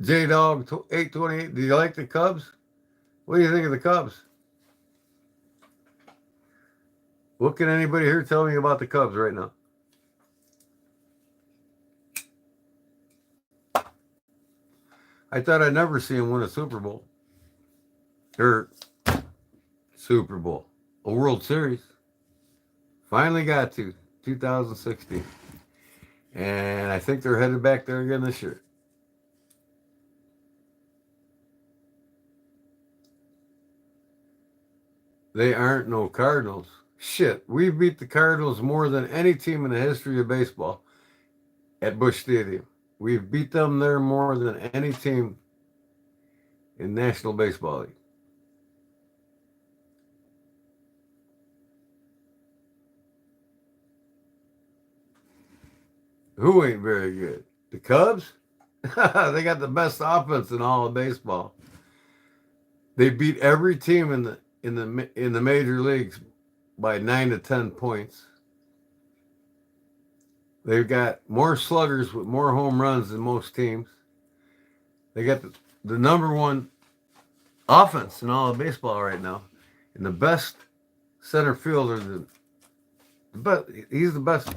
J-Dog 828, do you like the Cubs? What do you think of the Cubs? What can anybody here tell me about the Cubs right now? I thought I'd never see him win a Super Bowl. Or Super Bowl. A World Series. Finally got to 2016. And I think they're headed back there again this year. They aren't no Cardinals. Shit, we beat the Cardinals more than any team in the history of baseball at Busch Stadium. We've beat them there more than any team in National Baseball League. Who ain't very good? The Cubs? They got the best offense in all of baseball. They beat every team in the major leagues by 9 to 10 points. They've got more sluggers with more home runs than most teams. They got the number one offense in all of baseball right now. And the best center fielder, he's the best.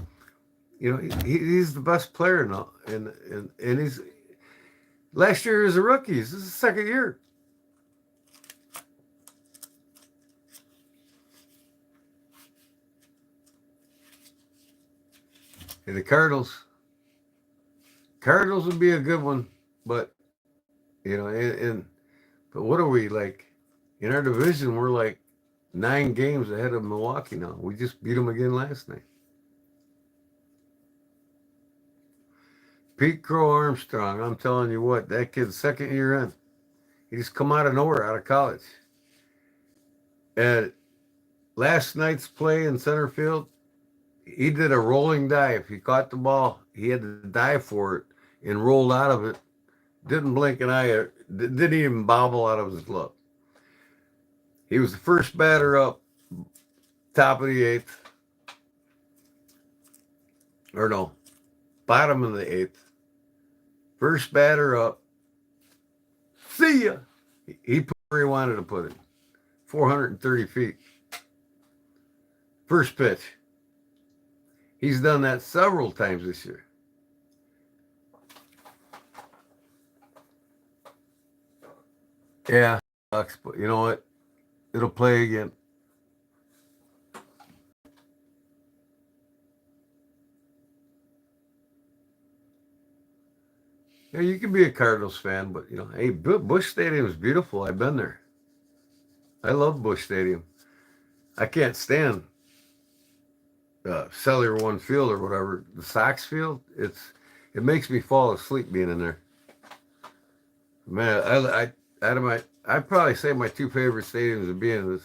You know, he's the best player now. And he's last year as a rookie. This is his second year. And the Cardinals would be a good one, but you know, but what are we like in our division? We're like 9 games ahead of Milwaukee now. We just beat them again last night. Pete Crow Armstrong, I'm telling you what, that kid's second year in. He just come out of nowhere, out of college. And last night's play in center field, he did a rolling dive. He caught the ball. He had to dive for it and rolled out of it. Didn't blink an eye. Didn't even bobble out of his glove. He was the first batter up, top of the 8th. Or no, bottom of the 8th. First batter up. See ya. He put where he wanted to put it. 430 feet. First pitch. He's done that several times this year. Yeah, sucks, but you know what? It'll play again. Yeah, you can be a Cardinals fan, but you know, hey, Busch Stadium is beautiful. I've been there. I love Busch Stadium. I can't stand Cellular One Field or whatever, the Sox Field. It makes me fall asleep being in there. Man, I'd probably say my 2 favorite stadiums would be in this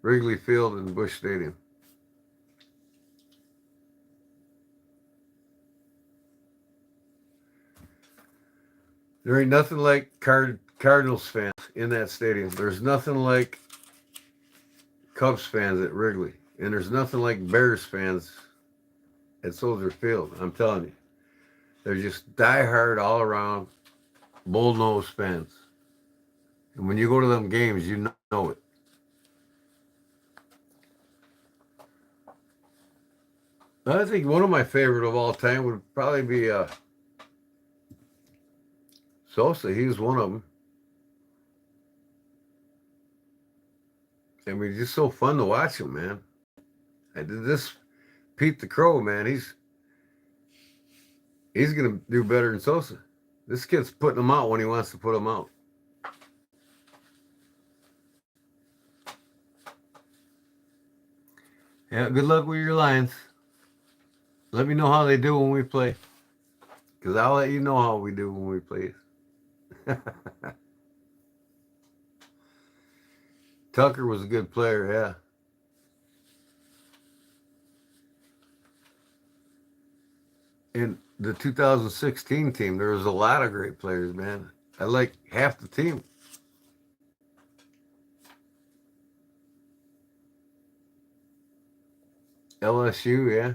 Wrigley Field and Busch Stadium. There ain't nothing like Cardinals fans in that stadium. There's nothing like Cubs fans at Wrigley. And there's nothing like Bears fans at Soldier Field. I'm telling you. They're just diehard all around, bull-nosed fans. And when you go to them games, you know it. I think one of my favorite of all time would probably be Sosa. He was one of them. I mean, just so fun to watch him, man. I did this. Pete the Crow, man. He's gonna do better than Sosa. This kid's putting him out when he wants to put him out. Yeah, good luck with your Lions. Let me know how they do when we play. Because I'll let you know how we do when we play. Tucker was a good player, yeah. In the 2016 team, there was a lot of great players, man. I like half the team. LSU, yeah.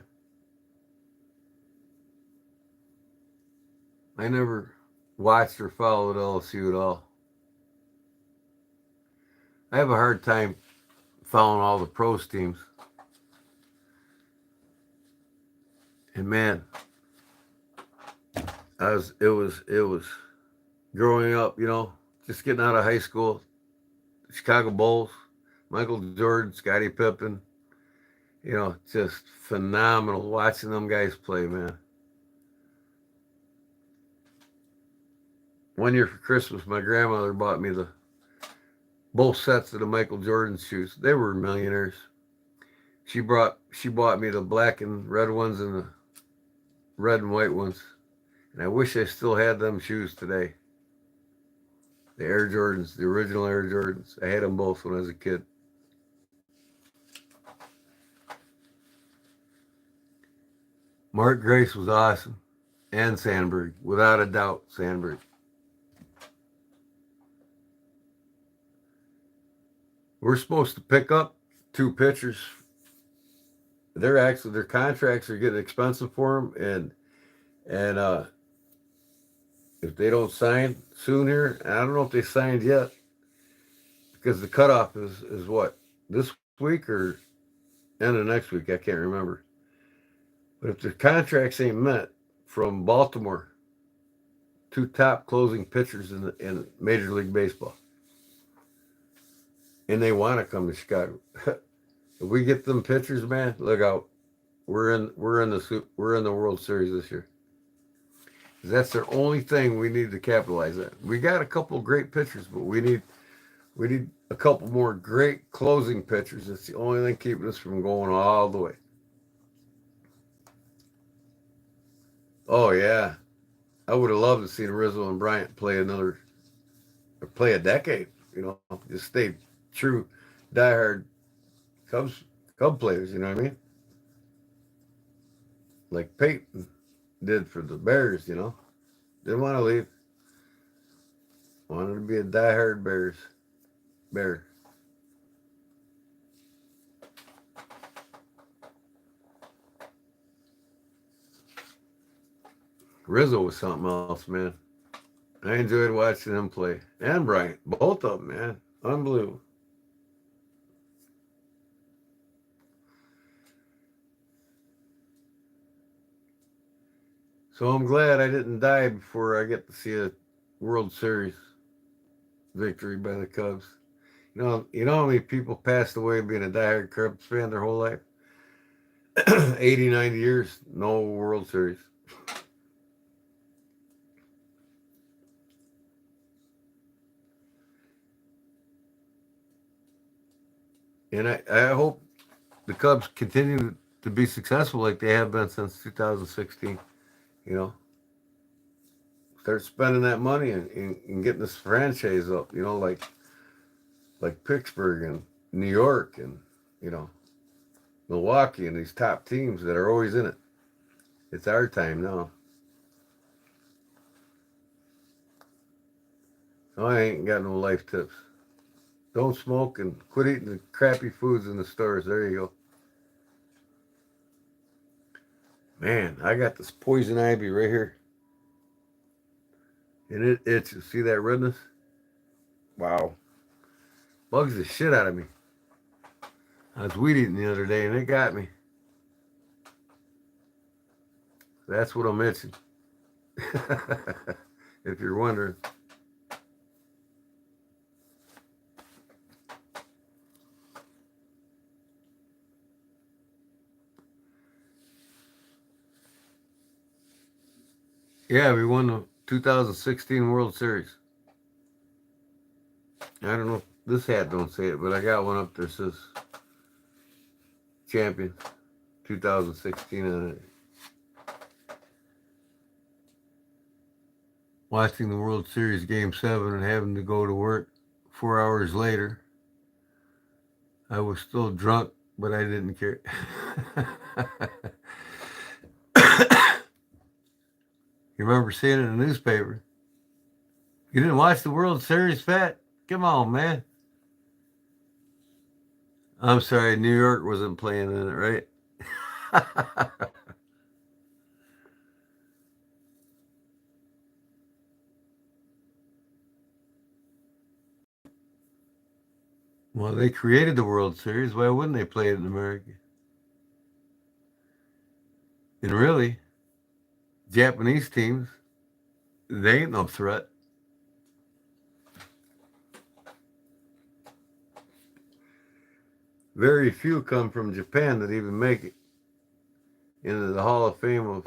I never watched or followed LSU at all. I have a hard time following all the pros teams. And man, it was growing up, you know, just getting out of high school, Chicago Bulls, Michael Jordan, Scottie Pippen, you know, just phenomenal watching them guys play, man. One year for Christmas, my grandmother bought me both sets of the Michael Jordan shoes. They were millionaires. She bought me the black and red ones and the red and white ones. And I wish I still had them shoes today. The Air Jordans, the original Air Jordans. I had them both when I was a kid. Mark Grace was awesome. And Sandberg, without a doubt, Sandberg. We're supposed to pick up two pitchers. Their contracts are getting expensive for them, and if they don't sign soon here, and I don't know if they signed yet because the cutoff is what, this week or end of next week. I can't remember. But if the contracts ain't met from Baltimore, two top closing pitchers in Major League Baseball, and they want to come to Chicago. If we get them pitchers, man, look out. We're in the World Series this year. That's their only thing we need to capitalize on. We got a couple of great pitchers, but we need a couple more great closing pitchers. That's the only thing keeping us from going all the way. Oh yeah, I would have loved to see Rizzo and Bryant play a decade. Just stay true, diehard Cub players. You know what I mean? Like Peyton did for the Bears. Didn't want to leave. Wanted to be a diehard Bear. Rizzo was something else, man. I enjoyed watching him play. And Bryant. Both of them, man. Unbelievable. So I'm glad I didn't die before I get to see a World Series victory by the Cubs. You know how many people passed away being a diehard Cubs fan their whole life? 80, 90 years, no World Series. And I hope the Cubs continue to be successful like they have been since 2016. You know, start spending that money and getting this franchise up. Like Pittsburgh and New York and you know Milwaukee and these top teams that are always in it. It's our time now. Oh, I ain't got no life tips. Don't smoke and quit eating the crappy foods in the stores. There you go. Man, I got this poison ivy right here. And it itches. See that redness? Wow. Bugs the shit out of me. I was weed eating the other day and it got me. That's what I'm itching. If you're wondering. Yeah, we won the 2016 World Series. I don't know if this hat don't say it, but I got one up there that says champion 2016 on it. Watching the World Series Game 7 and having to go to work 4 hours later. I was still drunk, but I didn't care. You remember seeing it in the newspaper? You didn't watch the World Series, Fat? Come on, man. I'm sorry, New York wasn't playing in it, right? Well, they created the World Series. Why wouldn't they play it in America? And really, Japanese teams, they ain't no threat. Very few come from Japan that even make it into the Hall of Fame of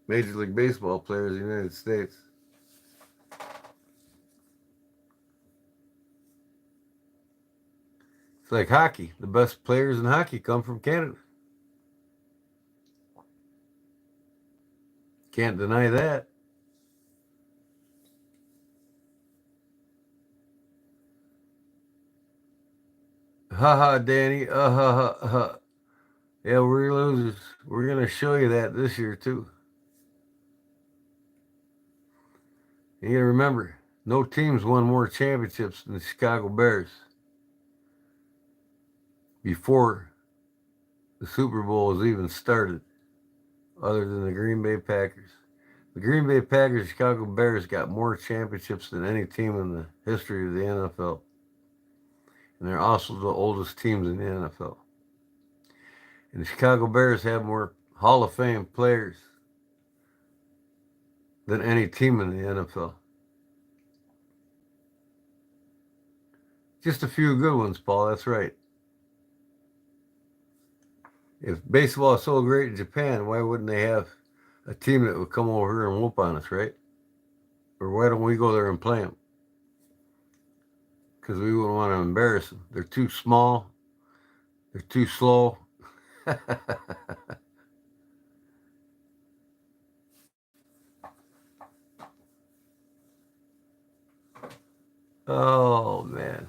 Major League Baseball players in the United States. It's like hockey. The best players in hockey come from Canada. Can't deny that. Ha ha, Danny. Ha ha ha. Yeah, we're losers. We're going to show you that this year, too. You got to remember, no teams won more championships than the Chicago Bears. before the Super Bowl was even started, other than the Green Bay Packers. The Green Bay Packers, Chicago Bears got more championships than any team in the history of the NFL. And they're also the oldest teams in the NFL. And the Chicago Bears have more Hall of Fame players than any team in the NFL. Just a few good ones, Paul. That's right. If baseball is so great in Japan, why wouldn't they have a team that would come over here and whoop on us, right? Or why don't we go there and play them? Because we wouldn't want to embarrass them. They're too small. They're too slow. Oh, man.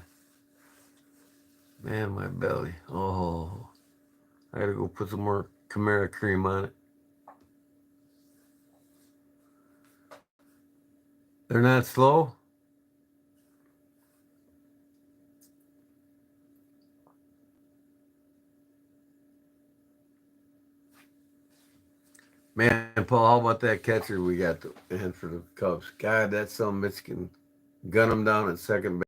Man, my belly. Oh, I gotta go put some more Camara cream on it. They're not slow? Man, Paul, how about that catcher we got in for the Cubs? God, that some bitch can gun him down at second base.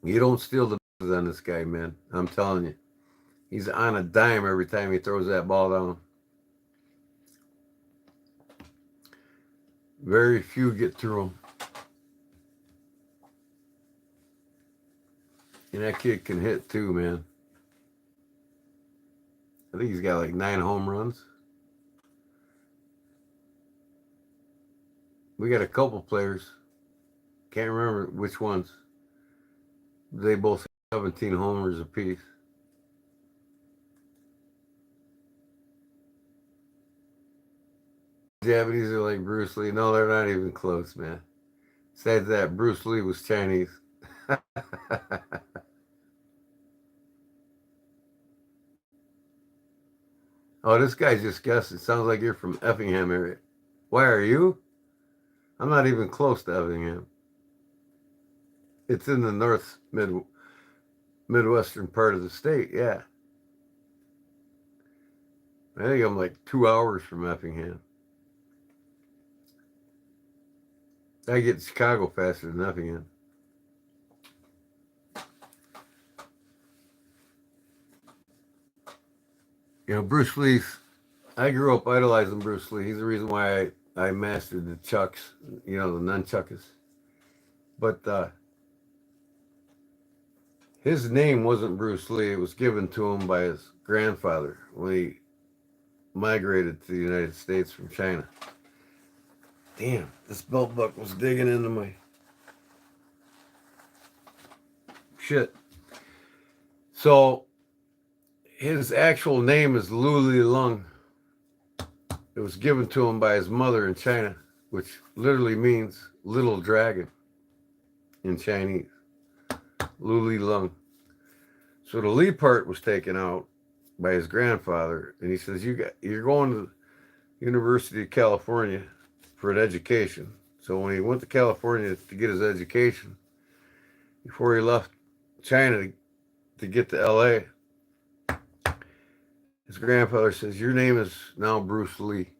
You don't steal the bases on this guy, man. I'm telling you. He's on a dime every time he throws that ball down. Very few get through him. And that kid can hit too, man. I think he's got like 9 home runs. We got a couple players. Can't remember which ones. They both have 17 homers apiece. Japanese are like Bruce Lee. No, they're not even close, man. Besides that, Bruce Lee was Chinese. Oh, this guy just guessed. It sounds like you're from Effingham area. Why are you? I'm not even close to Effingham. It's in the midwestern part of the state, yeah. I think I'm like 2 hours from Effingham. I get to Chicago faster than Effingham. You know, Bruce Lee's, I grew up idolizing Bruce Lee. He's the reason why I mastered the chucks, you know, the nunchucks. But his name wasn't Bruce Lee. It was given to him by his grandfather when he migrated to the United States from China. Damn, this belt buckle was digging into my shit. So his actual name is Lu Li Lung. It was given to him by his mother in China, which literally means little dragon in Chinese. Lu Li Lung. So the Li part was taken out by his grandfather, and he says, you're going to the University of California for an education. So when he went to California to get his education, before he left China to get to LA, his grandfather says, your name is now Bruce Lee.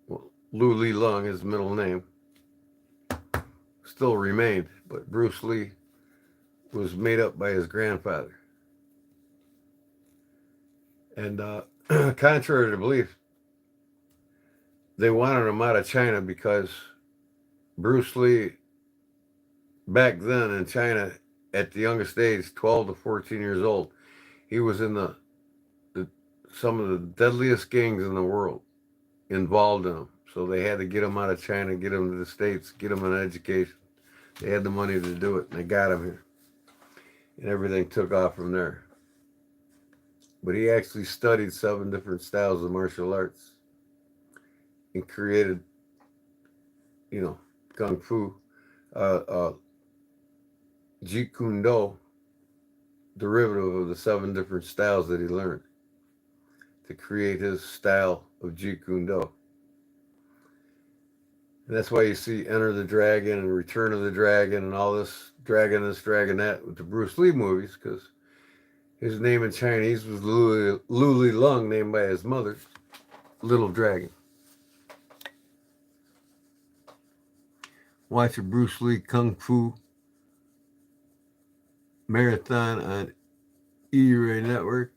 Well, Lu Li Lung, his middle name, still remained, but Bruce Lee was made up by his grandfather. And contrary to belief, they wanted him out of China because Bruce Lee, back then in China, at the youngest age, 12 to 14 years old, he was in some of the deadliest gangs in the world involved in him. So they had to get him out of China, get him to the States, get him an education. They had the money to do it, and they got him here. And everything took off from there. But he actually studied 7 different styles of martial arts and created, you know, Kung Fu, Jeet Kune Do, derivative of the 7 different styles that he learned to create his style of Jeet Kune Do. And that's why you see Enter the Dragon and Return of the Dragon and all this dragging this, dragging that with the Bruce Lee movies, because his name in Chinese was Lu Li Lung, named by his mother, Little Dragon. Watch a Bruce Lee Kung Fu marathon on E-Ray Network.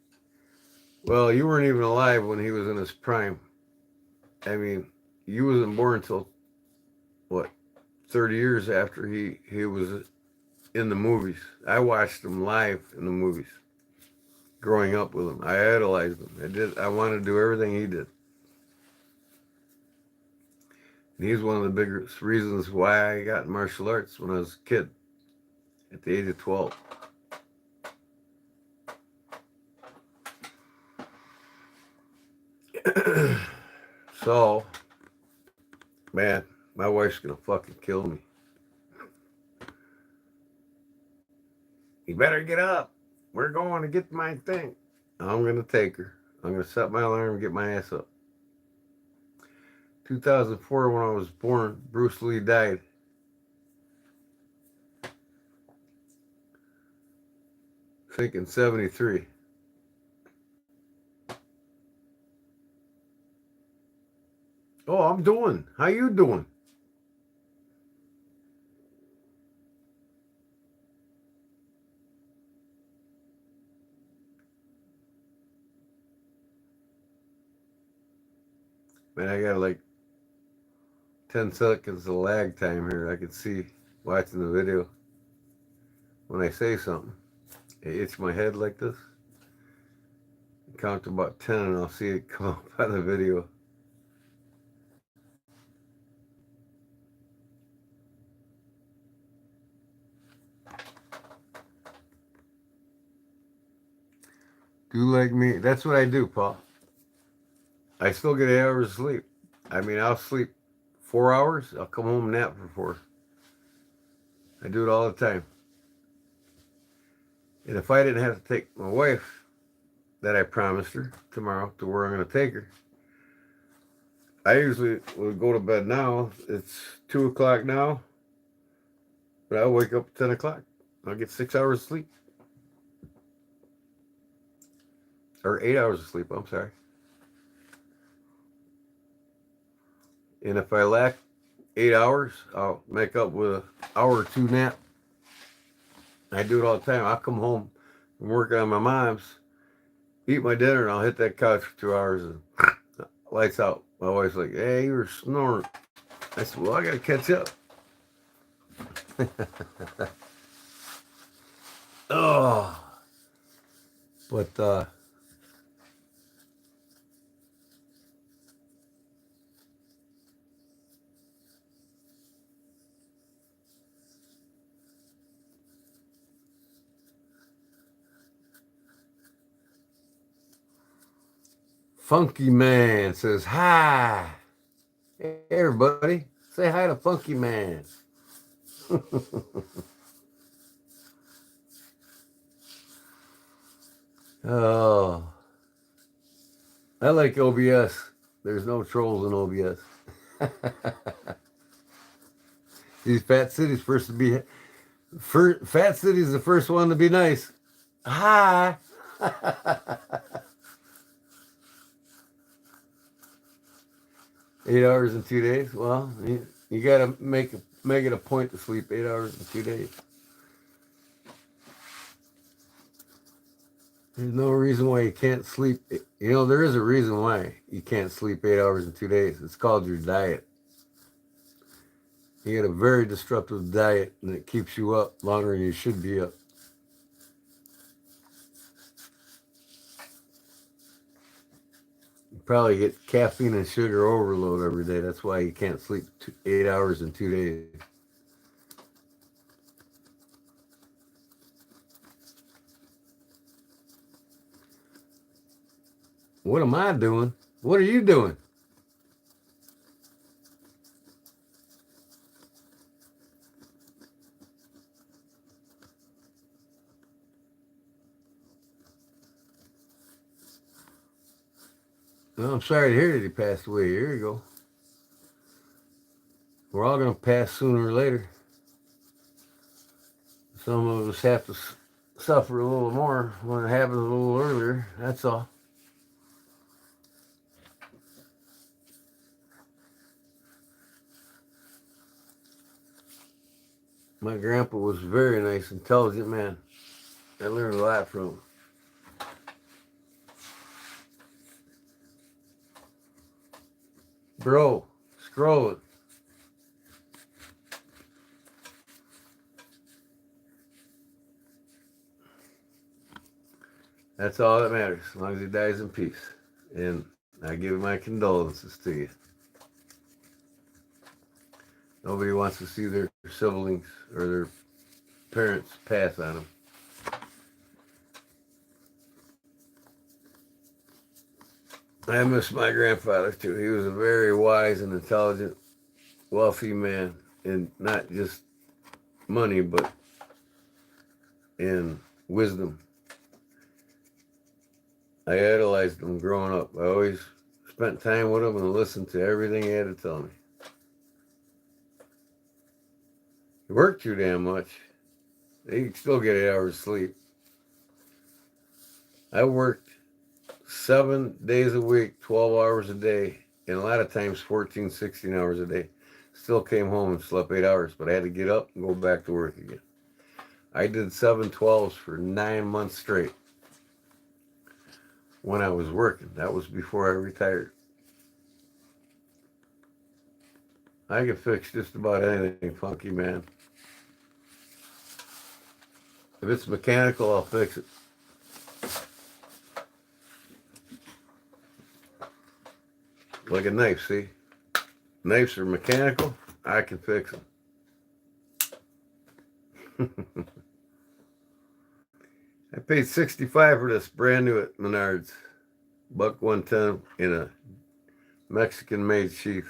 Well, you weren't even alive when he was in his prime. I mean, you wasn't born until, what, 30 years after he was in the movies. I watched him live in the movies. Growing up with him, I idolized him. I wanted to do everything he did. And he's one of the biggest reasons why I got in martial arts when I was a kid, at the age of 12. So, man, my wife's gonna fucking kill me. You better get up. We're going to get my thing. I'm gonna take her. I'm gonna set my alarm and get my ass up. 2004, when I was born, Bruce Lee died. I think in 73. Oh, I'm doing. How you doing? Man, I got like 10 seconds of lag time here. I can see watching the video. When I say something, I itch my head like this. I count to about 10 and I'll see it come up on the video. Do like me. That's what I do, Paul. I still get 8 hours of sleep. I mean, I'll sleep 4 hours. I'll come home and nap for 4. I do it all the time. And if I didn't have to take my wife, that I promised her tomorrow, to where I'm going to take her, I usually would go to bed now. It's 2 o'clock now, but I'll wake up at 10 o'clock. I'll get 6 hours of sleep. Or 8 hours of sleep, I'm sorry. And if I lack 8 hours, I'll make up with an hour or 2 nap. I do it all the time. I'll come home from working on my mom's, eat my dinner, and I'll hit that couch for 2 hours and lights out. My wife's like, hey, you were snoring. I said, well, I got to catch up. Oh. But, Funky Man says, hi. Hey, everybody. Say hi to Funky Man. Oh. I like OBS. There's no trolls in OBS. These fat cities Fat City's the first one to be nice. Hi. 8 hours in 2 days. Well, you got to make it a point to sleep 8 hours in 2 days. There's no reason why you can't sleep. You know, there is a reason why you can't sleep 8 hours in 2 days. It's called your diet. You get a very disruptive diet, and it keeps you up longer than you should be up. You probably get caffeine and sugar overload every day. That's why you can't sleep 8 hours in 2 days. What am I doing? What are you doing? Well, I'm sorry to hear that he passed away a year ago. We're all going to pass sooner or later. Some of us have to suffer a little more when it happens a little earlier. That's all. My grandpa was a very nice, intelligent man. I learned a lot from him. Bro, scroll it. That's all that matters, as long as he dies in peace. And I give my condolences to you. Nobody wants to see their siblings or their parents pass on them. I miss my grandfather too. He was a very wise and intelligent, wealthy man, and not just money, but in wisdom. I idolized him growing up. I always spent time with him and listened to everything he had to tell me. He worked too damn much. He could still get 8 hours of sleep. I worked 7 days a week, 12 hours a day, and a lot of times 14, 16 hours a day. Still came home and slept 8 hours, but I had to get up and go back to work again. I did 7/12s for 9 months straight when I was working. That was before I retired. I can fix just about anything funky, man. If it's mechanical, I'll fix it. Like a knife, see? Knives are mechanical, I can fix them. I paid $65 for this brand new at Menards. $110 in a Mexican-made sheath.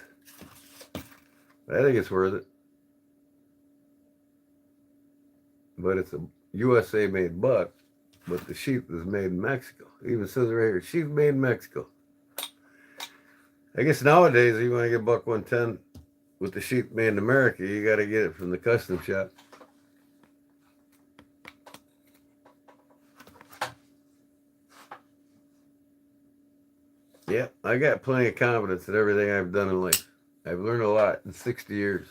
I think it's worth it. But it's a USA-made buck, but the sheath is made in Mexico. It even says right here, sheath made in Mexico. I guess nowadays, if you want to get $110 with the sheath made in America, you got to get it from the custom shop. Yeah, I got plenty of confidence in everything I've done in life. I've learned a lot in 60 years.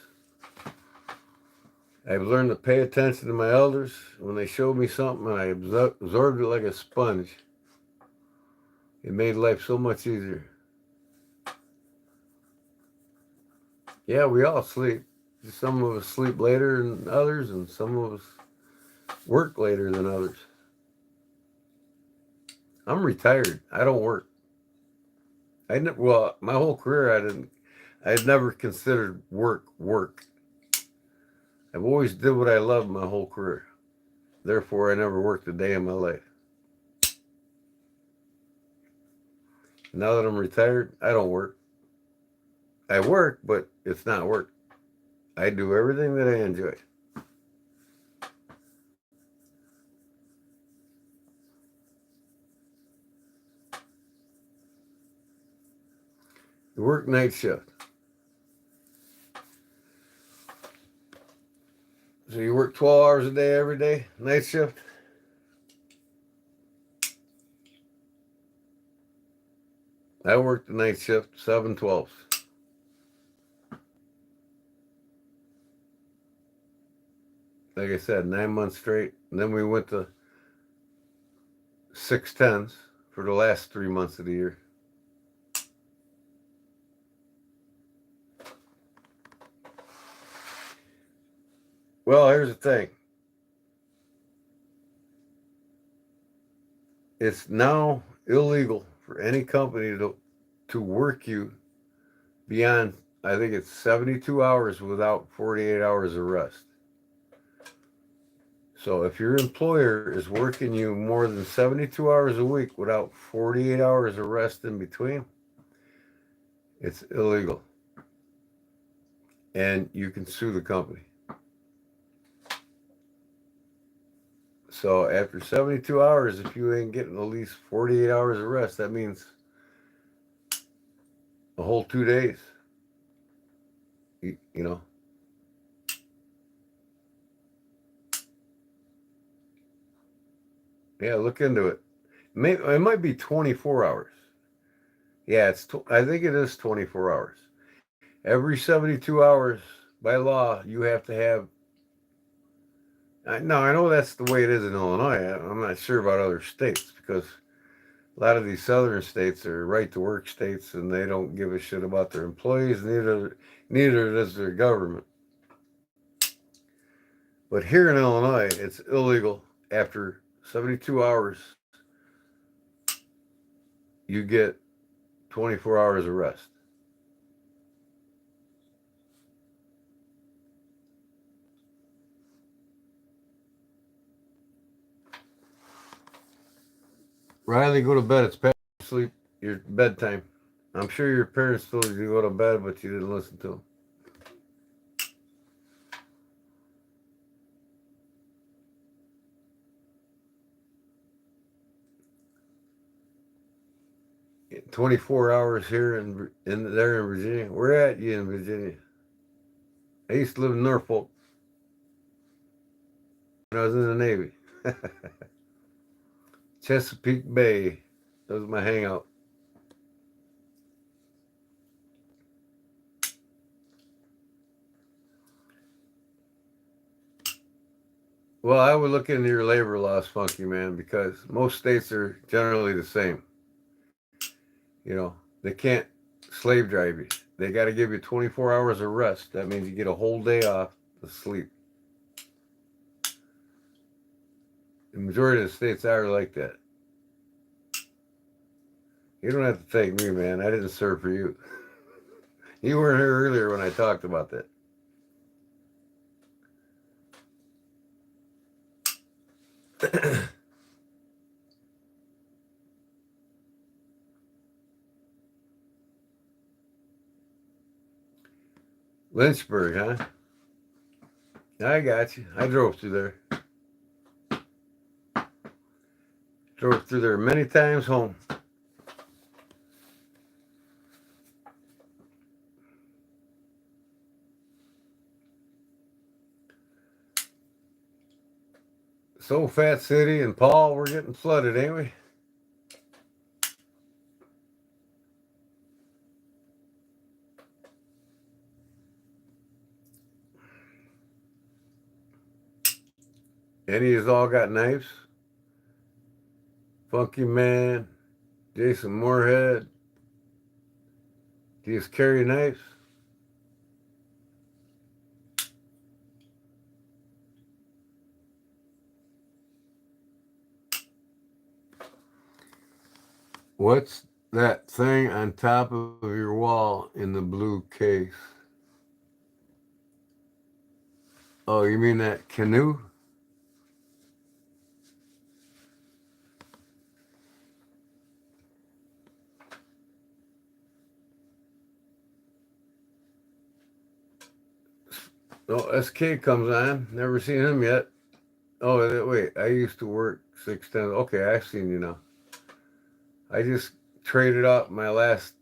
I've learned to pay attention to my elders when they showed me something, and I absorbed it like a sponge. It made life so much easier. Yeah, we all sleep. Some of us sleep later than others, and some of us work later than others. I'm retired. I don't work. Well, my whole career, I'd never considered work. I've always did what I loved my whole career. Therefore, I never worked a day in my life. Now that I'm retired, I don't work. I work, but it's not work. I do everything that I enjoy. You work night shift. So you work 12 hours a day every day, night shift? I worked the night shift, 7/12s. Like I said, 9 months straight. And then we went to 6/10s for the last 3 months of the year. Well, here's the thing. It's now illegal for any company to work you beyond, I think it's 72 hours without 48 hours of rest. So if your employer is working you more than 72 hours a week without 48 hours of rest in between, it's illegal. And you can sue the company. So after 72 hours, if you ain't getting at least 48 hours of rest, that means a whole 2 days. You know. Yeah, look into it. It might be 24 hours. Yeah, I think it is 24 hours. Every 72 hours by law, you have to have. No, I know that's the way it is in Illinois. I'm not sure about other states because a lot of these southern states are right to work states and they don't give a shit about their employees. Neither does their government. But here in Illinois, it's illegal. After 72 hours, you get 24 hours of rest. Riley, go to bed. It's past sleep. Your bedtime. I'm sure your parents told you to go to bed, but you didn't listen to them. 24 hours here in there in Virginia. Where at you in Virginia? I used to live in Norfolk when I was in the Navy. Chesapeake Bay. That was my hangout. Well, I would look into your labor laws, Funky Man, because most states are generally the same. You know, they can't slave drive you. They got to give you 24 hours of rest. That means you get a whole day off to sleep. The majority of the states are like that. You don't have to thank me, man. I didn't serve for you. You weren't here earlier when I talked about that. Lynchburg, huh? I got you. I drove through there. Drove through there many times home. So Fat City and Paul, we're getting flooded, ain't we? Any of all got knives? Funky Man, Jason Moorhead. Do you carry knives? What's that thing on top of your wall in the blue case? Oh, you mean that canoe? Oh, SK comes on. Never seen him yet. Oh, wait. I used to work 610. Okay, I've seen you now. I just traded out my last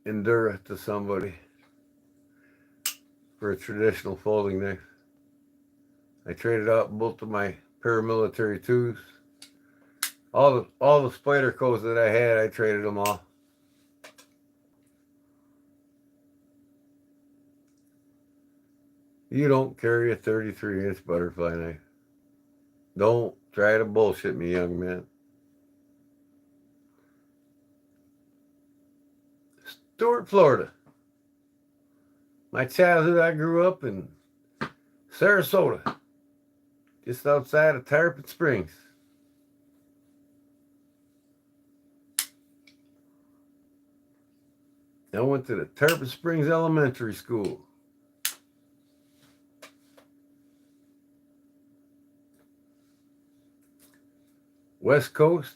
Endura to somebody for a traditional folding knife. I traded out both of my paramilitary twos. All the spider codes that I had, I traded them all. You don't carry a 33-inch butterfly knife. Don't try to bullshit me, young man. Stuart, Florida. My childhood, I grew up in Sarasota, just outside of Tarpon Springs. I went to the Tarpon Springs Elementary School. West Coast.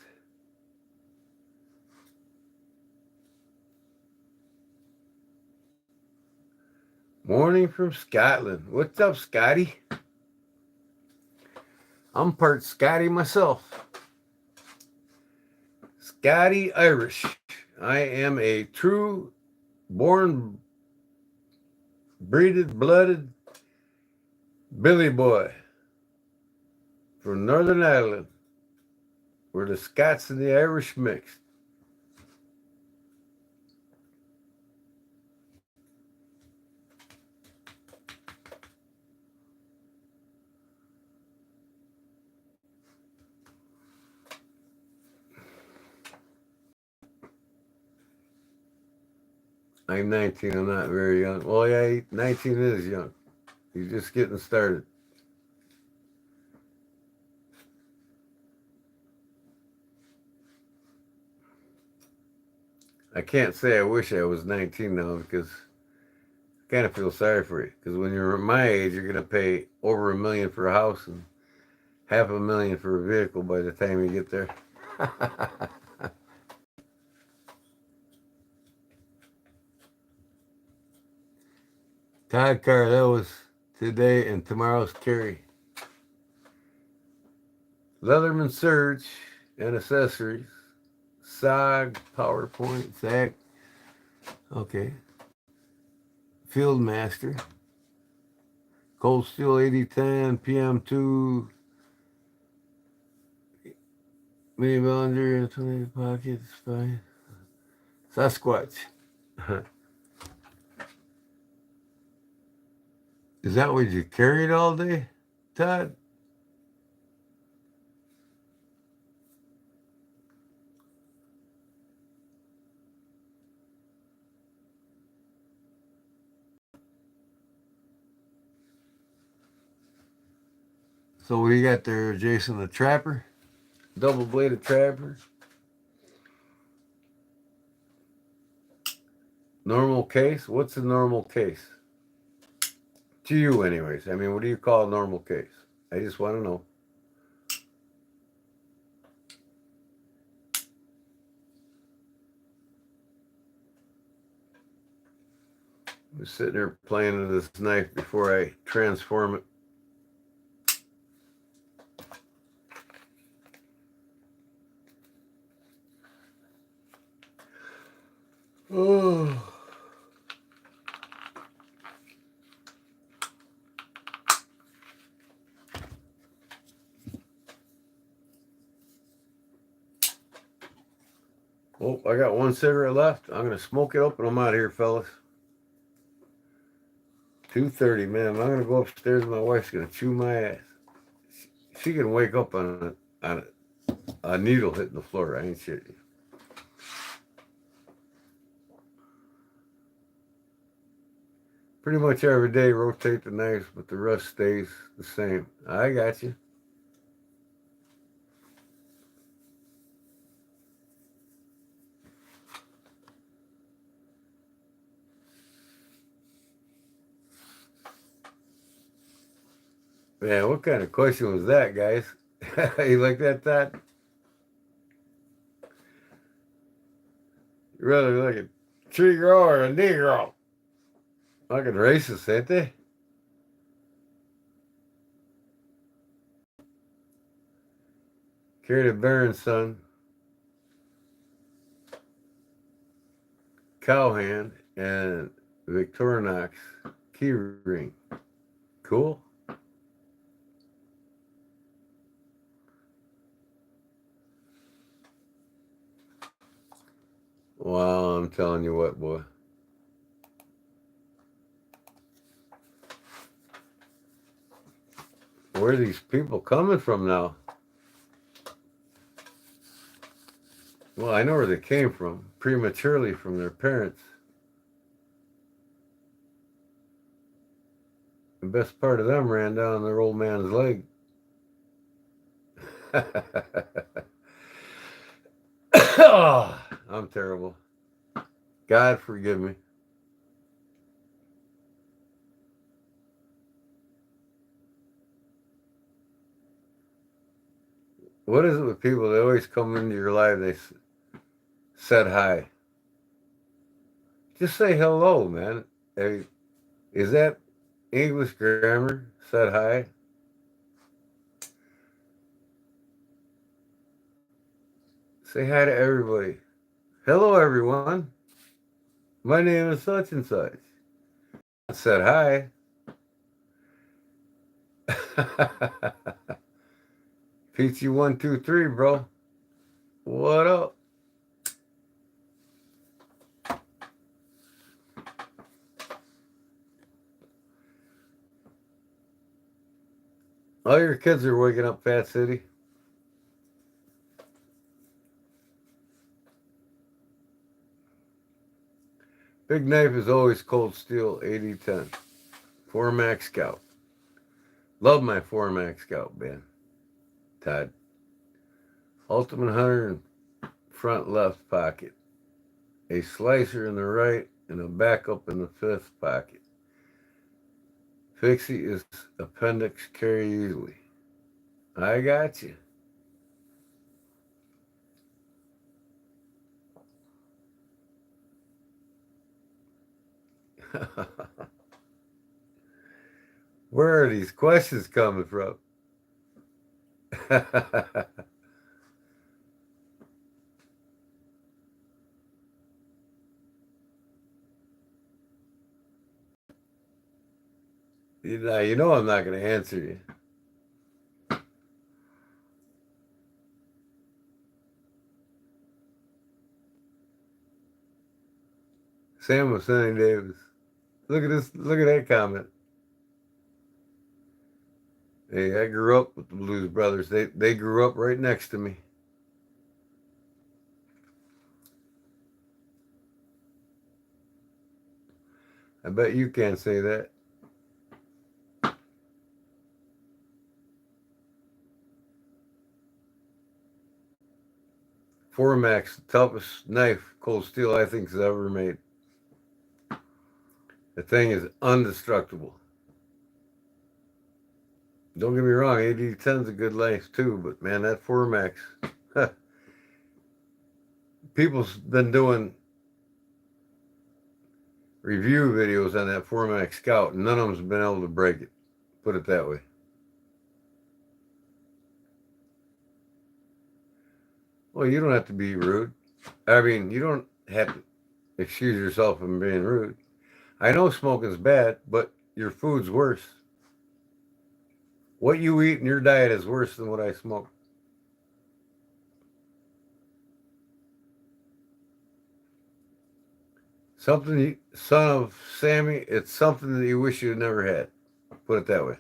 Morning from Scotland. What's up, Scotty? I'm part Scotty myself. Scotty Irish. I am a true born, breeded, blooded Billy boy from Northern Ireland. where the Scots and the Irish mixed. I'm 19. I'm not very young. Well, yeah, 19 is young. He's just getting started. I can't say I wish I was 19 now because I kind of feel sorry for you. Because when you're my age, you're going to pay over $1 million for a house and $500,000 for a vehicle by the time you get there. Todd Carr, that was today and tomorrow's carry. Leatherman Surge and accessories. SOG, PowerPoint, SAC. Okay. Fieldmaster. Cold Steel 8010, PM2. Mini Bellinger, 20 pockets, fine. Sasquatch. Is that what you carried all day, Todd? So what do you got there, Jason? The Trapper? Double bladed Trapper? Normal case? What's a normal case? To you, anyways. I mean, what do you call a normal case? I just want to know. I'm sitting there playing with this knife before I transform it. Oh. Oh, I got one cigarette left. I'm going to smoke it up and I'm out of here, fellas. 2:30, man. I'm going to go upstairs and my wife's going to chew my ass. She can wake up on a needle hitting the floor. I ain't shitting you. Pretty much every day, rotate the knives, but the rest stays the same. I got you. Man, what kind of question was that, guys? You like that, Todd? You rather like a tree grower or a negro? Fucking racist, ain't they? Carried a Baron son, cowhand, and Victorinox key ring. Cool. Well, I'm telling you what, boy. Where are these people coming from now? Well, I know where they came from. Prematurely from their parents. The best part of them ran down their old man's leg. Oh, I'm terrible. God forgive me. What is it with people? They always come into your life. They said hi. Just say hello, man. Hey, is that English grammar? Said hi. Say hi to everybody. Hello, everyone. My name is such and such. Said hi. Peachy 1, 2, 3, bro. What up? All your kids are waking up, Fat City. Big knife is always cold steel 8010. 4 Max Scout. Love my 4 Max Scout, man. Todd. Ultimate Hunter in front left pocket. A slicer in the right and a backup in the fifth pocket. Fixie is appendix carry easily. I got you. Where are these questions coming from? You know I'm not going to answer you. Sam was Sonny Davis. Look at this. Look at that comment. Hey, I grew up with the Blues Brothers. They grew up right next to me. I bet you can't say that. Four Max, toughest knife, cold steel I think has ever made. The thing is indestructible. Don't get me wrong, 8010's a good knife too, but man, that 4 Max. People's been doing review videos on that 4 Max Scout, and none of them's been able to break it. Put it that way. Well, you don't have to be rude. I mean, you don't have to excuse yourself from being rude. I know smoking's bad, but your food's worse. What you eat in your diet is worse than what I smoke. Something, son of Sammy, it's something that you wish you never had. Put it that way.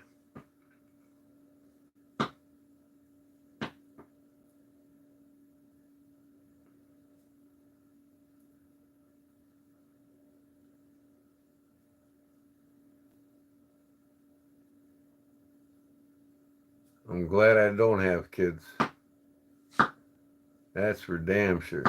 I'm glad I don't have kids. That's for damn sure.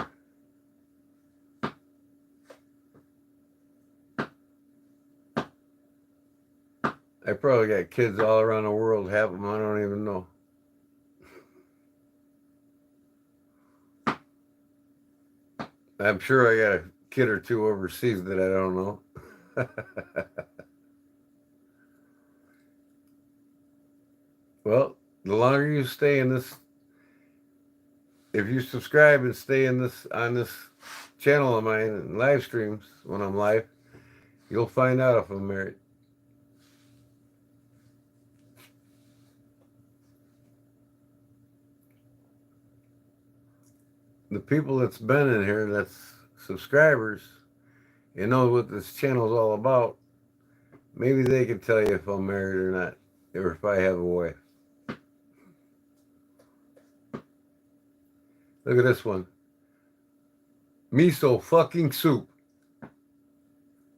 I probably got kids all around the world, half of them I don't even know. I'm sure I got a kid or two overseas that I don't know. Well, the longer you stay in this, if you subscribe and stay in this on this channel of mine and live streams when I'm live, you'll find out if I'm married. The people that's been in here, that's subscribers, you know what this channel's all about. Maybe they can tell you if I'm married or not, or if I have a wife. Look at this one. Miso fucking soup.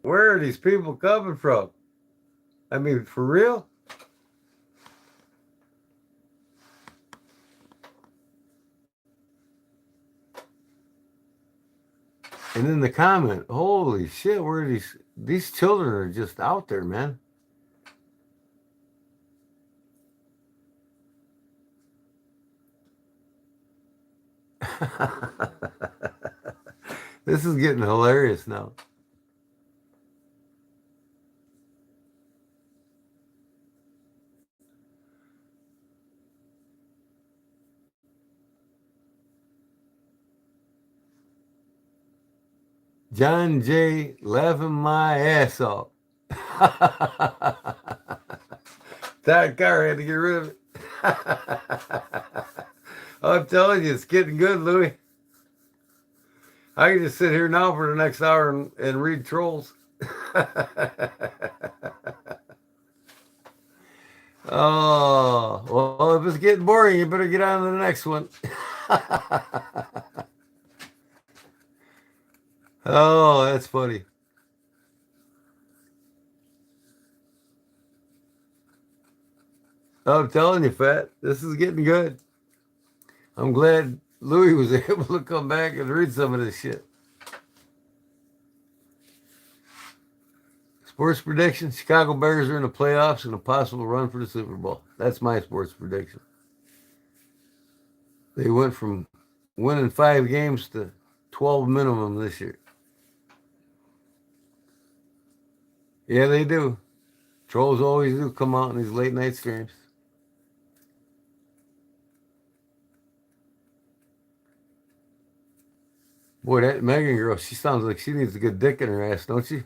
Where are these people coming from? I mean, for real? And then the comment, holy shit, where are these children are just out there, man. This is getting hilarious now. John J. laughing my ass off. That car had to get rid of it. I'm telling you, it's getting good, Louis. I can just sit here now for the next hour and read trolls. Oh, well, if it's getting boring, you better get on to the next one. Oh, that's funny. I'm telling you, Fat, this is getting good. I'm glad Louis was able to come back and read some of this shit. Sports prediction: Chicago Bears are in the playoffs and a possible run for the Super Bowl. That's my sports prediction. They went from winning 5 games to 12 minimum this year. Yeah, they do. Trolls always do come out in these late night streams. Boy, that Megan girl, she sounds like she needs a good dick in her ass, don't she?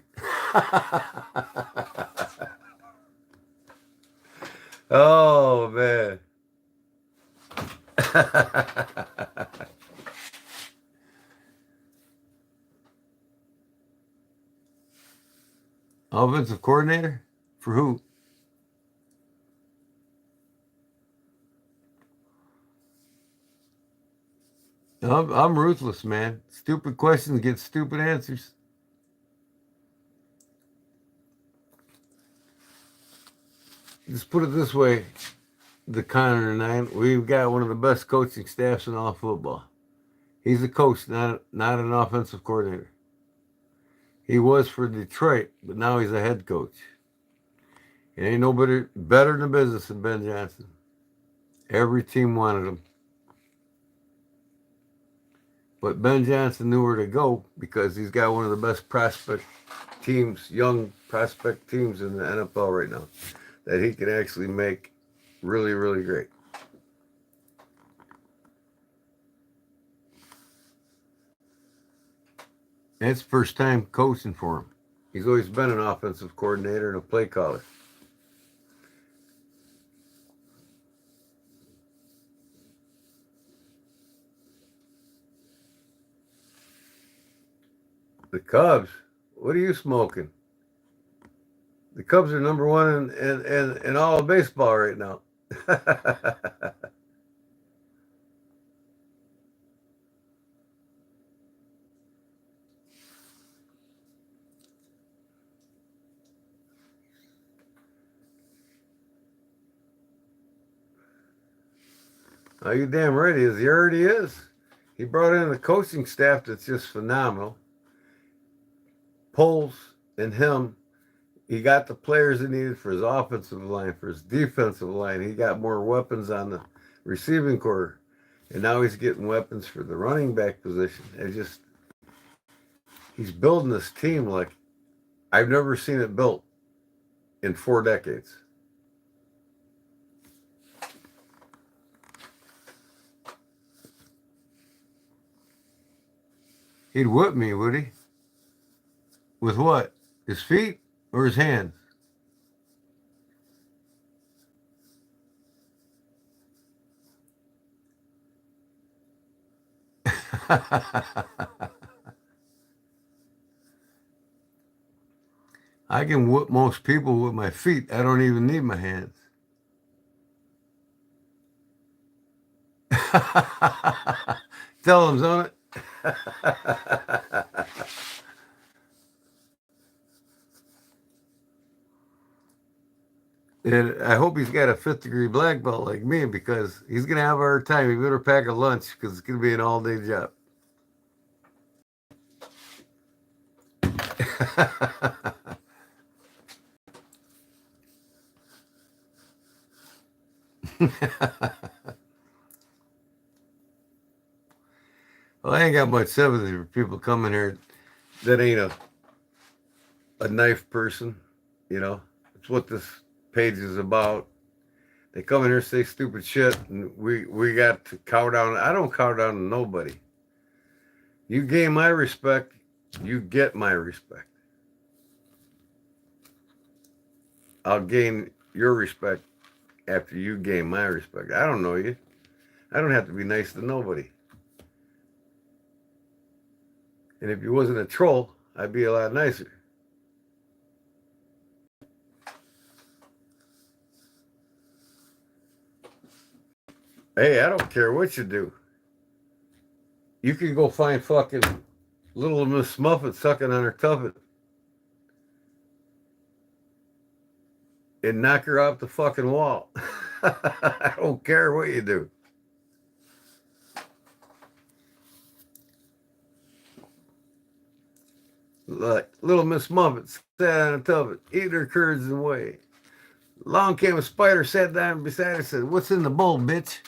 Oh, man. Offensive coordinator? For who? I'm ruthless, man. Stupid questions get stupid answers. Just put it this way, the Connor and I, we've got one of the best coaching staffs in all football. He's a coach, not an offensive coordinator. He was for Detroit, but now he's a head coach. It ain't no better in the business than Ben Johnson. Every team wanted him. But Ben Johnson knew where to go because he's got one of the best prospect teams, young prospect teams in the NFL right now that he can actually make really, really great. And it's first time coaching for him. He's always been an offensive coordinator and a play caller. The Cubs, what are you smoking? The Cubs are number one in all of baseball right now. Are you damn right he is? He already is. He brought in a coaching staff that's just phenomenal. Poles and him, he got the players he needed for his offensive line, for his defensive line. He got more weapons on the receiving core. And now he's getting weapons for the running back position. He's building this team like I've never seen it built in 4 decades. He'd whip me, would he? With what? His feet or his hands? I can whip most people with my feet. I don't even need my hands. Tell him, on it. And I hope he's got a 5th-degree black belt like me because he's going to have a hard time. He better pack a lunch because it's going to be an all-day job. Well, I ain't got much sympathy for people coming here that ain't a knife person, you know. It's what this page is about. They come in here and say stupid shit, and we got to cow down. I don't cow down to nobody. You gain my respect, you get my respect. I'll gain your respect after you gain my respect. I don't know you. I don't have to be nice to nobody. And if you wasn't a troll, I'd be a lot nicer. Hey, I don't care what you do. You can go find fucking little Miss Muffet sucking on her tuffet and knock her off the fucking wall. I don't care what you do. Like little Miss Muffet sat on a tuffet, eating her curds and whey. Along came a spider, sat down beside her, and said, "What's in the bowl, bitch?"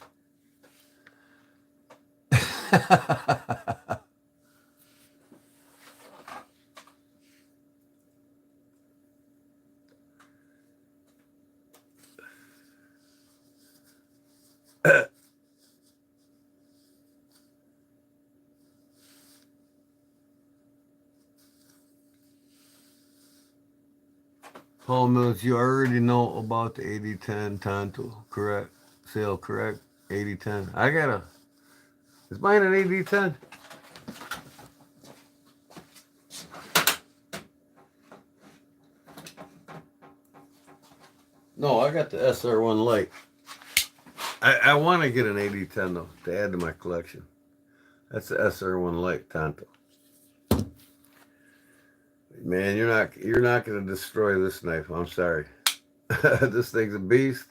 Paul Mills, you already know about the 8010 Tonto, correct? Sale, correct? 8010. I got a. Is mine an 8010? No, I got the SR1 Lite. I want to get an 8010 though to add to my collection. That's the SR1 Lite Tonto. Man, you're not going to destroy this knife. I'm sorry. This thing's a beast,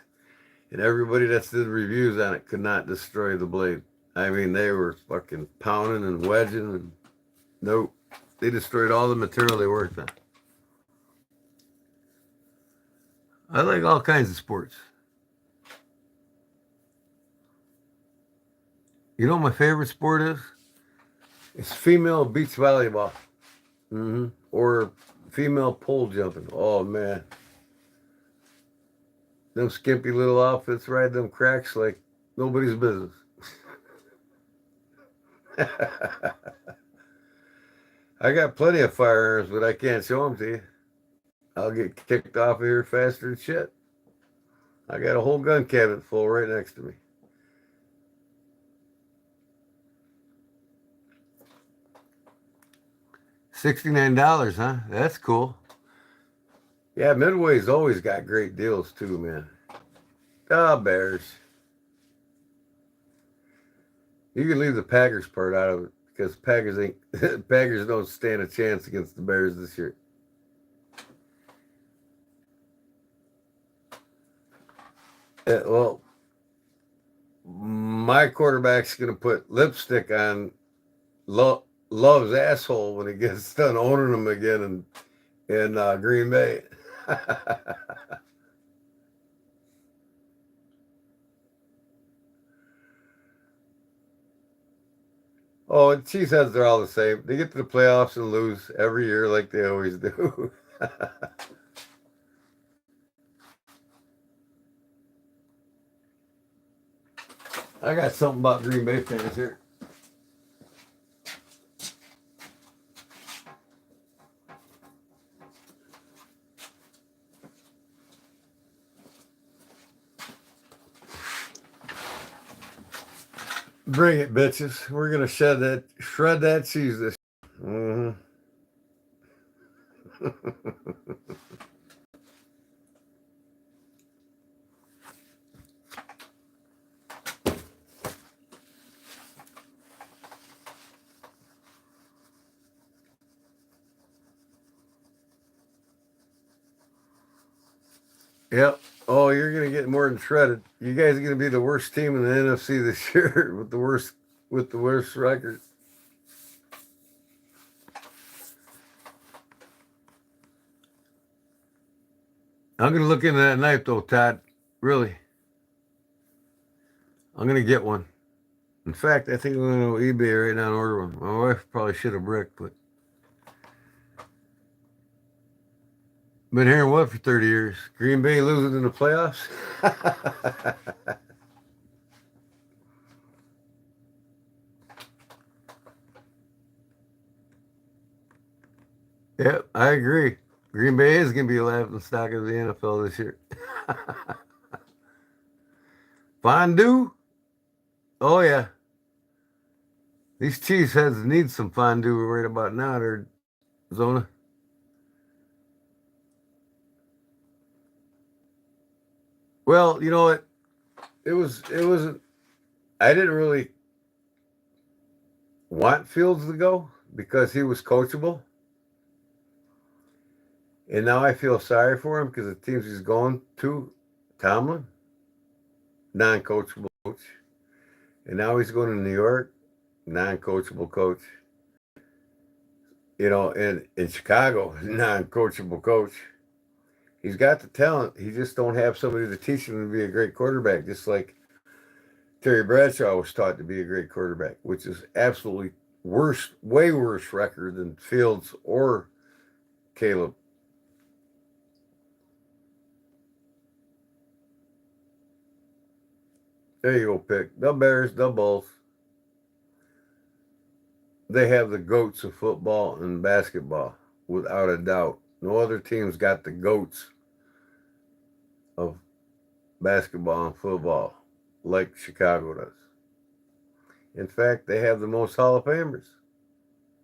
and everybody that's did reviews on it could not destroy the blade. I mean, they were fucking pounding and wedging, and nope, they destroyed all the material they worked on. I like all kinds of sports. You know what my favorite sport is? It's female beach volleyball. Or female pole jumping. Oh, man. Them skimpy little outfits ride them cracks like nobody's business. I got plenty of firearms, but I can't show them to you. I'll get kicked off of here faster than shit. I got a whole gun cabinet full right next to me. $69, huh? That's cool. Yeah, Midway's always got great deals too, man. Ah, Bears. You can leave the Packers part out of it because Packers don't stand a chance against the Bears this year. Well, my quarterback's going to put lipstick on Love's asshole when he gets done owning them again in Green Bay. Oh, and Cheeseheads are all the same. They get to the playoffs and lose every year like they always do. I got something about Green Bay fans here. Bring it, bitches. We're gonna shred that cheese this. Mm-hmm. Yep. Oh, you're gonna get more than shredded. You guys are gonna be the worst team in the NFC this year with the worst record. I'm gonna look into that knife though, Todd. Really. I'm gonna get one. In fact, I think I'm gonna go eBay right now and order one. My wife probably should have bricked, but been hearing what for 30 years? Green Bay losing in the playoffs? Yep, I agree. Green Bay is going to be a laughing stock of the NFL this year. Fondue? Oh, yeah. These cheeseheads need some fondue right about now. They're Zona. Well, you know what? It wasn't. I didn't really want Fields to go because he was coachable, and now I feel sorry for him because the teams he's going to, Tomlin, non-coachable coach, and now he's going to New York, non-coachable coach. You know, and in Chicago, non-coachable coach. He's got the talent. He just don't have somebody to teach him to be a great quarterback. Just like Terry Bradshaw was taught to be a great quarterback, which is absolutely worse, way worse record than Fields or Caleb. There you go, pick. The Bears, the Bulls. They have the goats of football and basketball, without a doubt. No other team's got the goats of basketball and football like Chicago does. In fact, they have the most Hall of Famers.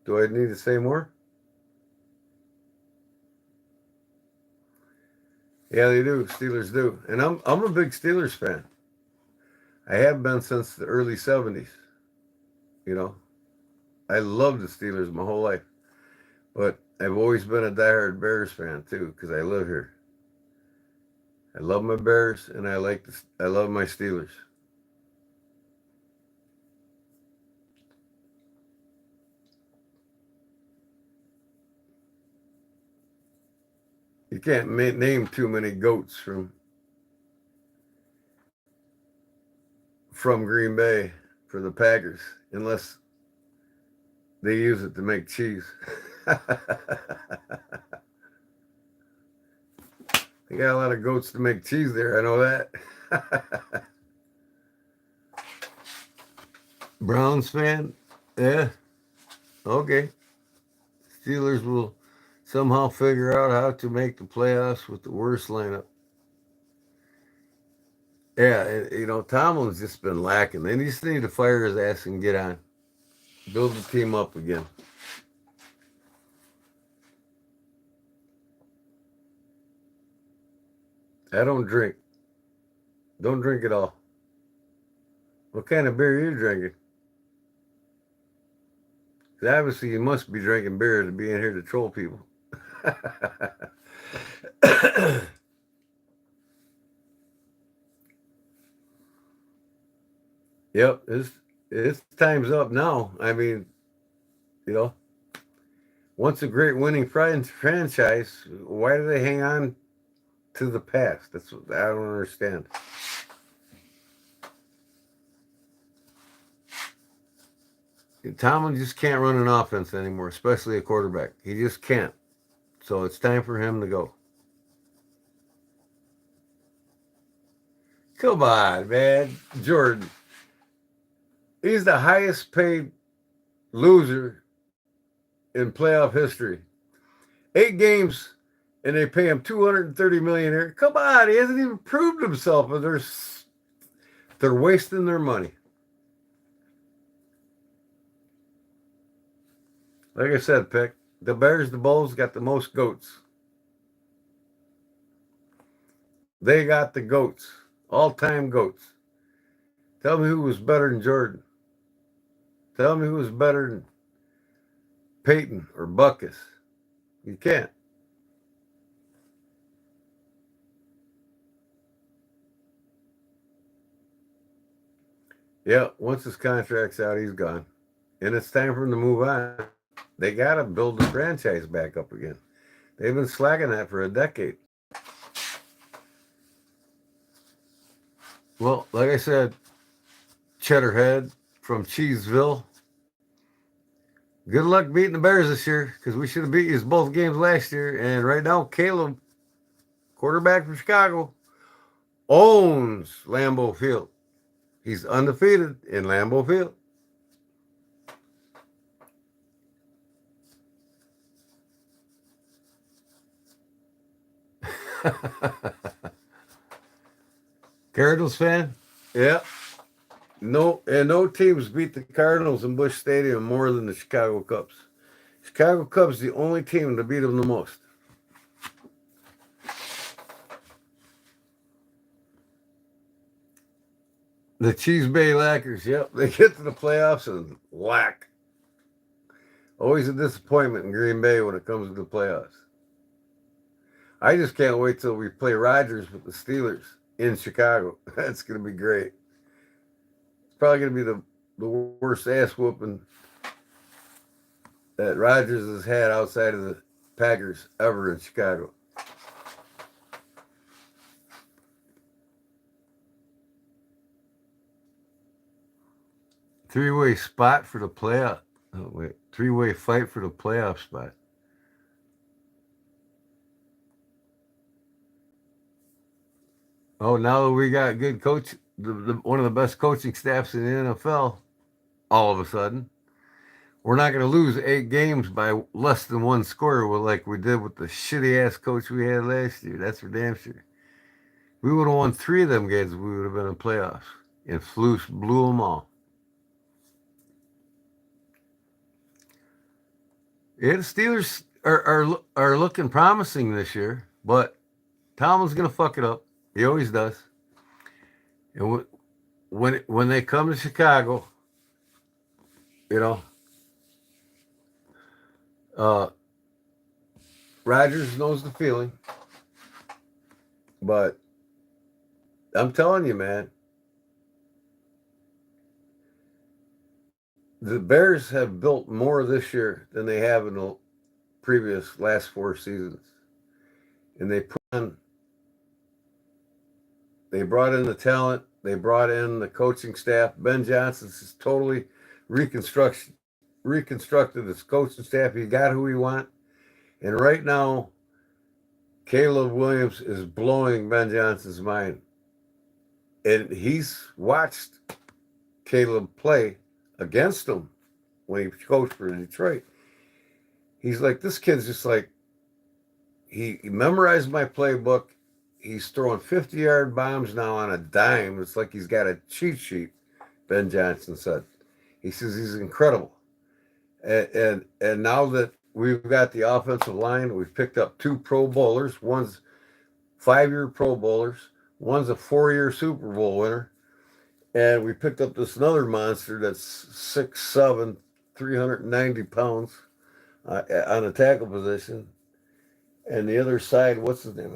Do I need to say more? Yeah, they do. Steelers do. And I'm a big Steelers fan. I have been since the early 70s. You know, I love the Steelers my whole life. But I've always been a diehard Bears fan too because I live here. I love my Bears and I love my Steelers. You can't name too many goats from Green Bay for the Packers unless they use it to make cheese. They got a lot of goats to make cheese there. I know that. Browns fan? Yeah. Okay. Steelers will somehow figure out how to make the playoffs with the worst lineup. Yeah, you know, Tomlin's just been lacking. They just need to fire his ass and get on. Build the team up again. I don't drink. Don't drink at all. What kind of beer are you drinking? 'Cause obviously you must be drinking beer to be in here to troll people. Yep, it's time's up now. I mean, you know, once a great winning franchise, why do they hang on to the past? That's what I don't understand. Tomlin just can't run an offense anymore, especially a quarterback. He just can't. So it's time for him to go. Come on, man. Jordan. He's the highest paid loser in playoff history. 8 games and they pay him 230 million a year. Come on, he hasn't even proved himself. But they're wasting their money. Like I said, Pick, the Bears, the Bulls got the most goats. They got the goats, all-time goats. Tell me who was better than Jordan. Tell me who was better than Peyton or Buckus. You can't. Yeah, once his contract's out, he's gone. And it's time for him to move on. They got to build the franchise back up again. They've been slacking that for a decade. Well, like I said, Cheddarhead from Cheeseville. Good luck beating the Bears this year because we should have beat you both games last year. And right now, Caleb, quarterback from Chicago, owns Lambeau Field. He's undefeated in Lambeau Field. Cardinals fan? Yeah. no teams beat the Cardinals in Busch Stadium more than the Chicago Cubs. Chicago Cubs the only team to beat them the most. The Cheese Bay Lackers, yep, they get to the playoffs and whack. Always a disappointment in Green Bay when it comes to the playoffs. I just can't wait till we play Rodgers with the Steelers in Chicago. That's going to be great. It's probably going to be the worst ass whooping that Rodgers has had outside of the Packers ever in Chicago. Three-way spot for the playoff. Oh, wait. Three-way fight for the playoff spot. Oh, now that we got good coach, one of the best coaching staffs in the NFL, all of a sudden, we're not going to lose 8 games by less than 1 score like we did with the shitty-ass coach we had last year. That's for damn sure. We would have won 3 of them games. We would have been in playoffs. And Flus blew them all. Yeah, the Steelers are looking promising this year, but Tomlin's going to fuck it up. He always does. And when they come to Chicago, you know, Rodgers knows the feeling. But I'm telling you, man, the Bears have built more this year than they have in the previous last 4 seasons. And they brought in the talent. They brought in the coaching staff. Ben Johnson's totally reconstructed his coaching staff. He got who he wants. And right now, Caleb Williams is blowing Ben Johnson's mind. And he's watched Caleb play against him when he coached for Detroit. He's like, this kid's just like, he memorized my playbook. He's throwing 50-yard bombs now on a dime. It's like he's got a cheat sheet, Ben Johnson said. He says he's incredible. And now that we've got the offensive line, we've picked up 2 Pro Bowlers. One's 5-year Pro Bowlers. One's a 4-year Super Bowl winner. And we picked up this another monster that's 6'7", 390 pounds on the tackle position. And the other side, what's his name?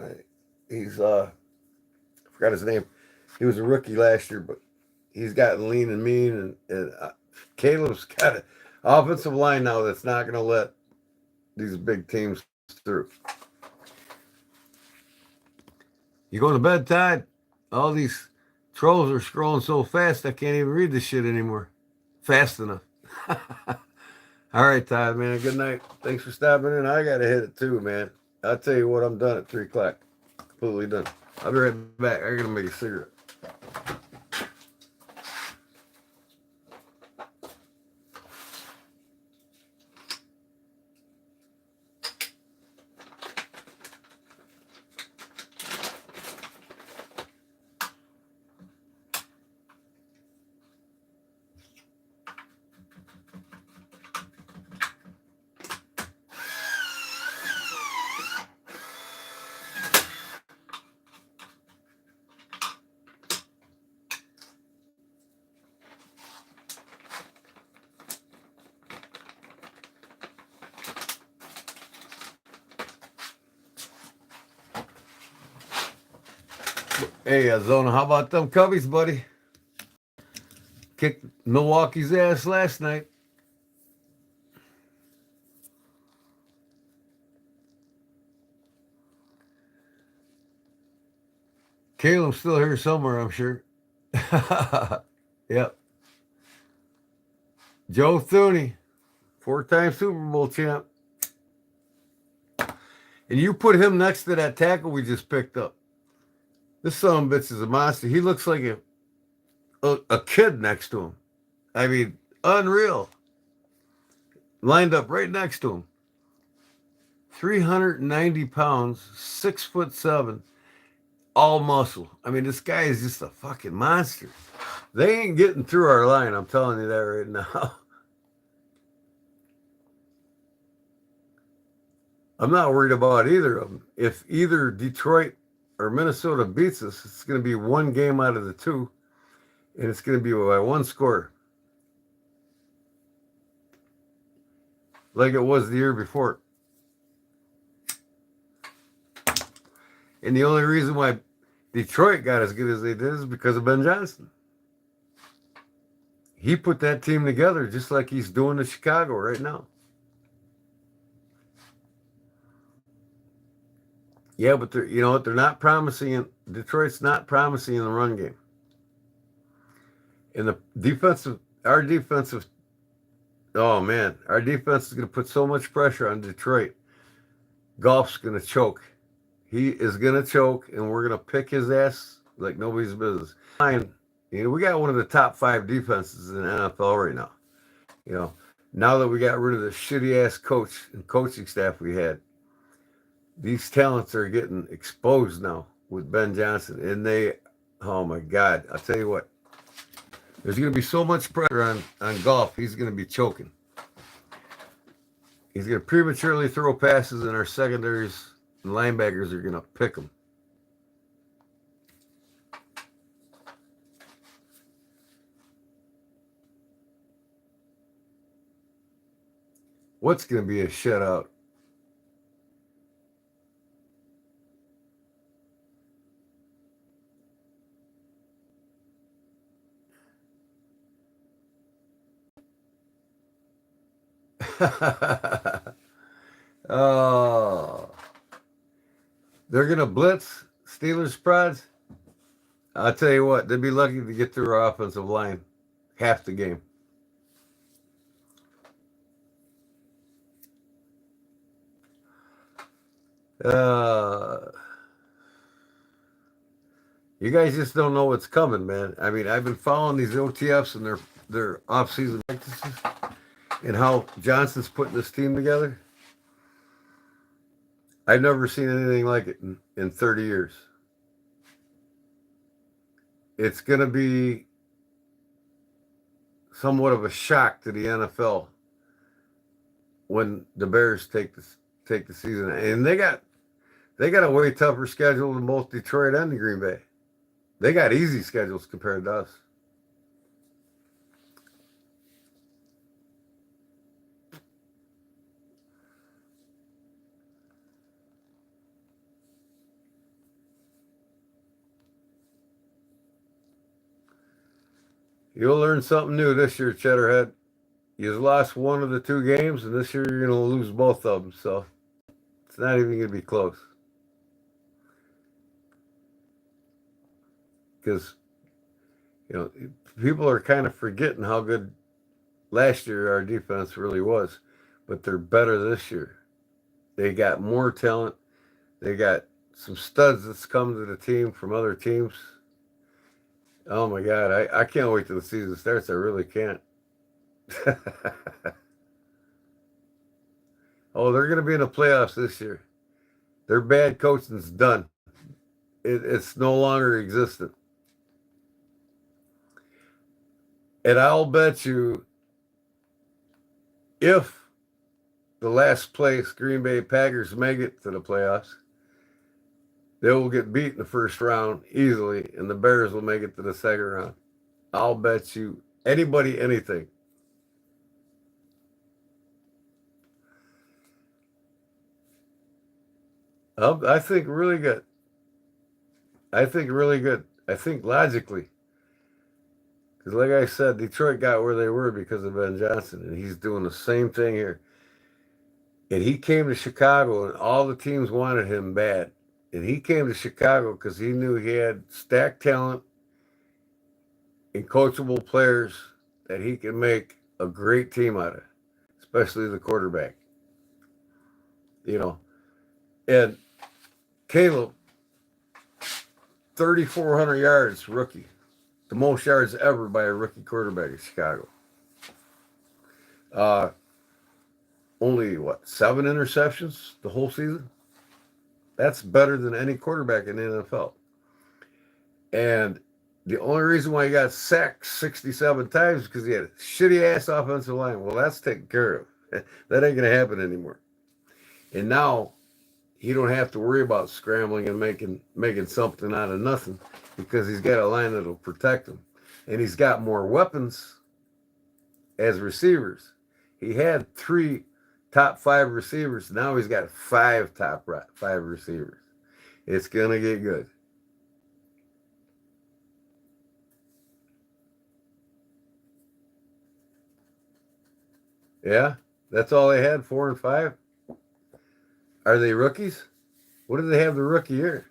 He's I forgot his name. He was a rookie last year, but he's gotten lean and mean. And Caleb's got an offensive line now that's not going to let these big teams through. You go to bed, Todd? All these trolls are scrolling so fast I can't even read this shit anymore. Fast enough. All right, Todd, man. Good night. Thanks for stopping in. I got to hit it too, man. I'll tell you what, I'm done at 3 o'clock. Completely done. I'll be right back. I got to make a cigarette. Hey, Zona, how about them Cubbies, buddy? Kicked Milwaukee's ass last night. Caleb's still here somewhere, I'm sure. Yep. Joe Thuney, 4-time Super Bowl champ. And you put him next to that tackle we just picked up. This son of a bitch is a monster. He looks like a kid next to him. I mean, unreal. Lined up right next to him. 390 pounds, 6'7", all muscle. I mean, this guy is just a fucking monster. They ain't getting through our line. I'm telling you that right now. I'm not worried about either of them. If either Detroit or Minnesota beats us, it's going to be one game out of the two, and it's going to be by one score, like it was the year before. And the only reason why Detroit got as good as they did is because of Ben Johnson. He put that team together just like he's doing in Chicago right now. Yeah, but they're, you know what? They're not promising. Detroit's not promising in the run game. And the defensive, our defensive, oh man, our defense is going to put so much pressure on Detroit. Goff's going to choke. He is going to choke, and we're going to pick his ass like nobody's business. You know, we got one of the top 5 defenses in the NFL right now. You know, now that we got rid of the shitty ass coach and coaching staff we had, these talents are getting exposed now with Ben Johnson, and they, oh my God, I'll tell you what, there's going to be so much pressure on Goff, he's going to be choking. He's going to prematurely throw passes, and our secondaries and linebackers are going to pick them. What's going to be a shutout? Oh, they're going to blitz Steelers prods. I'll tell you what, they'd be lucky to get through our offensive line half the game. You guys just don't know what's coming, man. I mean, I've been following these OTFs and their off-season practices and how Johnson's putting this team together. I've never seen anything like it in 30 years. It's going to be somewhat of a shock to the NFL when the Bears take the season, and they got a way tougher schedule than both Detroit and the Green Bay. They got easy schedules compared to us. You'll learn something new this year, Cheddarhead. You've lost one of the 2 games, and this year you're going to lose both of them. So it's not even going to be close. Because, you know, people are kind of forgetting how good last year our defense really was. But they're better this year. They got more talent. They got some studs that's come to the team from other teams. Oh my God, I can't wait till the season starts. I really can't. Oh, they're going to be in the playoffs this year. Their bad coaching's done. It's no longer existent. And I'll bet you if the last place Green Bay Packers make it to the playoffs, they will get beat in the first round easily, and the Bears will make it to the second round. I'll bet you anybody anything. I think really good. I think really good. I think logically. Because like I said, Detroit got where they were because of Ben Johnson, and he's doing the same thing here. And he came to Chicago, and all the teams wanted him bad. And he came to Chicago because he knew he had stacked talent and coachable players that he could make a great team out of, especially the quarterback. You know, and Caleb, 3,400 yards, rookie. The most yards ever by a rookie quarterback in Chicago. Only, 7 interceptions the whole season? That's better than any quarterback in the NFL. And The only reason why he got sacked 67 times is because he had a shitty ass offensive line. Well, that's taken care of. That ain't gonna happen anymore. And now he don't have to worry about scrambling and making something out of nothing because he's got a line that'll protect him. And he's got more weapons as receivers. He had 3 top 5 receivers. Now he's got 5 top 5 receivers. It's going to get good. Yeah, that's all they had, 4 and 5. Are they rookies? What did they have the rookie year?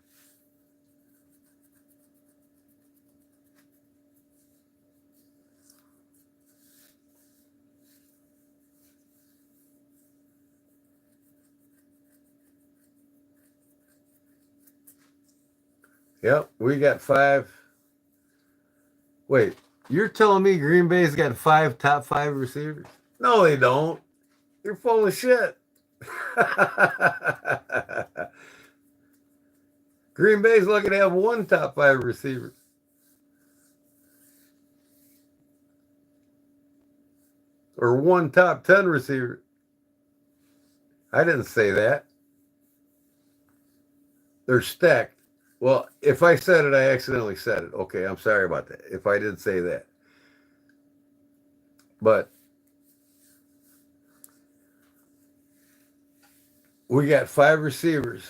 Yep, we got 5. Wait, you're telling me Green Bay's got 5 top 5 receivers? No, they don't. You're full of shit. Green Bay's lucky to have 1 top 5 receiver. Or 1 top 10 receiver. I didn't say that. They're stacked. Well, if I said it, I accidentally said it. Okay, I'm sorry about that. If I did say that. But we got 5 receivers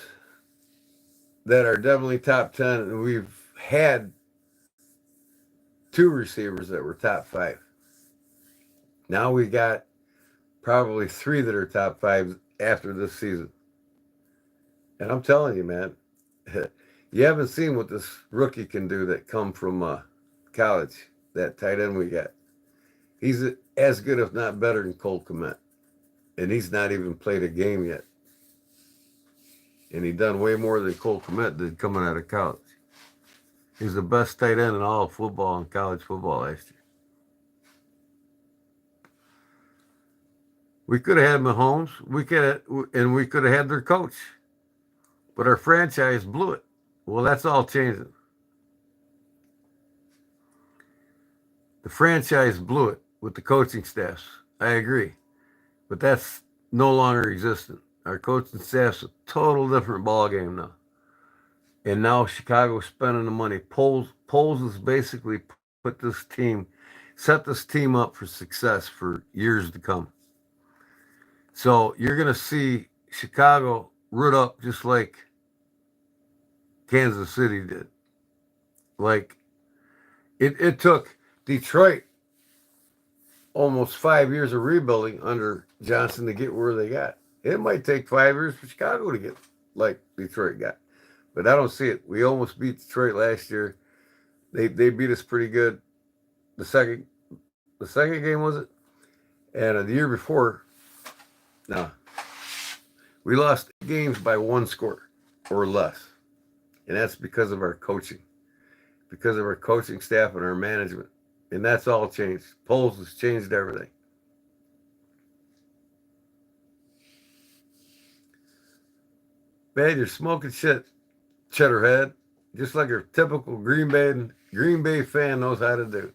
that are definitely top 10, and we've had 2 receivers that were top 5. Now we got probably 3 that are top 5 after this season. And I'm telling you, man, you haven't seen what this rookie can do that come from college, that tight end we got. He's as good, if not better, than Cole Kmet. And he's not even played a game yet. And he done way more than Cole Kmet did coming out of college. He's the best tight end in all of football and college football last year. We could have had Mahomes. We could have had their coach. But our franchise blew it. Well, that's all changing. The franchise blew it with the coaching staffs. I agree. But that's no longer existent. Our coaching staff's a total different ballgame now. And now Chicago's spending the money. Poles has basically set this team up for success for years to come. So you're going to see Chicago root up just like Kansas City did. Like, it took Detroit almost 5 years of rebuilding under Johnson to get where they got. It might take 5 years for Chicago to get like Detroit got. But I don't see it. We almost beat Detroit last year. They beat us pretty good. The second game, was it? And the year before, no. We lost games by 1 score or less. And that's because of our coaching. Because of our coaching staff and our management. And that's all changed. Poles has changed everything. Man, you're smoking shit, Cheddarhead. Just like a typical Green Bay fan knows how to do.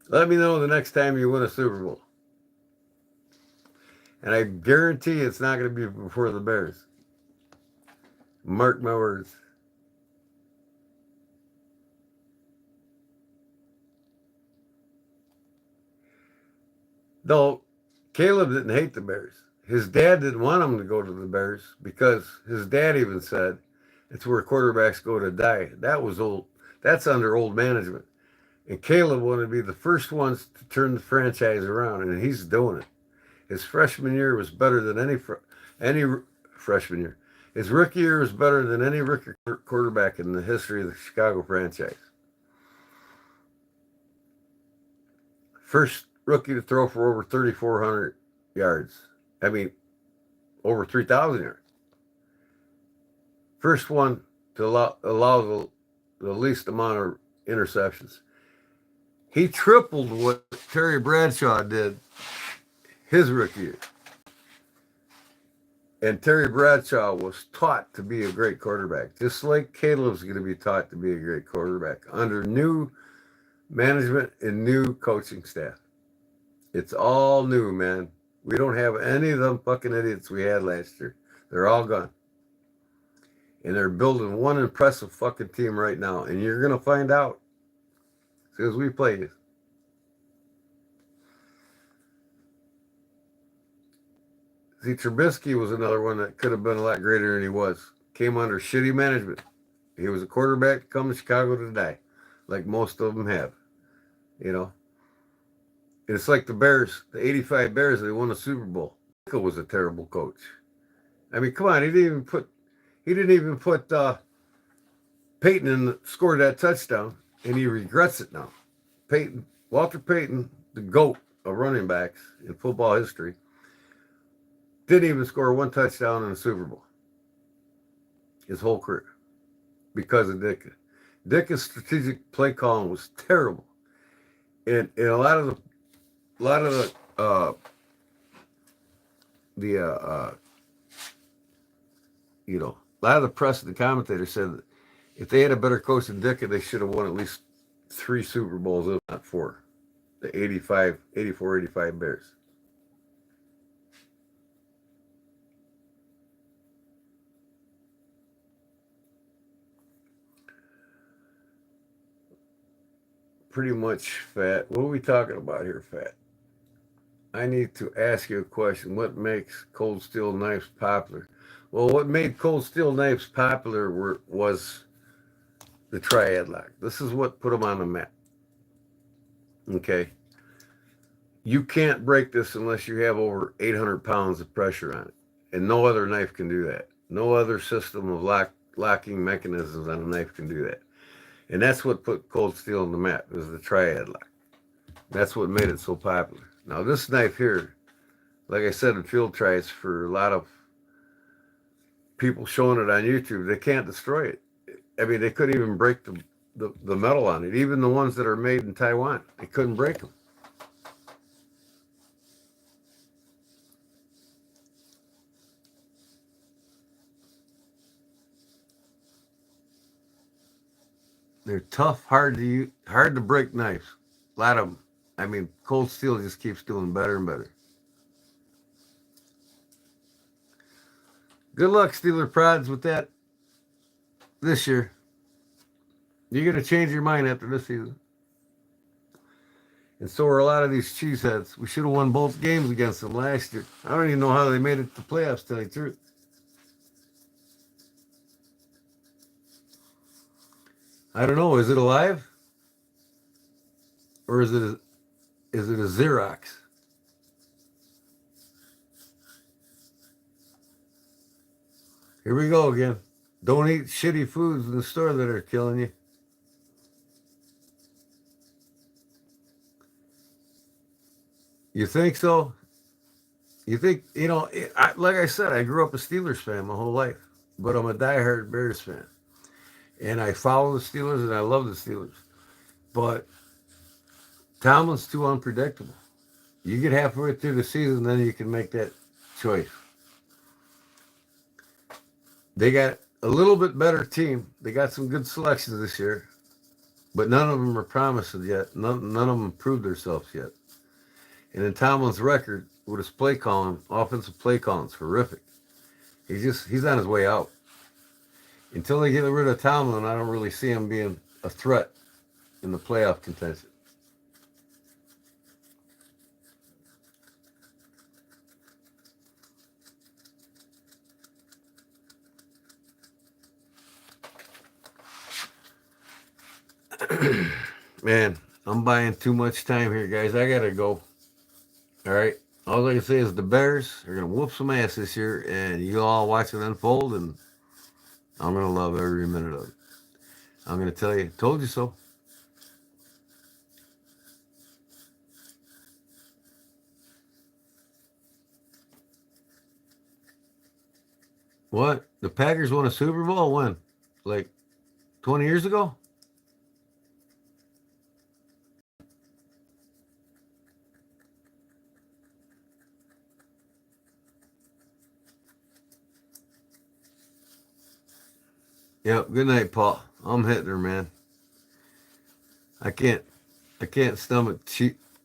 Let me know the next time you win a Super Bowl. And I guarantee it's not going to be before the Bears. Mark my words. Though Caleb didn't hate the Bears. His dad didn't want him to go to the Bears because his dad even said it's where quarterbacks go to die. That was old. That's under old management. And Caleb wanted to be the first ones to turn the franchise around, and he's doing it. His freshman year was better than any freshman year. His rookie year was better than any rookie quarterback in the history of the Chicago franchise. First rookie to throw for over 3,400 yards. I mean, over 3,000 yards. First one to allow the least amount of interceptions. He tripled what Terry Bradshaw did his rookie year. And Terry Bradshaw was taught to be a great quarterback, just like Caleb's going to be taught to be a great quarterback under new management and new coaching staff. It's all new, man. We don't have any of them fucking idiots we had last year. They're all gone. And they're building one impressive fucking team right now. And you're going to find out as soon as we play you. See, Trubisky was another one that could have been a lot greater than he was. Came under shitty management. He was a quarterback to come to Chicago to die, like most of them have. You know? And it's like the Bears, the 85 Bears, they won the Super Bowl. Michael was a terrible coach. I mean, come on, he didn't even put Peyton in scored that touchdown, and he regrets it now. Walter Payton, the GOAT of running backs in football history, didn't even score one touchdown in the Super Bowl his whole career because of Ditka. Ditka's strategic play calling was terrible, and a lot of the press and the commentators said that if they had a better coach than Ditka, they should have won at least 3 Super Bowls, if not 4. The 84-85 Bears. Pretty much, Fat. What are we talking about here, Fat? I need to ask you a question. What makes cold steel knives popular? Well, what made cold steel knives popular was the triad lock. This is what put them on the map. Okay? You can't break this unless you have over 800 pounds of pressure on it. And no other knife can do that. No other system of locking mechanisms on a knife can do that. And that's what put cold steel on the map, is the triad lock. That's what made it so popular. Now, this knife here, like I said in field tries, for a lot of people showing it on YouTube, they can't destroy it. I mean, they couldn't even break the metal on it. Even the ones that are made in Taiwan, they couldn't break them. They're tough, hard to break knives. A lot of them. I mean, cold steel just keeps doing better and better. Good luck, Steeler Prods, with that this year. You're going to change your mind after this season. And so are a lot of these cheeseheads. We should have won both games against them last year. I don't even know how they made it to the playoffs, to tell you the truth. I don't know. Is it alive? Or is it a Xerox? Here we go again. Don't eat shitty foods in the store that are killing you. You think so? You think, like I said, I grew up a Steelers fan my whole life, but I'm a diehard Bears fan. And I follow the Steelers and I love the Steelers. But Tomlin's too unpredictable. You get halfway through the season, then you can make that choice. They got a little bit better team. They got some good selections this year, but none of them are promising yet. None of them proved themselves yet. And in Tomlin's record, with his play calling, offensive play calling, is horrific. He's on his way out. Until they get rid of Tomlin, I don't really see him being a threat in the playoff contention. Man, I'm buying too much time here, guys. I gotta go. All right. All I can say is the Bears are gonna whoop some ass this year, and you all watch it unfold, and I'm gonna love every minute of it. I'm gonna tell you, told you so. What? The Packers won a Super Bowl when? Like 20 years ago? Yep. Good night, Paul. I'm hitting her, man. I can't stomach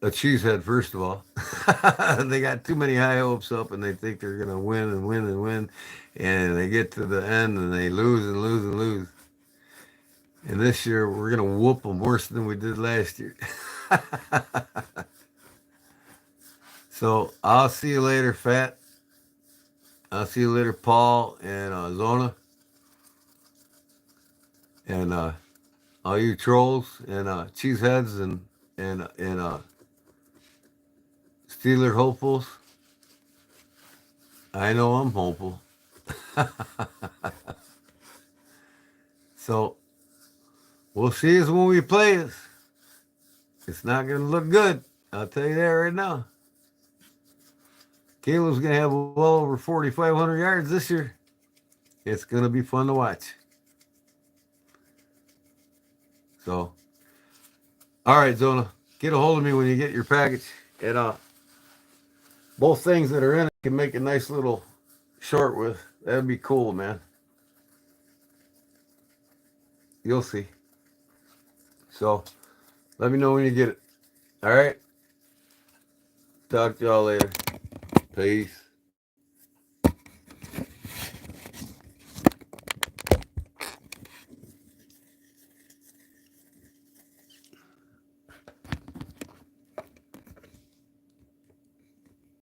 a cheesehead. First of all, they got too many high hopes up, and they think they're gonna win and win and win, and they get to the end and they lose and lose and lose. And this year we're gonna whoop them worse than we did last year. So I'll see you later, Fat. I'll see you later, Paul and Zona, and all you trolls and cheeseheads and Steeler hopefuls. I know I'm hopeful. So we'll see us when we play us. It's not going to look good. I'll tell you that right now. Caleb's going to have well over 4,500 yards this year. It's going to be fun to watch. So, all right, Zona, get a hold of me when you get your package. And both things that are in it can make a nice little short with. That'd be cool, man. You'll see. So, let me know when you get it. All right? Talk to y'all later. Peace.